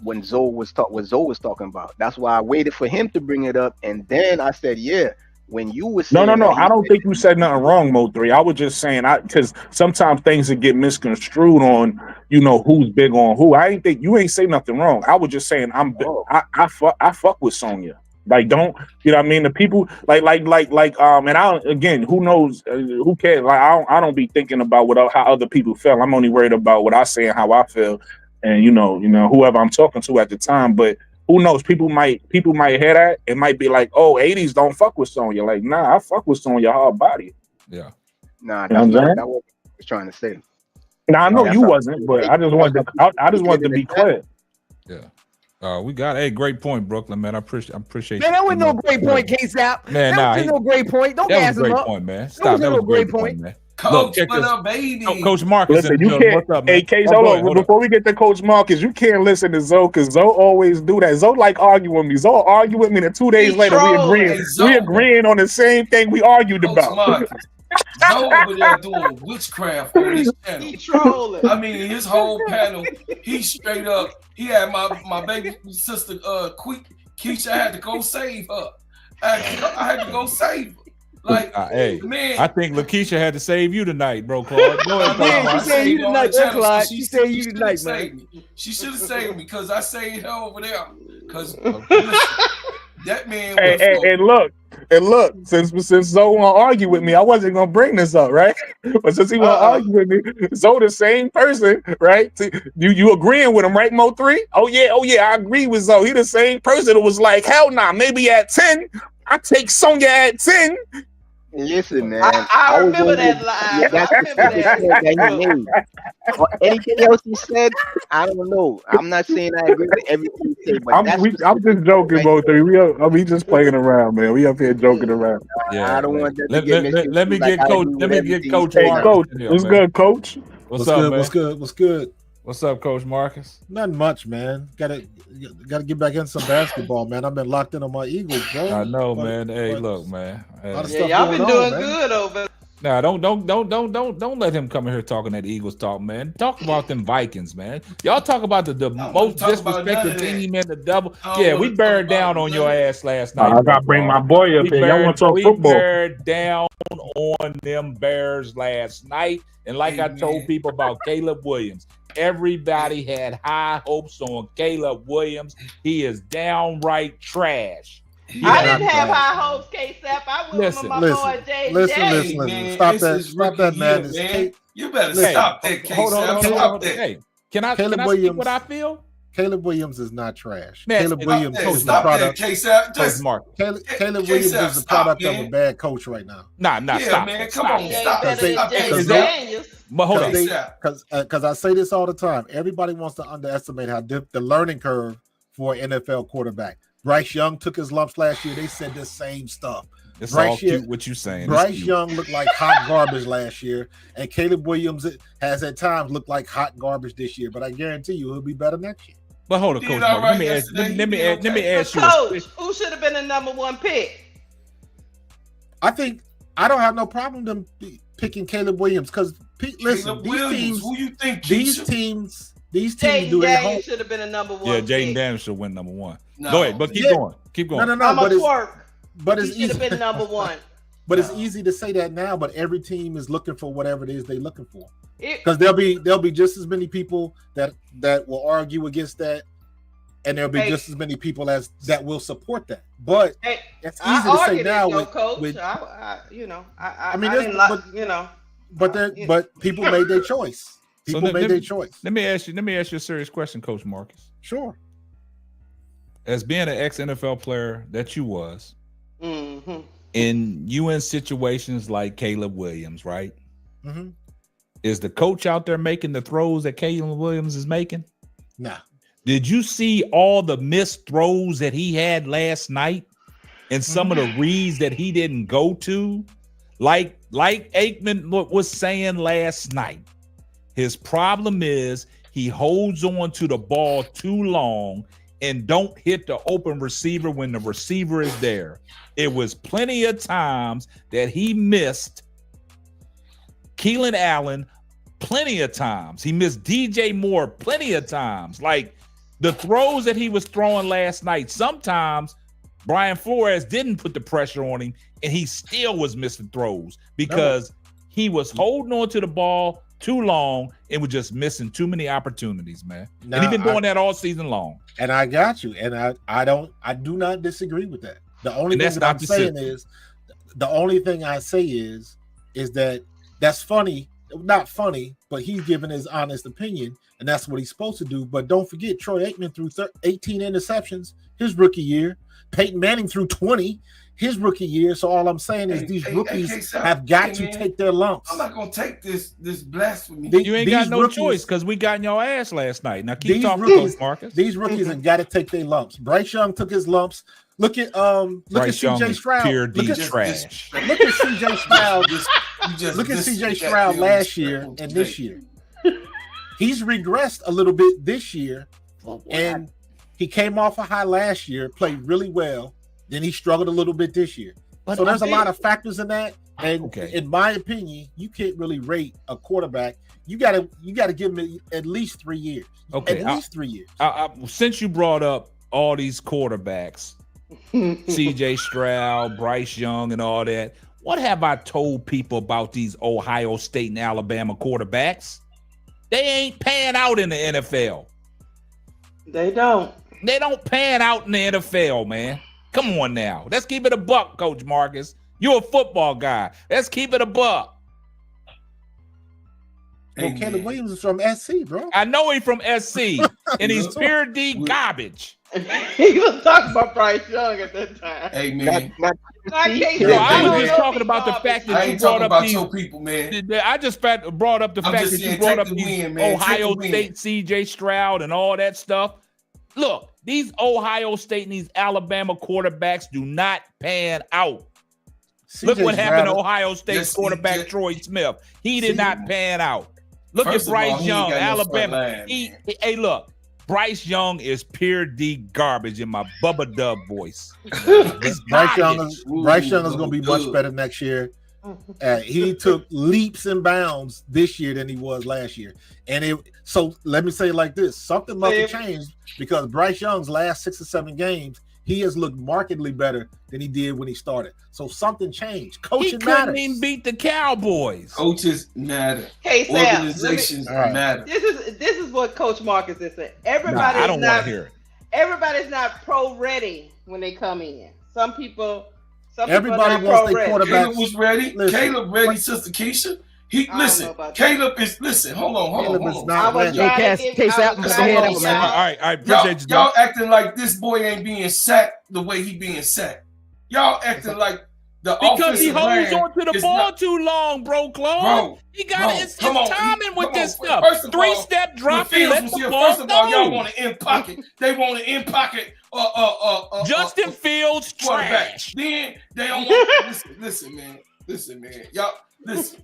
when Zoe was talking about. That's why I waited for him to bring it up, and then I said, yeah. When you was no, I don't think you said nothing wrong, Mo3. I was just saying, because sometimes things that get misconstrued on, you know, who's big on who. I ain't think you ain't say nothing wrong. I was just saying I fuck with Sonya. Like, don't, you know what I mean? The people like and I again, who knows, who cares? Like I don't be thinking about how other people feel. I'm only worried about what I say and how I feel, and you know whoever I'm talking to at the time, but. Who knows? People might hear that. It might be like, oh, 80s don't fuck with Sonya. Like, nah, I fuck with Sonya hard body. Yeah. Nah, that's not what I was trying to say. Nah, I know you wasn't, but I just wanted to be clear. Yeah. We got a great point, Brooklyn, man. I appreciate. Man, that wasn't no great point, K-Sap. Man, that wasn't no great point. Don't gas him up. That was a great point, man. Stop. That was a great point, man. Coach, what up, baby? Coach Marcus. Listen, you can't. What's up, man? Hey, Case, hold on. Before we get to Coach Marcus, you can't listen to Zoe because Zoe always do that. Zoe like arguing with me. Zoe argue with me, and 2 days later we agreeing on the same thing we argued about. Marcus. Zoe over there doing witchcraft on his channel. He trolling. I mean, his whole panel, he straight up. He had my baby sister, Keisha. I had to go save her. I had to go save her. Like, hey, man, I think Lakeisha had to save you tonight, bro. Claude. She saved you tonight, Claude. She saved you tonight, man. She should have saved me because I saved her over there. Because that man. And look, since Zoe want to argue with me, I wasn't gonna bring this up, right? But since he want to argue with me, Zoe the same person, right? You agreeing with him, right, Mo3? Oh yeah, I agree with Zoe. He the same person that was like, hell nah, maybe at 10. I take Sonya at 10. Listen, man. I remember that line. Yeah, that's I remember that he made. Anything else he said, I don't know. I'm not saying I agree with everything he said, but I'm just joking, both of you. We just playing around, man. We up here joking around. Yeah, I don't want that to get let me get coach. Let me get Coach. Hey, Coach, what's good, Coach? What's up, man? What's good? What's up, Coach Marcus? Nothing much, man. Gotta get back in some basketball, man. I've been locked in on my Eagles, bro. I know, man. Hey, look, man. Y'all been doing good over. Nah, don't let him come in here talking that Eagles talk, man. Talk about them Vikings, man. Y'all talk about the most disrespected team in the double. Yeah, we beared down on your ass last night. I gotta bring my boy up here. Y'all want to talk football? We beared down on them Bears last night, and like I told people about Caleb Williams, everybody had high hopes on Caleb Williams. He is downright trash. I didn't have high hopes, K-Sap. I went with my boy Jay. Listen. Stop that, man. You better stop that, K-Sap. Stop that. Hey, can I speak what I feel? Caleb Williams is not trash. Man, Caleb Williams is the product. Caleb Williams is the product of a bad coach right now. Stop. Man, come on, stop. But hold on, because I say this all the time. Everybody wants to underestimate how the learning curve for an NFL quarterback. Bryce Young took his lumps last year. They said the same stuff. It's all cute what you saying. Bryce Young looked like hot garbage last year, and Caleb Williams has at times looked like hot garbage this year. But I guarantee you, he'll be better next year. But hold on, Coach. Let me ask you. Coach, who should have been the number one pick? I think I don't have no problem them picking Caleb Williams because listen, these teams Jaden do their Daniels should have been a number one. Yeah, Jaden Daniels should win number one. No. Go ahead, but keep going. No. But it's should have been number one. But it's easy to say that now. But every team is looking for whatever it is they're looking for. Because there'll be just as many people that will argue against that, and there'll be just as many people as that will support that. But it's easy to say now. But people made their choice. People made their choice. Let me ask you a serious question, Coach Marcus. Sure. As being an ex-NFL player that you was, mm-hmm. and you in situations like Caleb Williams, right? Mm-hmm. Is the coach out there making the throws that Caleb Williams is making? Nah. Did you see all the missed throws that he had last night and some of the reads that he didn't go to? Like Aikman was saying last night, his problem is he holds on to the ball too long and don't hit the open receiver when the receiver is there. It was plenty of times that he missed Keelan Allen plenty of times. He missed DJ Moore plenty of times. Like the throws that he was throwing last night, sometimes Brian Flores didn't put the pressure on him and he still was missing throws because he was holding on to the ball too long and was just missing too many opportunities, man. And he's been doing that all season long. And I got you. And I do not disagree with that. The only thing that I'm saying is that that's funny, not funny, but he's giving his honest opinion, and that's what he's supposed to do. But don't forget, Troy Aikman threw 18 interceptions his rookie year. Peyton Manning threw 20 his rookie year. So all I'm saying is these rookies have got to take their lumps. I'm not gonna take this blasphemy. You ain't got no choice because we got in your ass last night. Now keep talking, Coach Marcus. These rookies have got to take their lumps. Bryce Young took his lumps. Look at CJ Stroud. Look at CJ Stroud. Look at CJ Stroud last year and this year. He's regressed a little bit this year, and he came off a high last year, played really well. Then he struggled a little bit this year. So there's a lot of factors in that. And in my opinion, you can't really rate a quarterback. You gotta give him at least 3 years. Okay, at least 3 years. Since you brought up all these quarterbacks, CJ Stroud, Bryce Young, and all that, what have I told people about these Ohio State and Alabama quarterbacks? They ain't pan out in the NFL. They don't pan out in the NFL, man. Come on now. Let's keep it a buck, Coach Marcus. You're a football guy. Let's keep it a buck. Well, Caleb Williams is from SC, bro. I know he's from SC, and he's pure D garbage. He was talking about Bryce Young at that time. Hey man, I was just talking about the fact that you brought up these your people, man. I just brought up the fact that you brought up these Ohio State CJ Stroud and all that stuff. Look, these Ohio State and these Alabama quarterbacks do not pan out. Look what happened to Ohio State quarterback Troy Smith. He did not pan out. Look at Bryce Young, Alabama. Hey, look. Bryce Young is pure D garbage in my Bubba Dub voice. Bryce Young is going to be much better next year. He took leaps and bounds this year than he was last year. So let me say it like this. Something must have changed because Bryce Young's last 6 or 7 games, he has looked markedly better than he did when he started. So something changed. Coaching matters. He couldn't even beat the Cowboys. Coaches matter. Hey, Sam, organizations matter. This is what Coach Marcus is saying. I don't want to hear it. Everybody's not pro ready when they come in. Some people everybody wants their quarterback. Caleb was ready. Listen, Caleb ready, Sister Keisha. Caleb is hold on. Not ready. All right, appreciate you. Y'all acting like this boy ain't being sacked the way he being sacked. Y'all acting like because he holds on to the ball too long, bro, Claude. He got his timing with this stuff. 3-step drop and let the ball First of all, y'all want to in pocket. They want to in pocket. Justin Fields trash. Then they don't want. Listen, man. Y'all listen.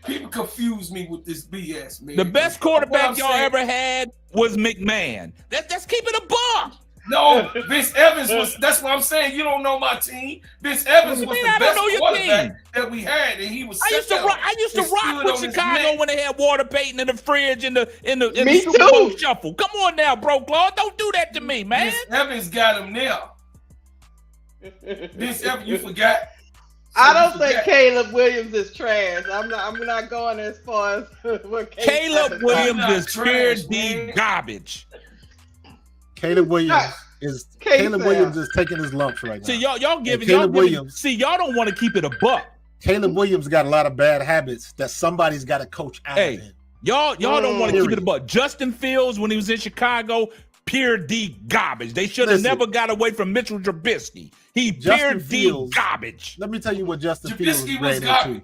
People confuse me with this BS, man. The best quarterback y'all ever had was McMahon. Let's keep it a buck. No, Vince Evans was. That's what I'm saying. You don't know my team. Vince Evans was the best quarterback that we had, and he was. I used to rock with Chicago when they had Walter Payton in the fridge in the Super Bowl shuffle. Come on now, bro, Claude. Don't do that to me, man. Vince Evans got him now. Vince Evans, you forgot. I don't think Caleb Williams is trash. I'm not going as far as what Caleb Williams is pure D garbage. Caleb Williams is taking his lumps right now. See, y'all giving Caleb Williams. See, y'all don't want to keep it a buck. Caleb Williams got a lot of bad habits that somebody's got to coach out of him. Y'all don't want to keep it a buck. Justin Fields, when he was in Chicago, pure D garbage. They should have never got away from Mitchell Trubisky. He pure D garbage. Let me tell you what Justin Fields ran into.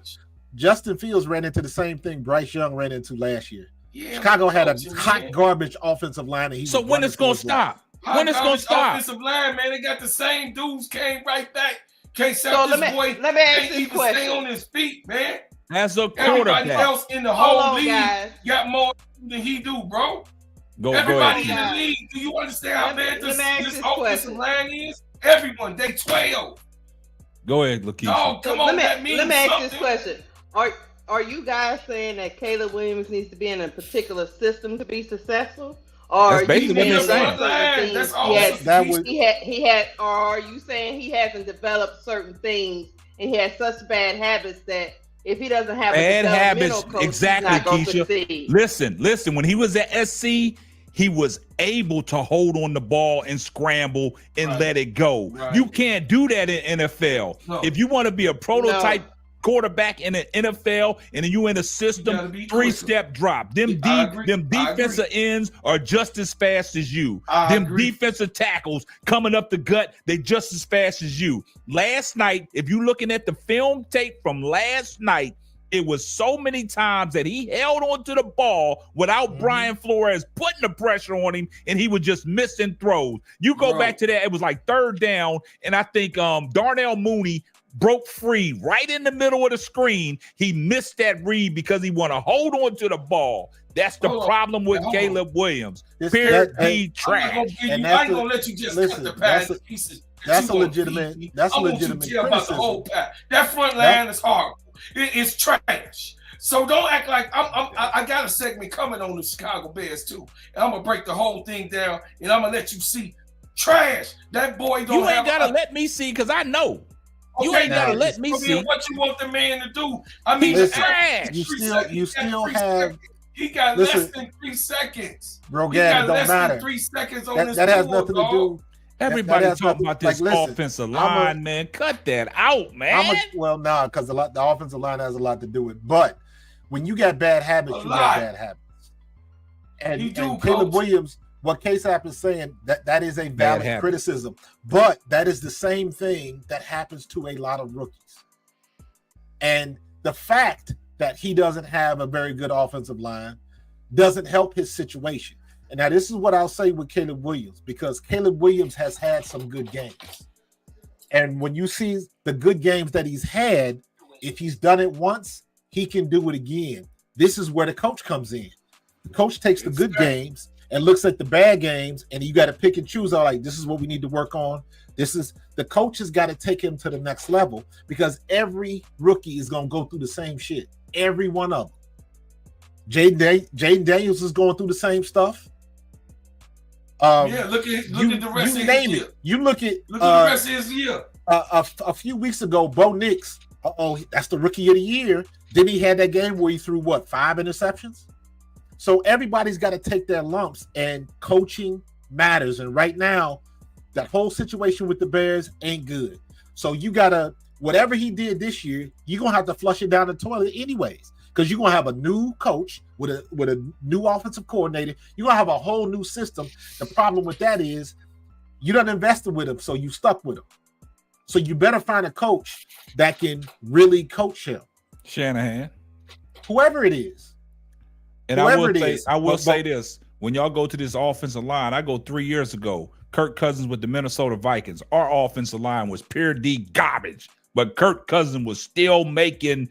Justin Fields ran into the same thing Bryce Young ran into last year. Yeah, Chicago had a hot garbage offensive line. So when it's going to stop? When it's going to stop? Offensive line, man. They got the same dudes came right back. Can't stop this boy. Let me ask this question. Stay on his feet, man. As a quarterback. Everybody else in the whole league got more than he do, bro. Everybody in the league. Do you understand how bad this offensive line is? Everyone, they 12. Go ahead, Lakeisha. Oh, come on, let me ask this question. Are you guys saying that Caleb Williams needs to be in a particular system to be successful? Or that's basically what I'm saying. Or are you saying he hasn't developed certain things and he has such bad habits that if he doesn't have bad habits, coach, exactly, Keisha. Listen. When he was at SC, he was able to hold on the ball and scramble and let it go. Right. You can't do that in NFL. No. If you want to be a prototype quarterback in the NFL and then you in a system, 3-step drop. Them defensive ends are just as fast as you. Defensive tackles coming up the gut, they just as fast as you. Last night, if you looking at the film tape from last night, it was so many times that he held onto the ball without Brian Flores putting the pressure on him, and he was just missing throws. You go back to that, it was like 3rd down, and I think Darnell Mooney broke free right in the middle of the screen. He missed that read because he want to hold on to the ball. That's the problem with Caleb Williams. Pure D trash. I ain't gonna let you just cut the pass pieces. That's a legitimate. That's a legitimate criticism. That front line is horrible. It's trash. So don't act like I got a segment coming on the Chicago Bears too, and I'm gonna break the whole thing down, and I'm gonna let you see trash. That boy don't. You ain't gotta let me see because I know. You ain't gotta let me see what you want the man to do. I mean, he's trash. You still have. He got less than 3 seconds. Bro, Gad, it don't matter. 3 seconds on that has nothing to do. Everybody talking about this offensive line, man. Cut that out, man. Because the offensive line has a lot to do with it. But when you got bad habits, you got bad habits. And Caleb Williams, what K-Sap is saying, that is a valid criticism, but that is the same thing that happens to a lot of rookies. And the fact that he doesn't have a very good offensive line doesn't help his situation. And now this is what I'll say with Caleb Williams, because Caleb Williams has had some good games. And when you see the good games that he's had, if he's done it once, he can do it again. This is where the coach comes in. The coach takes the good games and looks at the bad games, and you got to pick and choose. All like, this is what we need to work on. The coach has got to take him to the next level, because every rookie is going to go through the same shit. Every one of them. Jaden Daniels is going through the same stuff. Look at the rest of his year. You look at the rest of his year. A few weeks ago, Bo Nix, that's the rookie of the year. Then he had that game where he threw 5 interceptions? So everybody's got to take their lumps, and coaching matters. And right now, that whole situation with the Bears ain't good. So you got to, whatever he did this year, you're going to have to flush it down the toilet anyways, because you're going to have a new coach with a new offensive coordinator. You're going to have a whole new system. The problem with that is you done invested with him, so you stuck with him. So you better find a coach that can really coach him. Shanahan. Whoever it is. And I will say this. When y'all go to this offensive line, I go 3 years ago, Kirk Cousins with the Minnesota Vikings. Our offensive line was pure D garbage, but Kirk Cousins was still making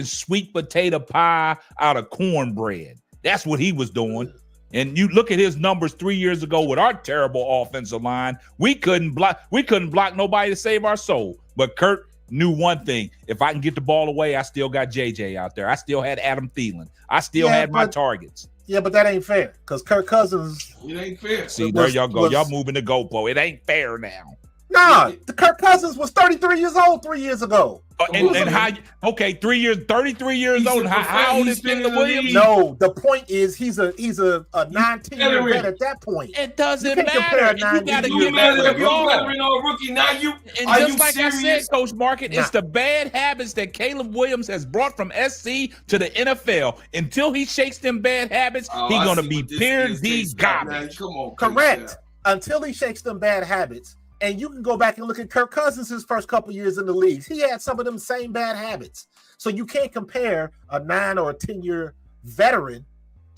sweet potato pie out of cornbread. That's what he was doing. And you look at his numbers 3 years ago with our terrible offensive line. We couldn't block nobody to save our soul. But Kirk knew one thing: if I can get the ball away, I still got JJ out there. I still had Adam Thielen. I still had my targets. Yeah, but that ain't fair, because Kirk Cousins. It ain't fair. See, there y'all go. Y'all moving the goalpost. It ain't fair now. Nah, the Kirk Cousins was 33 years old 3 years ago. And how? Okay, 3 years, 33 years old. How old is Caleb Williams? No, the point is he's a 19-year vet at that point. It doesn't matter. You got to get better. You're veteran or rookie. Now you. And just like I said, Coach Market, it's the bad habits that Caleb Williams has brought from SC to the NFL. Until he shakes them bad habits, he's gonna be pure D garbage. Come on, correct. Until he shakes them bad habits. And you can go back and look at Kirk Cousins' his first couple years in the league. He had some of them same bad habits. So you can't compare a 9 or a 10-year veteran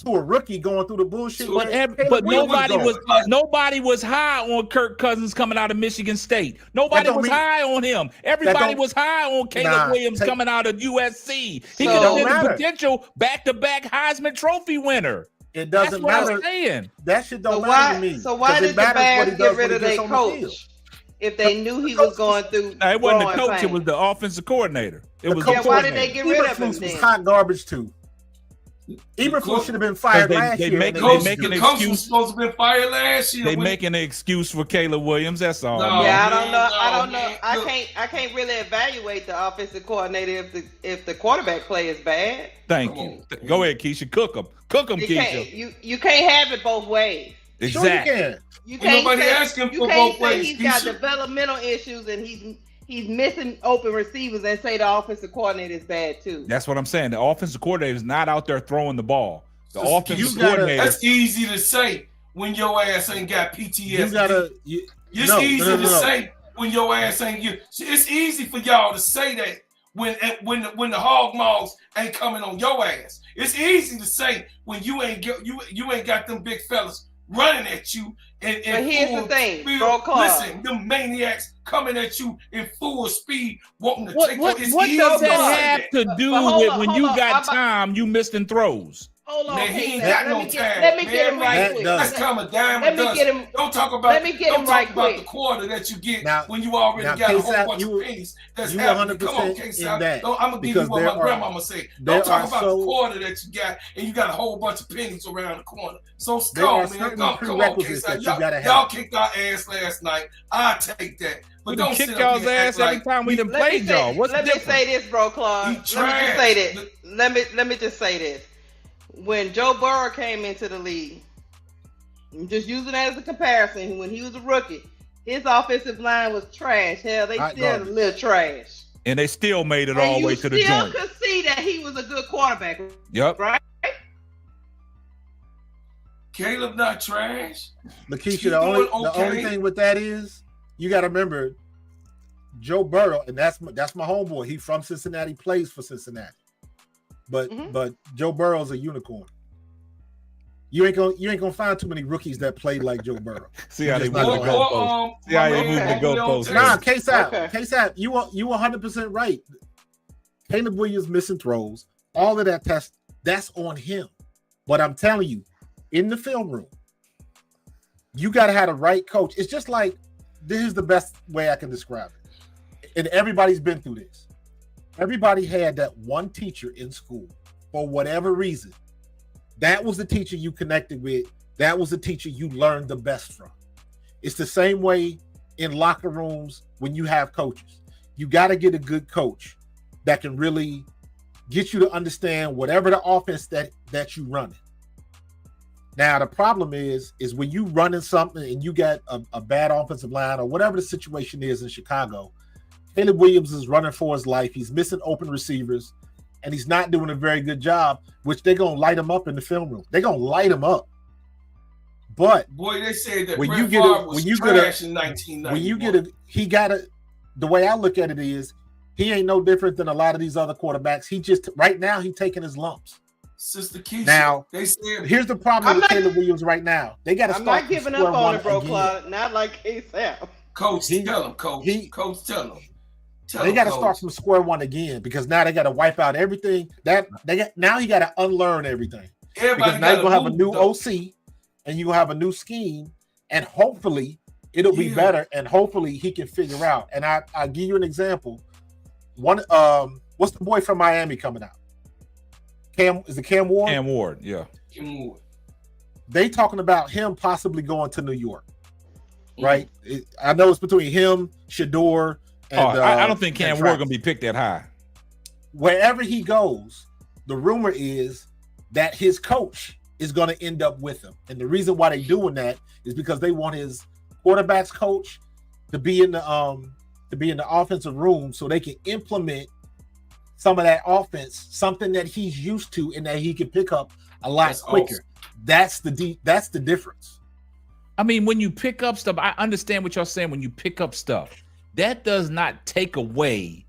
to a rookie going through the bullshit. But nobody was high on Kirk Cousins coming out of Michigan State. Nobody was high on him. Everybody was high on Caleb Williams coming out of USC. He could have been a potential back-to-back Heisman Trophy winner. It doesn't matter. That shit don't matter to me. So why did the Bears get rid of their coach if they knew he was going through? No, it wasn't the coach; it was the offensive coordinator. Why did they get rid of him? Was hot garbage too. Eberflus should have been fired last year. The coach was supposed to have been fired last year. They making an excuse for Caleb Williams. That's all. Yeah, I don't know. I can't really evaluate the offensive coordinator if the quarterback play is bad. Thank you. Go ahead, Keisha. Cook them, Keisha. You can't have it both ways. Exactly. Sure you can't. Nobody asking for both ways. He's got developmental issues and he's missing open receivers and say the offensive coordinator is bad too. That's what I'm saying. The offensive coordinator is not out there throwing the ball. The offensive coordinator. That's easy to say when your ass ain't got PTSD. It's easy to say when your ass ain't. It's easy for y'all to say that when the hog maws ain't coming on your ass. It's easy to say when you ain't got them big fellas running at you. But here's the thing, bro. Listen, them maniacs coming at you in full speed, wanting to take. What does that have to do with when you got time, you missing throws? Hold on, man, he ain't got no time. Let me get him right quick. That's come a dime a dozen. Don't talk about the quarter that you get when you already got a whole bunch of pennies. That's happening. Come on, K-Sap. I'm gonna give you what my grandmama say. Don't talk about the quarter that you got and you got a whole bunch of pennies around the corner. So skull, man. Come on, K-Sap. Y'all kicked our ass last night. I take that. But don't kick y'all's ass every time we done played y'all. Let me say this, bro, Claude. Let me just say this. When Joe Burrow came into the league, I'm just using that as a comparison. When he was a rookie, his offensive line was trash. Hell, they still a little trash. And they still made it all the way to the joint. You still could see that he was a good quarterback. Yep. Right? Caleb not trash. Lakeisha, the only thing with that is you got to remember Joe Burrow, and that's my homeboy. He from Cincinnati, plays for Cincinnati, but Joe Burrow's a unicorn. You ain't gonna find too many rookies that play like Joe Burrow. See how they move the goalposts. See how they move the goalposts. Nah, K-Sap, you 100% right. Caleb Williams missing throws, all of that that's on him. But I'm telling you, in the film room, you got to have the right coach. It's just like, this is the best way I can describe it. And everybody's been through this. Everybody had that one teacher in school for whatever reason. That was the teacher you connected with. That was the teacher you learned the best from. It's the same way in locker rooms when you have coaches. You got to get a good coach that can really get you to understand whatever the offense that you running. Now, the problem is when you running something and you got a bad offensive line or whatever the situation is in Chicago, Caleb Williams is running for his life. He's missing open receivers, and he's not doing a very good job, which they're going to light him up in the film room. They're going to light him up. But boy, they say that Brett Favre was trash in 1991. The way I look at it is, he ain't no different than a lot of these other quarterbacks. He just, right now, he's taking his lumps. Sister Keisha, now, they said, here's the problem with Caleb Williams right now. They got to start. I'm not giving up on it, bro, Claude. Not like K-Sap. Coach, tell him, Coach. Coach, tell him. They got to start from square one again, because now they got to wipe out everything. Now he got to unlearn everything. Because now you're going to have a new OC, and you're going to have a new scheme, and hopefully it'll be better, and hopefully he can figure out. And I'll give you an example. What's the boy from Miami coming out? Cam Ward? Cam Ward, yeah. Cam Ward. They talking about him possibly going to New York, right? I know it's between him, Shador, and I don't think Cam Ward going to be picked that high. Wherever he goes, the rumor is that his coach is going to end up with him, and the reason why they're doing that is because they want his quarterback's coach to be in the offensive room so they can implement some of that offense, something that he's used to and that he can pick up a lot quicker. Awesome. That's the difference. I mean, when you pick up stuff, I understand what y'all saying. When you pick up stuff, that does not take away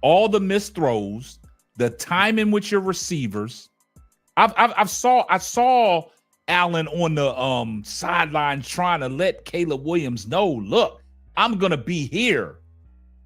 all the missed throws, the timing with your receivers. I saw Allen on the sideline trying to let Caleb Williams know, look, I'm gonna be here,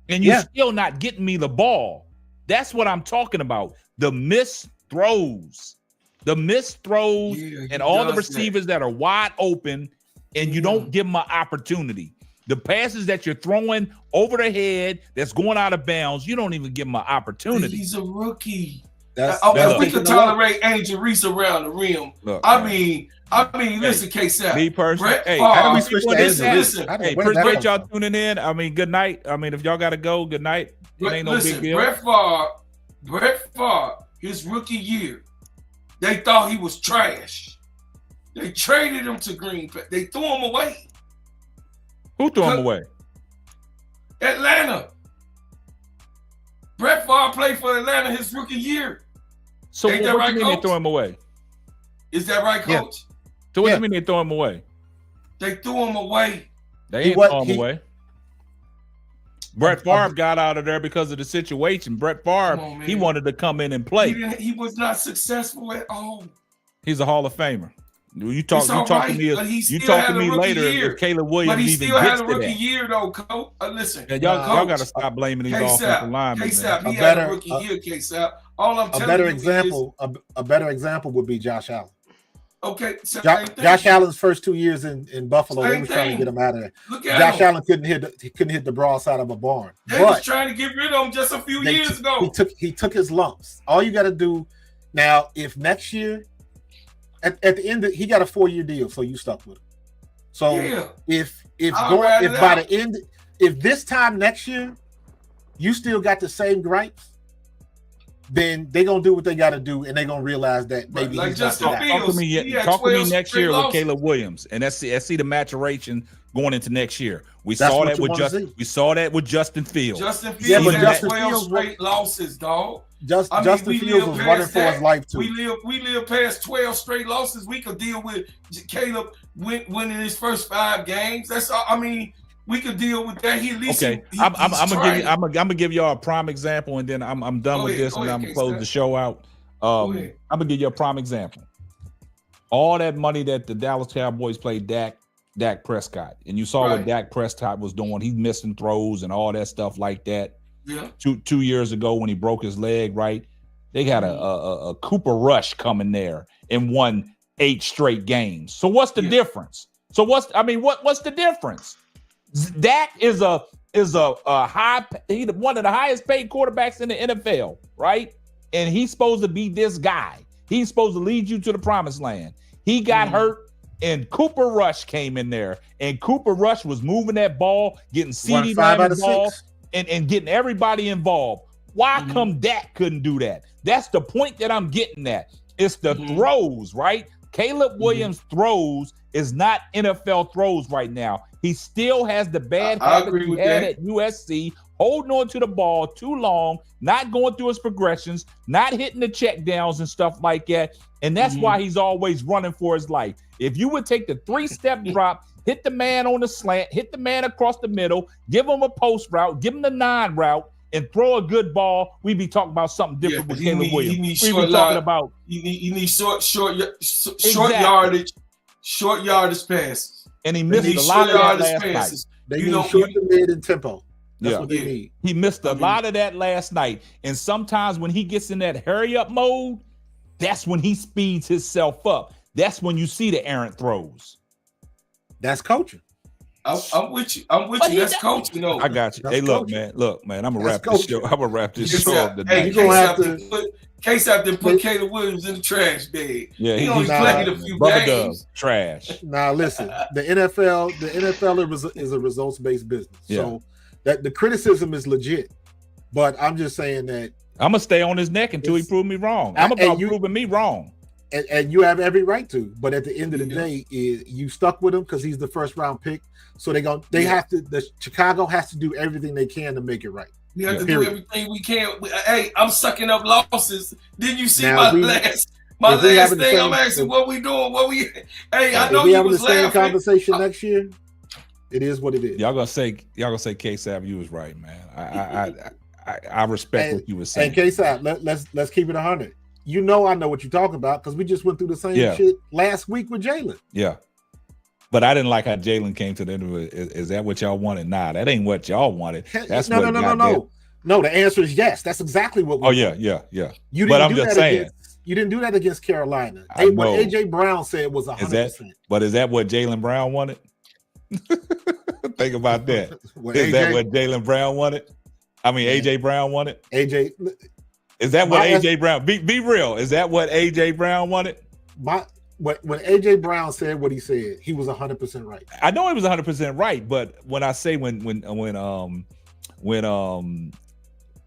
and you're still not getting me the ball. That's what I'm talking about. The missed throws, and all the receivers that are wide open, and you don't give them an opportunity. The passes that you're throwing over the head that's going out of bounds, you don't even give them an opportunity. He's a rookie. We could tolerate Angel Reese around the rim. Look, I mean, listen, K-Sap. Me personally, how do we switch to Angel Reese? Hey, appreciate y'all tuning in. I mean, good night. I mean, if y'all got to go, good night. It ain't no big deal. Brett Favre, his rookie year, they thought he was trash. They traded him to Green Bay. They threw him away. Who threw him away? Atlanta. Brett Favre played for Atlanta his rookie year. So what do you mean they threw him away? Is that right, Coach? Yeah. So what do you mean they threw him away? They threw him away. They ain't throw him away. Brett Favre got out of there because of the situation. Brett Favre, he wanted to come in and play. He was not successful at all. He's a Hall of Famer. You talk to me later if Caleb Williams even gets to that. But he still had a rookie year, though, Coach. Listen, y'all got to stop blaming these offensive linemen. K-Sap, he had a rookie year, K-Sap. All I'm telling you a better example would be Josh Allen. Okay, Josh Allen's first 2 years in Buffalo, they were trying to get him out of there. Josh Allen couldn't hit the broadside of a barn. They was trying to get rid of him just a few years ago. He took his lumps. All you got to do now, if next year, at the end, he got a 4-year deal, so you stuck with him. So if this time next year you still got the same gripes, then they're gonna do what they gotta do, and they're gonna realize that maybe like he's not talk to me next year with Caleb Williams, and let's see the maturation going into next year. We saw that with Justin Fields. Justin Fields had 12 straight losses, dog. Justin Fields was running for his life too. We live past 12 straight losses. We could deal with Caleb winning his first 5 games. That's all. I mean, we could deal with that. He at least I'm gonna give y'all a prime example, and then I'm done with this, and I'm gonna close the show out. I'm gonna give you a prime example. All that money that the Dallas Cowboys played Dak Prescott, and you saw what Dak Prescott was doing. He's missing throws and all that stuff like that. Yeah. 2 years ago when he broke his leg, right? They had a Cooper Rush coming there and won 8 straight games. So what's the difference? So what's the difference? Dak is one of the highest paid quarterbacks in the NFL, right? And he's supposed to be this guy. He's supposed to lead you to the promised land. He got hurt, and Cooper Rush came in there, and Cooper Rush was moving that ball, getting CeeDee Lamb involved, and getting everybody involved. Why come Dak couldn't do that? That's the point that I'm getting at. It's the throws, right? Caleb Williams' throws is not NFL throws right now. He still has the bad habit he had at USC, holding on to the ball too long, not going through his progressions, not hitting the check downs and stuff like that. And that's why he's always running for his life. If you would take the 3-step drop, hit the man on the slant, hit the man across the middle, give him a post route, give him the 9 route, and throw a good ball, we'd be talking about something different with Caleb Williams. We'd be talking about you need short yardage passes. And he missed a lot of that last night. They need short to mid and tempo. That's what they need. He missed a lot of that last night. And sometimes when he gets in that hurry up mode, that's when he speeds himself up. That's when you see the errant throws. That's coaching. I'm with you. That's coaching. I got you. Hey, look, man. I'm gonna wrap this show. I'm gonna wrap this show up today. Hey, you're gonna have to put Caleb Williams in the trash bag. Yeah, he only played a few games. Trash. Now listen, the NFL is a results-based business. So that the criticism is legit. But I'm just saying that I'm gonna stay on his neck until he proves me wrong. I'm about proving me wrong. And you have every right to, but at the end of the day, is you stuck with him because he's the first round pick. So Chicago has to do everything they can to make it right. We have to do everything we can. Hey, I'm sucking up losses. Didn't you see my last thing? I'm asking what we doing. I know you was the same conversation next year. It is what it is. Y'all gonna say K-Sav, you was right, man. I respect what you were saying. And K-Sav, let's keep it 100. You know I know what you're talking about because we just went through the same shit last week with Jalen. Yeah. But I didn't like how Jalen came to the interview. Is that what y'all wanted? Nah, that ain't what y'all wanted. That's no. No, the answer is yes. That's exactly what we wanted. Yeah. You didn't do that against Carolina. What AJ Brown said was 100%. But is that what Jalen Brown wanted? Think about that. That what Jalen Brown wanted? I mean, AJ Brown wanted? Is that what AJ Brown? Be real. Is that what AJ Brown wanted? When AJ Brown said what he said, he was 100% right. I know he was 100% right, but when I say when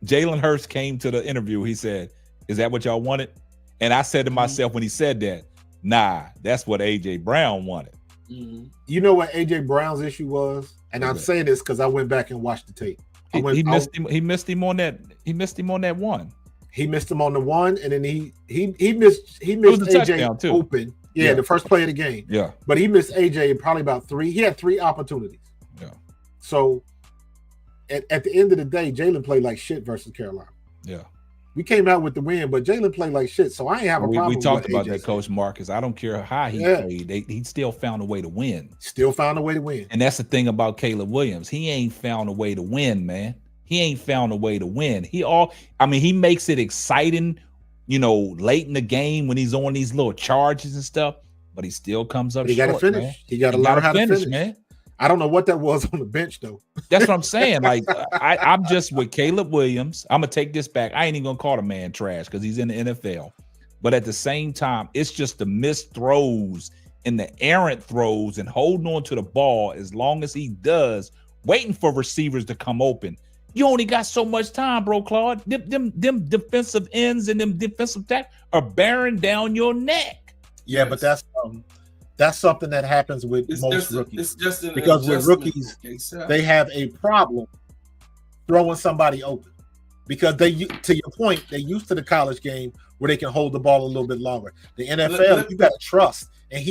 Jalen Hurts came to the interview, he said, "Is that what y'all wanted?" And I said to myself when he said that, "Nah, that's what AJ Brown wanted." Mm-hmm. You know what AJ Brown's issue was, and I'm saying this because I went back and watched the tape. He missed him on that. He missed him on that one. He missed him on the one, and then he missed AJ open. Yeah, the first play of the game. Yeah. But he missed AJ probably about 3. He had 3 opportunities. Yeah. So at the end of the day, Jalen played like shit versus Carolina. Yeah. We came out with the win, but Jalen played like shit. So I ain't have a problem. We talked about that, Coach Marcus. I don't care how he played. He still found a way to win. And that's the thing about Caleb Williams. He ain't found a way to win, man. He ain't found a way to win. He makes it exciting, late in the game when he's on these little charges and stuff, but he still comes up short. He got to finish. Man. He got to learn how to finish, man. I don't know what that was on the bench, though. That's what I'm saying. Like, I'm just with Caleb Williams. I'm going to take this back. I ain't even going to call the man trash because he's in the NFL. But at the same time, it's just the missed throws and the errant throws and holding on to the ball as long as he does, waiting for receivers to come open. You only got so much time, bro, Claude. Them defensive ends and them defensive tackles are bearing down your neck. Yeah, but that's something that happens with most rookies. Because with rookies, they have a problem throwing somebody open. because they, to your point, they're used to the college game where they can hold the ball a little bit longer. The NFL, you got to trust, and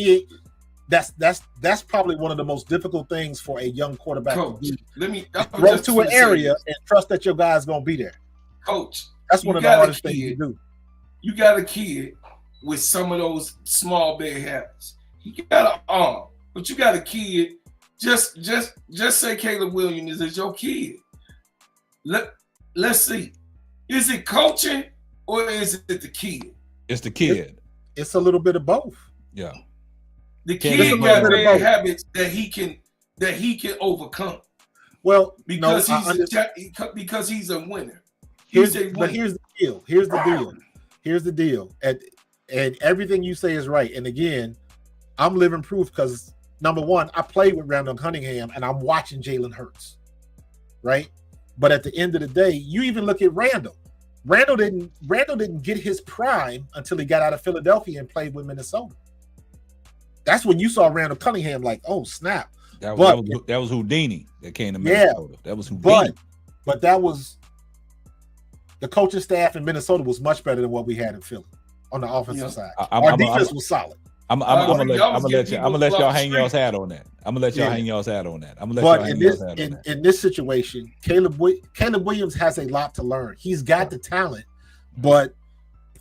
that's probably one of the most difficult things for a young quarterback to do. Run to an area and trust that your guy's gonna be there. Coach, that's one of the hardest things to do. You got a kid with some of those small bad habits. He got an arm, but you got a kid. Just say Caleb Williams is your kid. Let's see. Is it coaching or is it the kid? It's the kid. It's a little bit of both. Yeah. The kid got bad habits that he can overcome. Well, because he's a winner. But here's the deal. Here's the deal. And everything you say is right. And again, I'm living proof because number one, I played with Randall Cunningham and I'm watching Jalen Hurts. Right? But at the end of the day, you even look at Randall. Randall didn't get his prime until he got out of Philadelphia and played with Minnesota. That's when you saw Randall Cunningham like, oh snap. That was Houdini that came to Minnesota. Yeah, that was Houdini. But that was the coaching staff in Minnesota was much better than what we had in Philly on the offensive side. Our defense was solid. I'm gonna let y'all hang y'all's hat on that. I'm gonna let y'all hang y'all's hat on that. In this situation, Caleb Williams has a lot to learn. He's got the talent, but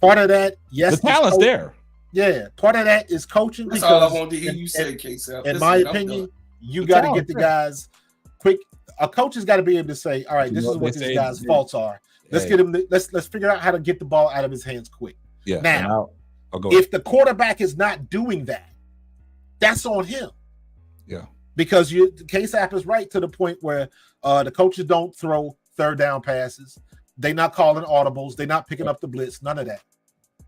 part of that, yes, the talent's there. Yeah, part of that is coaching. That's all I wanted to hear you say, K-Sal. In my opinion, you got to get the guys quick. A coach has got to be able to say, "All right, this is what these guys' faults are. Let's get him. Let's figure out how to get the ball out of his hands quick." Yeah. Now, if the quarterback is not doing that, that's on him. Yeah. Because K-Sap is right to the point where the coaches don't throw third down passes. They're not calling audibles. They're not picking up the blitz. None of that.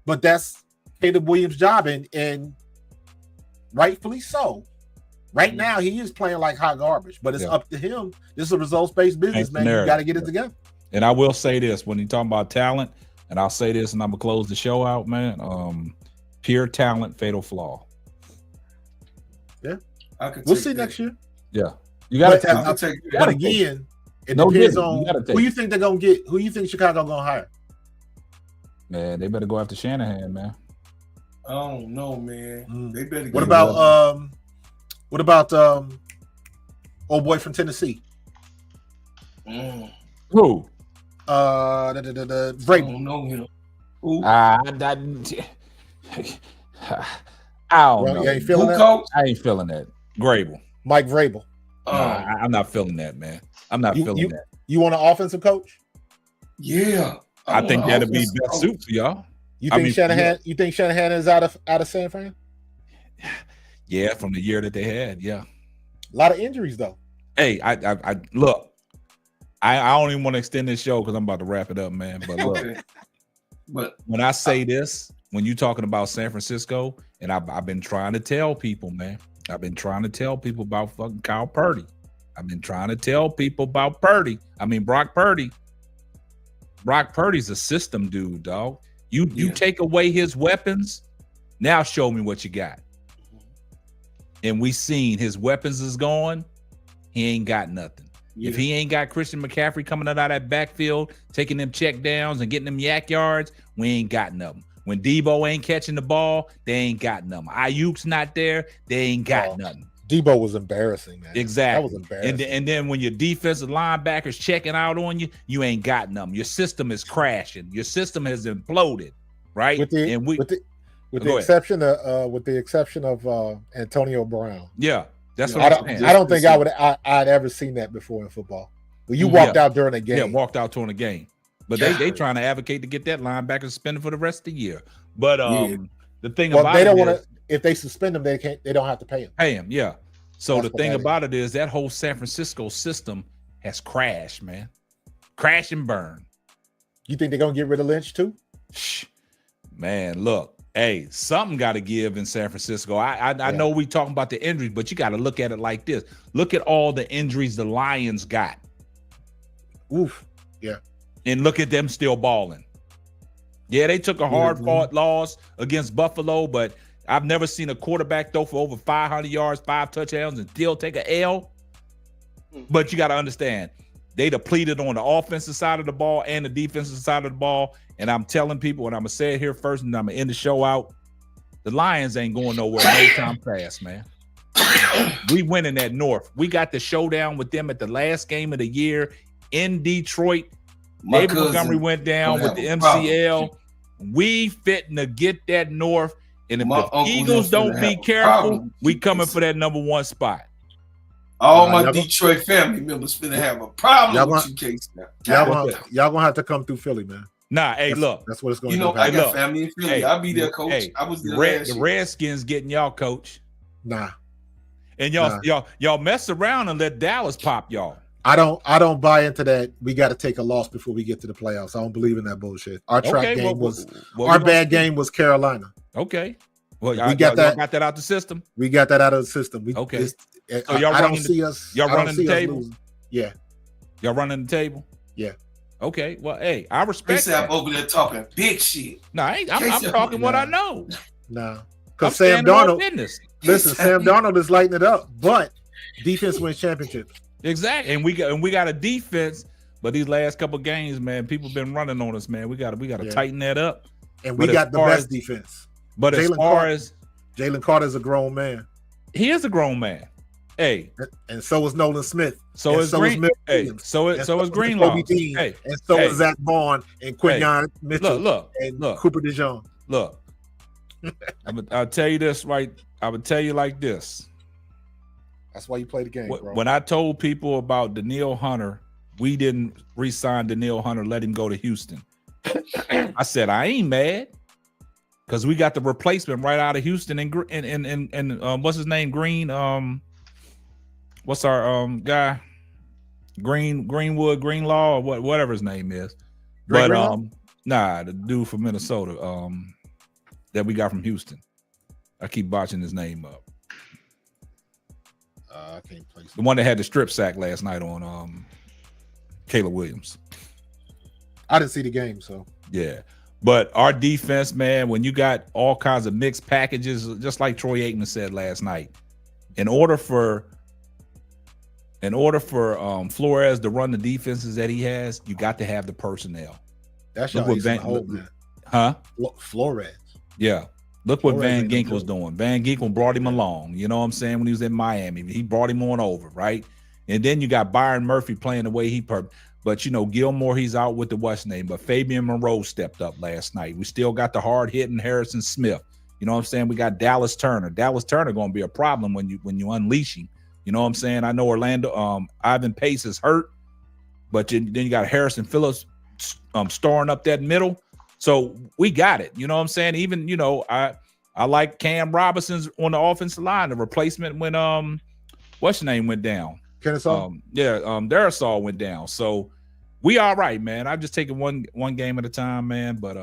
But that's Caleb Williams' job, and rightfully so. Right now, he is playing like hot garbage, but it's up to him. This is a results-based business, man. You got to get it together. And I will say this, when you talk about talent, and I'll say this, and I'm going to close the show out, man. Pure talent, fatal flaw. Yeah. We'll see next year. Yeah. You got to take it. But again, it depends on who you think they're going to get. Who you think Chicago going to hire? Man, they better go after Shanahan, man. I don't know, man. They better. What about old boy from Tennessee? Who? Vrabel. I don't know him. I don't know. You ain't feeling that? Coach? I ain't feeling that. Vrabel. Mike Vrabel. I'm not feeling that, man. I'm not feeling that. You want an offensive coach? Yeah. I think that'd be best suit for y'all. You think Shanahan? You think Shanahan is out of San Fran? Yeah, from the year that they had. Yeah, a lot of injuries though. Hey, I look. I don't even want to extend this show because I'm about to wrap it up, man. But look, but when I say this, when you're talking about San Francisco, and I've been trying to tell people, man. I've been trying to tell people about fucking Kyle Purdy. I've been trying to tell people about Purdy. I mean Brock Purdy. Brock Purdy's a system dude, dog. You take away his weapons, now show me what you got. And we seen his weapons is gone. He ain't got nothing. Yeah. If he ain't got Christian McCaffrey coming out of that backfield, taking them check downs and getting them yak yards, we ain't got nothing. When Debo ain't catching the ball, they ain't got nothing. Ayuk's not there, they ain't got nothing. Debo was embarrassing, man. Exactly. That was embarrassing. And then when your defensive linebackers checking out on you, you ain't got nothing. Your system is crashing. Your system has imploded, right? With the exception of Antonio Brown. Yeah, that's what I'm saying. I don't think I'd ever seen that before in football. Well, you walked out during a game. Yeah, walked out during a game. But they trying to advocate to get that linebacker suspended for the rest of the year. But the thing about they don't want to. If they suspend him, they can't. They don't have to pay him. Pay him, yeah. So the thing about it is that whole San Francisco system has crashed, man. Crash and burn. You think they're gonna get rid of Lynch too? Man, look, hey, something got to give in San Francisco. I know we talking about the injuries, but you got to look at it like this. Look at all the injuries the Lions got. Oof. Yeah. And look at them still balling. Yeah, they took a hard-fought loss against Buffalo, but I've never seen a quarterback throw for over 500 yards, 5 touchdowns, and still take an L. But you got to understand, They depleted on the offensive side of the ball and the defensive side of the ball. And I'm telling people, and I'm gonna say it here first, and I'm gonna end the show out. The Lions ain't going nowhere no time fast, man. We winning that North. We got the showdown with them at the last game of the year in Detroit. David Montgomery went down with the MCL. We fitting to get that North. And if the Eagles don't be careful, we coming for that number 1 spot. All my Detroit family members finna have a problem with you, Case. Y'all gonna have to come through Philly, man. Nah, hey, look. That's what it's gonna do. I got family in Philly. Hey, I'll be there, coach. Hey, I was there the Redskins getting y'all, coach. Nah. And y'all mess around and let Dallas pop y'all. I don't buy into that. We got to take a loss before we get to the playoffs. I don't believe in that bullshit. Our game game was Carolina. Okay. Well, y'all got that out the system. We got that out of the system. Okay. So y'all running the table. Yeah. Y'all running the table. Yeah. Okay. Well, hey, I respect. I'm over there talking big shit. No, I'm talking what I know. Nah, because Sam Darnold. Listen, Sam Darnold is lighting it up, but defense wins championships. Exactly, and we got a defense, but these last couple games, man, people been running on us, man. We got to tighten that up. And we got the best defense. But as far as Jalen Carter's a grown man, he is a grown man. Hey, and so is Nolan Smith. So is Green. Hey, so is Greenlaw. Hey, and so is Zach Vaughn and Quinyon Mitchell. And Cooper DeJean. Look, I'll tell you this right. I would tell you like this. That's why you play the game, bro. When I told people about Danielle Hunter, we didn't re-sign Danielle Hunter, let him go to Houston. I said, I ain't mad because we got the replacement right out of Houston and what's his name? Green. What's our guy? Greenwood, Greenlaw, or whatever his name is. But the dude from Minnesota that we got from Houston. I keep botching his name up. I can't place the one that had the strip sack last night on Caleb Williams. I didn't see the game, so yeah. But our defense, man, when you got all kinds of mixed packages, just like Troy Aikman said last night, in order for Flores to run the defenses that he has, you got to have the personnel. That's what man. Huh? Flores. Yeah. Look what Van Ginkel's doing. Van Ginkel brought him along. You know what I'm saying? When he was in Miami, he brought him on over, right? And then you got Byron Murphy playing the way he but Gilmore, he's out with the what's name. But Fabian Moreau stepped up last night. We still got the hard hitting Harrison Smith. You know what I'm saying? We got Dallas Turner. Dallas Turner going to be a problem when you unleash him. You know what I'm saying? I know Orlando, Ivan Pace is hurt, but then you got Harrison Phillips storing up that middle. So we got it. You know what I'm saying? Even, I like Cam Robinson's on the offensive line, the replacement when what's your name went down. Kennesaw? Darisaw went down. So we all right, man. I'm just taking one game at a time, man. But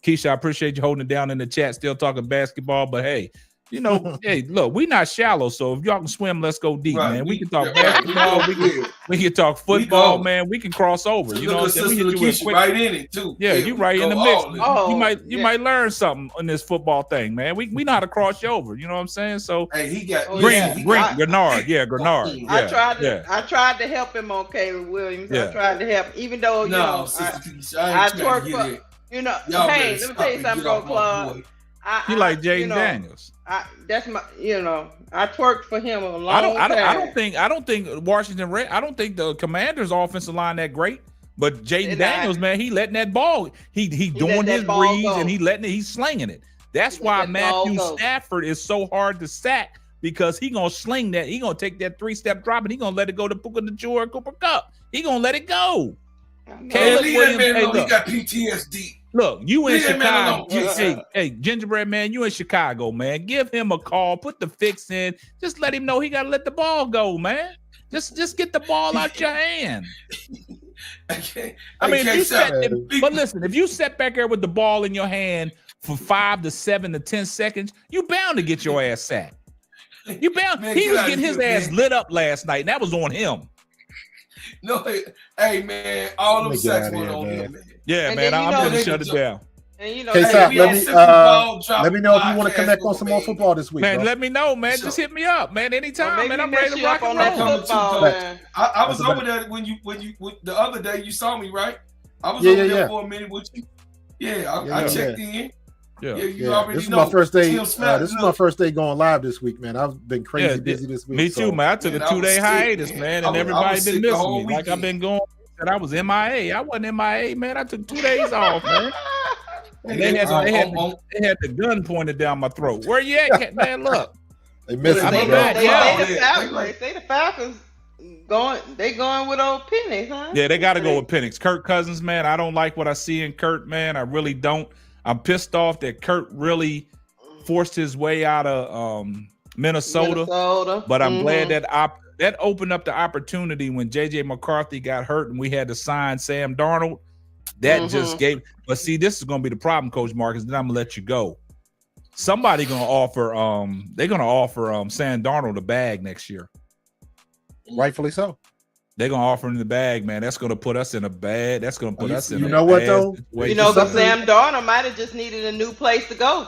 Keisha, I appreciate you holding it down in the chat, still talking basketball. But hey, hey, look, we not shallow, so if y'all can swim, let's go deep, man. We can talk basketball, we can talk football, man. We can cross over. You know what I'm saying? We right in it too. Yeah, you right in the mix. You might learn something on this football thing, man. We know how to cross you over. You know what I'm saying? So hey, he got Grenard. Grenard. I tried to help him on Caleb Williams. I tried to help, even though I twerk for hey, let me tell you something, bro, Claude. He like Jaden Daniels. That's my, I twerked for him a long time. I don't think Washington Red. I don't think the Commanders' offensive line that great. But Jaden Daniels, man, he letting that ball. He doing his reads and he's slinging it. That's why Matthew Stafford is so hard to sack, because he gonna sling that. He gonna take that 3-step drop and he gonna let it go to Puka Nacua or Cooper Kupp. He gonna let it go. Caleb Williams, he got PTSD. Look, you in Chicago. Hey, Gingerbread Man, you in Chicago, man. Give him a call. Put the fix in. Just let him know he got to let the ball go, man. Just get the ball out your hand. But listen, if you sit back there with the ball in your hand for 5 to 7 to 10 seconds, you bound to get your ass sacked. You bound. He was getting his ass lit up last night, and that was on him. No, hey man, all them sacks went on him, man. Yeah, man, I'm gonna shut it down. And you know, let me know if you want to connect on some more football this week, man. bro. Let me know, man. Just hit me up, man. Anytime, man. I'm ready to rock and roll. I was over there when you the other day. You saw me, right? I was over there for a minute with you. Yeah, I checked in. Yeah, you already this is know. My first day. This is my first day going live this week, man. I've been crazy busy this week. Me too, man. I took a 2-day hiatus, man, and everybody been missing me. Like I've been going, and I was MIA. I wasn't MIA, man. I took 2 days off, man. And they had the gun pointed down my throat. Where you at, man? Look, they missing me. They say the Falcons going with old Penix, huh? Yeah, they got to go with Penix. Kirk Cousins, man. I don't like what I see in Kirk, man. I really don't. I'm pissed off that Kirk really forced his way out of Minnesota. But I'm glad that opened up the opportunity when J.J. McCarthy got hurt and we had to sign Sam Darnold. That just gave. But see, this is going to be the problem, Coach Marcus. Then I'm gonna let you go. Somebody gonna offer. They're gonna offer Sam Darnold a bag next year. Rightfully so. They're gonna offer him the bag, man. That's gonna put us in a bad. That's gonna put us in. You know what though? You know, but Sam Darnold might have just needed a new place to go.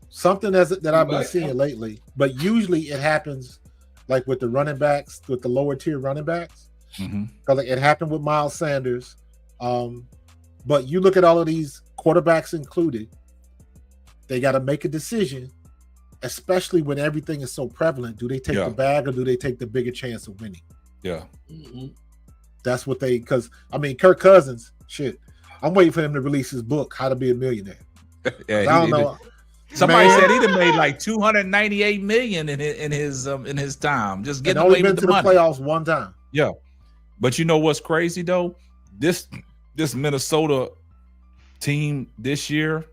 Something that I've been seeing lately, but usually it happens like with the running backs, with the lower tier running backs. Because like it happened with Miles Sanders. But you look at all of these quarterbacks included, they got to make a decision, especially when everything is so prevalent. Do they take the bag or do they take the bigger chance of winning? Yeah. That's what because I mean, Kirk Cousins, shit. I'm waiting for him to release his book, How to Be a Millionaire. I don't know. Somebody said he'd have made like $298 million in his time. Just getting away with the money. The playoffs one time. Yeah. But you know what's crazy though? This Minnesota team this year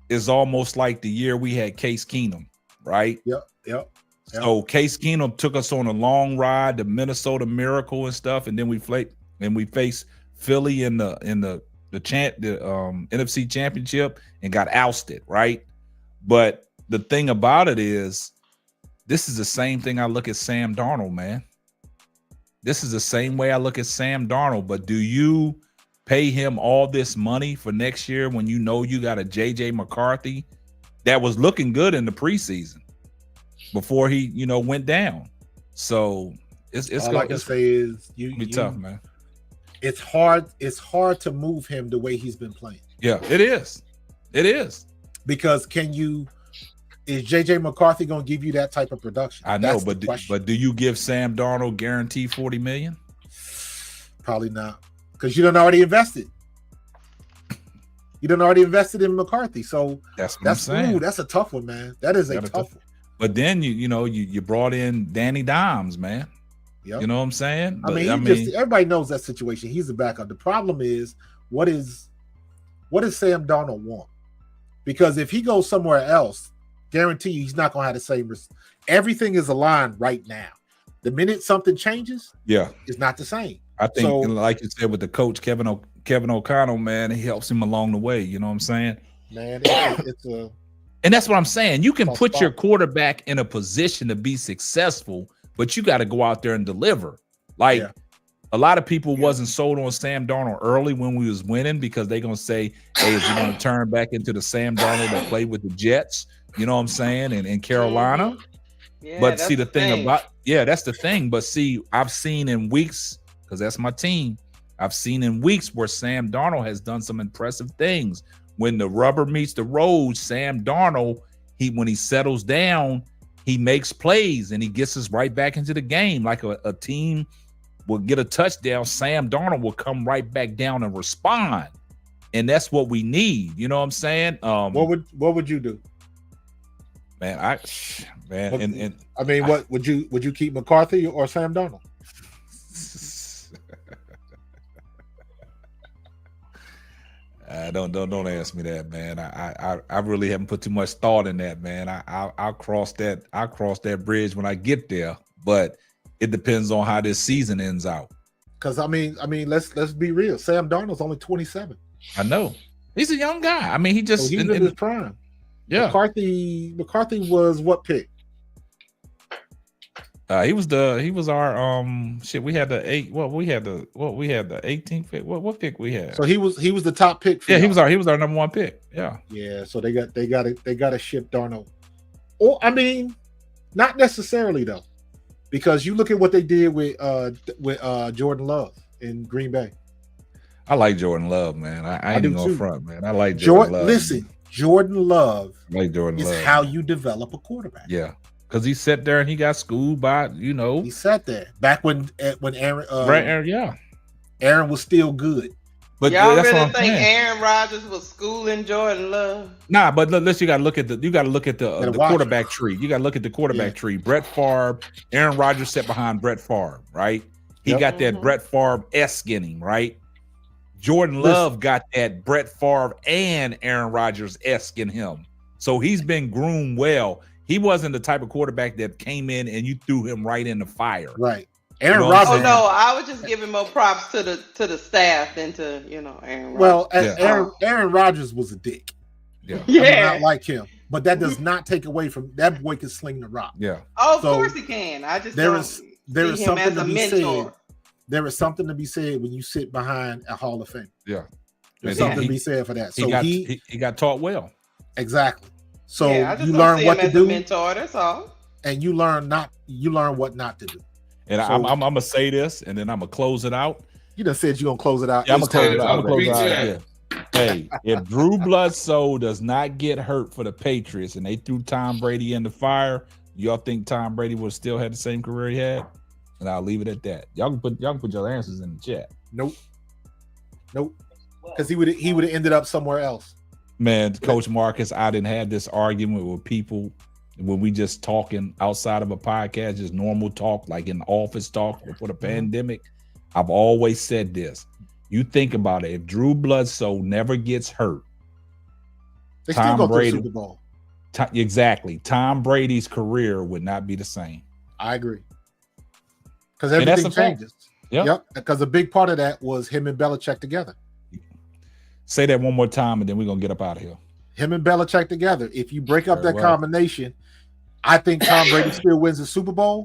is almost like the year we had Case Keenum, right? Yep. So Case Keenum took us on a long ride, the Minnesota Miracle and stuff, and then we faced Philly in the NFC Championship and got ousted, right? But the thing about it is, this is the same thing I look at Sam Darnold, man. This is the same way I look at Sam Darnold, but do you pay him all this money for next year when you know you got a J.J. McCarthy that was looking good in the preseason before he, went down? So it's all I can say is be tough, man. It's hard to move him the way he's been playing. Yeah, it is. It is. Because is J.J. McCarthy going to give you that type of production? I know, but do you give Sam Darnold guaranteed $40 million? Probably not, because you done already invested. You done already invested in McCarthy, so that's what I'm saying. That's a tough one, man. That is a tough one. But then you brought in Danny Dimes, man. Yep. You know what I'm saying? But, everybody knows that situation. He's the backup. The problem is what does Sam Darnold want? Because if he goes somewhere else, guarantee you he's not going to have the same. Everything is aligned right now. The minute something changes, it's not the same. I think, like you said, with the coach Kevin O'Connell, man, he helps him along the way. You know what I'm saying? Man, and that's what I'm saying. You can put your quarterback in a position to be successful, but you got to go out there and deliver. Like a lot of people wasn't sold on Sam Darnold early when we was winning because they gonna say, "Hey, is he gonna turn back into the Sam Darnold that played with the Jets?" You know what I'm saying? And in Carolina. Yeah, but see, that's the thing. But see, I've seen in weeks, because that's my team. I've seen in weeks where Sam Darnold has done some impressive things. When the rubber meets the road, Sam Darnold, when he settles down, he makes plays and he gets us right back into the game. Like a team will get a touchdown, Sam Darnold will come right back down and respond. And that's what we need. You know what I'm saying? What would you do? What would you keep McCarthy or Sam Darnold? Don't ask me that, man. I really haven't put too much thought in that, man. I'll cross that bridge when I get there, but it depends on how this season ends out. Because I mean, let's be real. Sam Darnold's only 27. I know he's a young guy. I mean, he's in his prime. Yeah, McCarthy was what pick? He was our shit. We had the 18th pick. What pick we had? So he was the top pick. Yeah, he was our number one pick. Yeah. Yeah. So they got to ship Darnold. Or I mean, not necessarily though, because you look at what they did with Jordan Love in Green Bay. I like Jordan Love, man. I ain't going front, man. I like Jordan Love. Listen, Jordan Love is how you develop a quarterback. Yeah. Because he sat there and he got schooled by, He sat there back when Aaron Aaron was still good. But y'all really think Aaron Rodgers was schooling Jordan Love? Nah, but you got to look at the quarterback tree. You got to look at the quarterback tree. Brett Favre, Aaron Rodgers sat behind Brett Favre, right? He got that Brett Favre-esque in him, right? Jordan Love got that Brett Favre and Aaron Rodgers-esque in him. So he's been groomed well. He wasn't the type of quarterback that came in and you threw him right in the fire. Right. Aaron Rodgers. Oh no, I was just giving more props to the staff than to Aaron Rodgers. Well, Aaron Rodgers was a dick. Yeah. I do not like him, but that does not take away from that boy can sling the rock. Yeah. Oh, of course he can. I just there is something to be said. There is something to be said when you sit behind a Hall of Fame. Yeah. There's something to be said for that. So he got taught well. Exactly. So I just you learn what to do. Mentor, that's all. And you learn what not to do. And I'm gonna say this, and then I'm gonna close it out. You done said you're gonna close it out. Yeah, I'm gonna close it out. Yeah. Hey, if Drew Bledsoe does not get hurt for the Patriots and they threw Tom Brady in the fire, y'all think Tom Brady would still have the same career he had? And I'll leave it at that. Y'all can put your answers in the chat. Nope. Because he would have ended up somewhere else. Man, Coach Marcus, I didn't have this argument with people when we just talking outside of a podcast, just normal talk, like in office talk before the pandemic. I've always said this. You think about it. If Drew Bledsoe never gets hurt, they still go to the Super Bowl. Exactly. Tom Brady's career would not be the same. I agree. Because everything changes. Yep. Because a big part of that was him and Belichick together. Say that one more time, and then we're gonna get up out of here. Him and Belichick together. If you break up that combination, I think Tom Brady still wins the Super Bowl,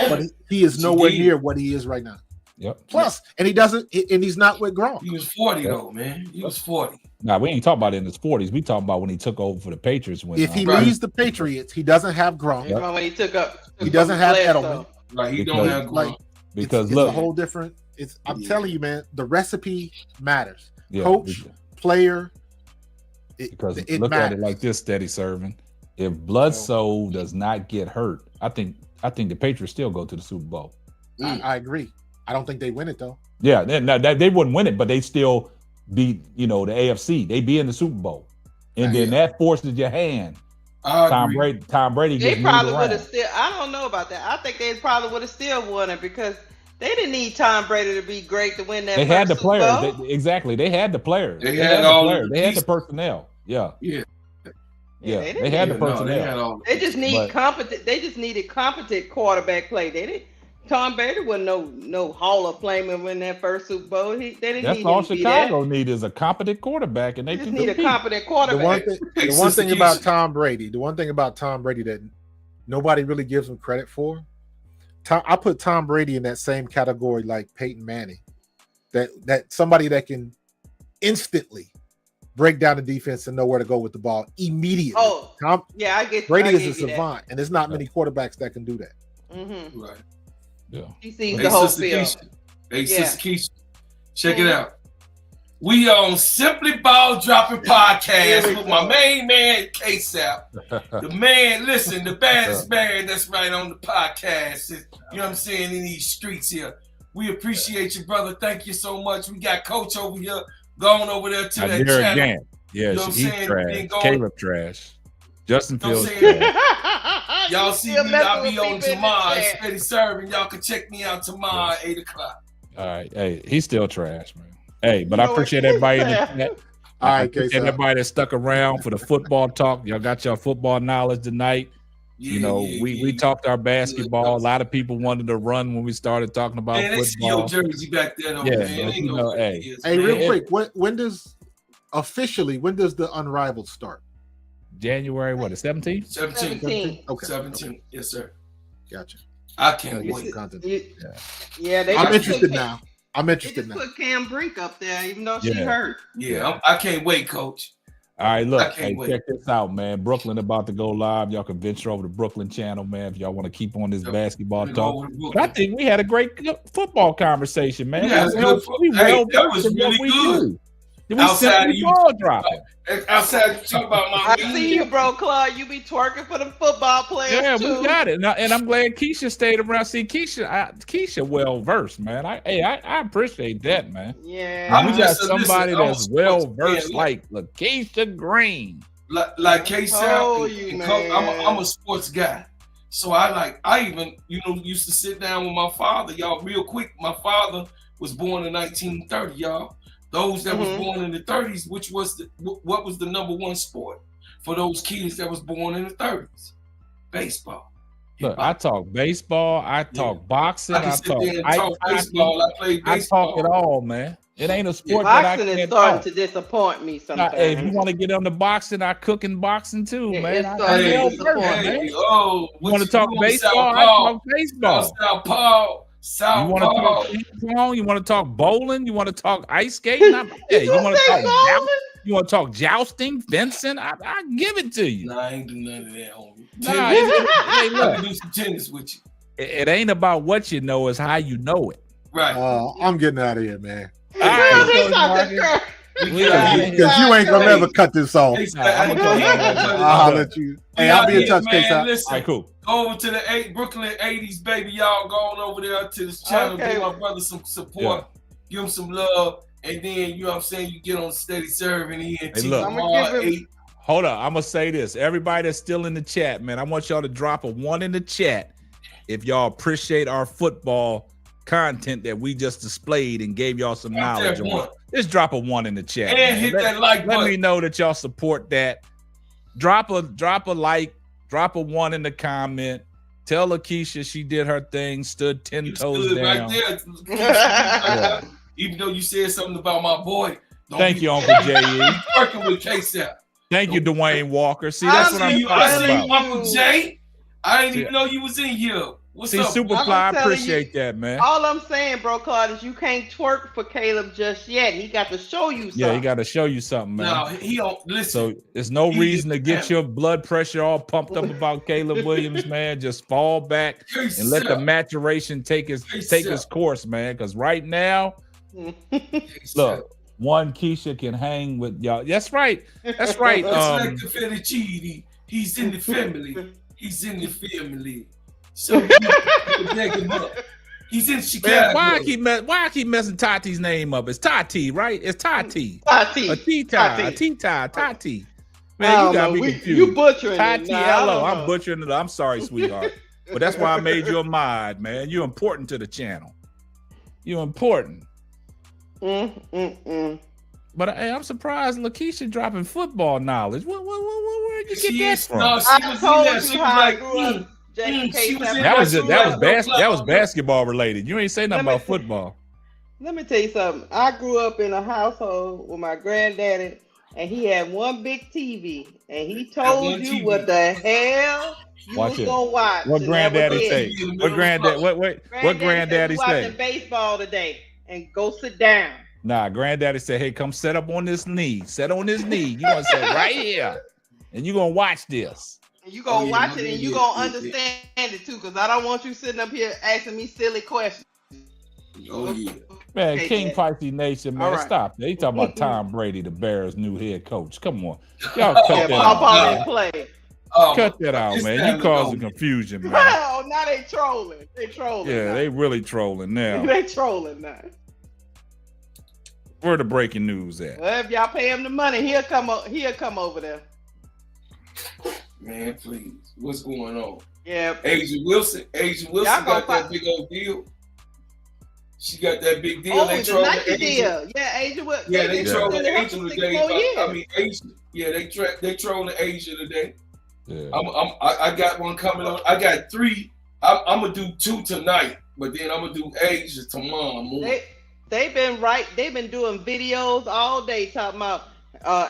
but he is nowhere near what he is right now. Yep. Plus, and he's not with Gronk. He was 40 though, man. He was 40. Nah, we ain't talking about it in his 40s. We talking about when he took over for the Patriots. If he leaves the Patriots, he doesn't have Gronk. When he took up, he doesn't have Edelman. Right, he don't have Gronk. Because it's look, a whole different. I'm telling you, man, the recipe matters. Coach, player. Because look at it like this, Steady Serv'n. If Bledsoe does not get hurt, I think the Patriots still go to the Super Bowl. I agree. I don't think they win it though. Yeah, they wouldn't win it, but they still beat the AFC. They be in the Super Bowl, and then that forces your hand. Tom Brady. They probably would have still. I don't know about that. I think they probably would have still won it because they didn't need Tom Brady to be great to win that. They had the players. Exactly. They had the players. They had the players. They had the personnel. Yeah. They had the personnel. They just need competent. They just needed competent quarterback play. They didn't. Tom Brady wasn't no Hall of Famer win that first Super Bowl. They didn't. That's need all him to Chicago need is a competent quarterback, and they just need a competent quarterback. The one thing about Tom Brady that nobody really gives him credit for. I put Tom Brady in that same category like Peyton Manning. That somebody that can instantly break down the defense and know where to go with the ball immediately. I get Brady is a savant, and there's not many quarterbacks that can do that. Mm-hmm. Right. Yeah. He sees the whole field. Sister Keisha, check it out. We on Simply Ball Dropping Podcast with my main man, K-Sap. The man, listen, the baddest man that's right on the podcast. You know what I'm saying, in these streets here. We appreciate you, brother. Thank you so much. We got Coach over here, going over there to that channel. Again. Yeah, you know he's trash. Caleb trash. Justin Fields trash. Y'all see me, I'll be on tomorrow. Steady Serv'n. Y'all can check me out tomorrow at 8 o'clock. All right. Hey, he's still trash, man. Hey, but I appreciate everybody in the chat. All right, everybody that stuck around for the football talk. Y'all got your football knowledge tonight. We talked our basketball. A lot of people wanted to run when we started talking about football. Jersey back there, hey, real quick, when does the Unrivaled start? January, what, the 17th? 17th. Okay. 17th. Yes, sir. Gotcha. I can't wait. I'm interested now. I'm interested now. Put Cam Brink up there, even though she hurt. Yeah, I can't wait, Coach. All right, look, hey, check this out, man. Brooklyn about to go live. Y'all can venture over to Brooklyn channel, man, if y'all want to keep on this basketball talk. But I think we had a great football conversation, man. Yeah, that was really good. Outside of you dropping. Outside you talk about my I see you, bro, Claude. You be twerking for the football players. Yeah, too. We got it. And I'm glad Keisha stayed around. See, Keisha well versed, man. I appreciate that, man. Yeah. We got somebody that's well versed like LaKeisha Green. Like K-Sal, I'm a sports guy. So I even used to sit down with my father, y'all, real quick. My father was born in 1930, y'all. Those that was born in the 30s, what was the number one sport for those kids that was born in the 30s? Baseball. Look, I talk baseball, I talk boxing, I talk baseball, I play baseball. I talk it all, man. It ain't a sport boxing is starting to disappoint me sometimes. Hey, if you want to get on the boxing, I cook in boxing too, man. You want to talk baseball? I talk baseball. South you want to talk ping pong? You want to talk bowling? You want to talk ice skating? You want to talk jousting, fencing? I give it to you. Nah, I ain't do none of that, homie. Hey, look, do some tennis with you. It ain't about what you know; it's how you know it. Right. I'm getting out of here, man. All right, because you ain't gonna never cut this off. I'll let you. Hey, I'll be in touch, K-Sal. Listen, all right, cool. Go over to the Brooklyn 80s, baby. Y'all going over there to this channel, give my brother some support, give him some love, and then you know what I'm saying, you get on Steady Serv'n here. Hey, look, hold up, I'm gonna say this. Everybody that's still in the chat, man, I want y'all to drop a 1 in the chat if y'all appreciate our football content that we just displayed and gave y'all some knowledge on. Just drop a 1 in the chat. And hit that like button. Let me know that y'all support that. Drop a like, drop a 1 in the comment. Tell LaKeisha she did her thing, stood 10 toes down. Right there. Even though you said something about my boy. Thank you, Uncle J.E. Working with K-Sal. Thank you, Dwayne Walker. See, that's what I'm talking about. Uncle Jay. I didn't even know you was in here. What's up? Superfly, I appreciate that, man. All I'm saying, bro, Claude, is you can't twerk for Caleb just yet. He got to show you something. Yeah, he got to show you something, man. No, he don't listen. So there's no reason to get your blood pressure all pumped up about Caleb Williams, man. Just fall back and let the maturation take his course, man. Because right now, look, one Keisha can hang with y'all. That's right. That's right. Like the fettuccine. He's in the family. He's in the family. So he's in Chicago. Man, why I keep messing Tati's name up? It's Tati, right? It's Tati. Tati. Tati. Man, you got me confused. You butchering Tati. Hello, I'm butchering it. I'm sorry, sweetheart. But that's why I made you a mod, man. You're important to the channel. You're important. But hey, I'm surprised LaKeisha dropping football knowledge. Where'd you get that from? No, I told you how I grew up. That was basketball related. You ain't say nothing about football. Let me tell you something. I grew up in a household with my granddaddy, and he had one big TV, and he told you what the hell you was gonna watch. What granddaddy say? What granddaddy? What granddaddy say? Watching baseball today, and go sit down. Nah, granddaddy said, "Hey, come sit up on this knee. Sit on this knee. You gonna sit right here, and you gonna watch this." And you gonna watch it and you gonna understand it too, because I don't want you sitting up here asking me silly questions. Oh yeah. Man, King Pisces Nation, man, stop. They talking about Tom Brady, the Bears' new head coach. Come on. Y'all cut that out. Cut that out, man. You causing confusion, man. Oh, now they trolling. They trolling. Yeah, they really trolling now. They trolling now. Where the breaking news at? Well, if y'all pay him the money, he'll come over there. Man, please. What's going on? Yeah. Asia Wilson got that big old deal. She got that big deal. Oh, the Nike deal. Yeah, Asia Wilson. Yeah, they trolling Asia today. Asia. Yeah, they trolling Asia today. Yeah. I got one coming on. I got 3. I'm gonna do 2 tonight, but then I'm gonna do Asia tomorrow morning. They've been doing videos all day talking about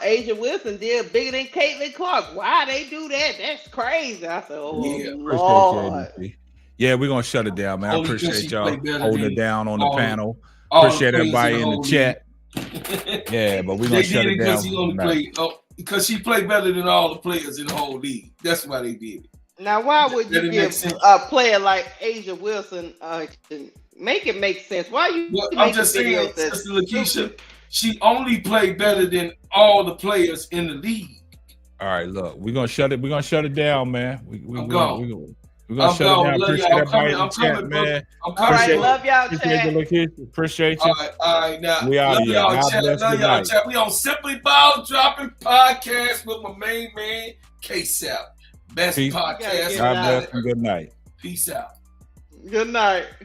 Asia Wilson did bigger than Caitlin Clark. Why they do that? That's crazy. I said, oh, yeah. Lord. Yeah, we're gonna shut it down, man. I appreciate y'all holding it down on the panel. All appreciate everybody in the chat. Yeah, but we're gonna shut it down. Because she played better than all the players in the whole league. That's why they did it. Now, why would you give a player like Asia Wilson make it make sense? Why you? Well, I'm just saying, Sister Lakeisha, she only played better than all the players in the league. All right, look, we're gonna shut it. We're gonna shut it down, man. I'm gone. We're gonna shut it down. Appreciate everybody in the chat, man. All right, love y'all, chat. Appreciate you. All right, now. We out of here. Love y'all, chat. We on Simply Ball Dropping Podcast with my main man, K-Sap. Best podcast. God bless and good night. Peace out. Good night.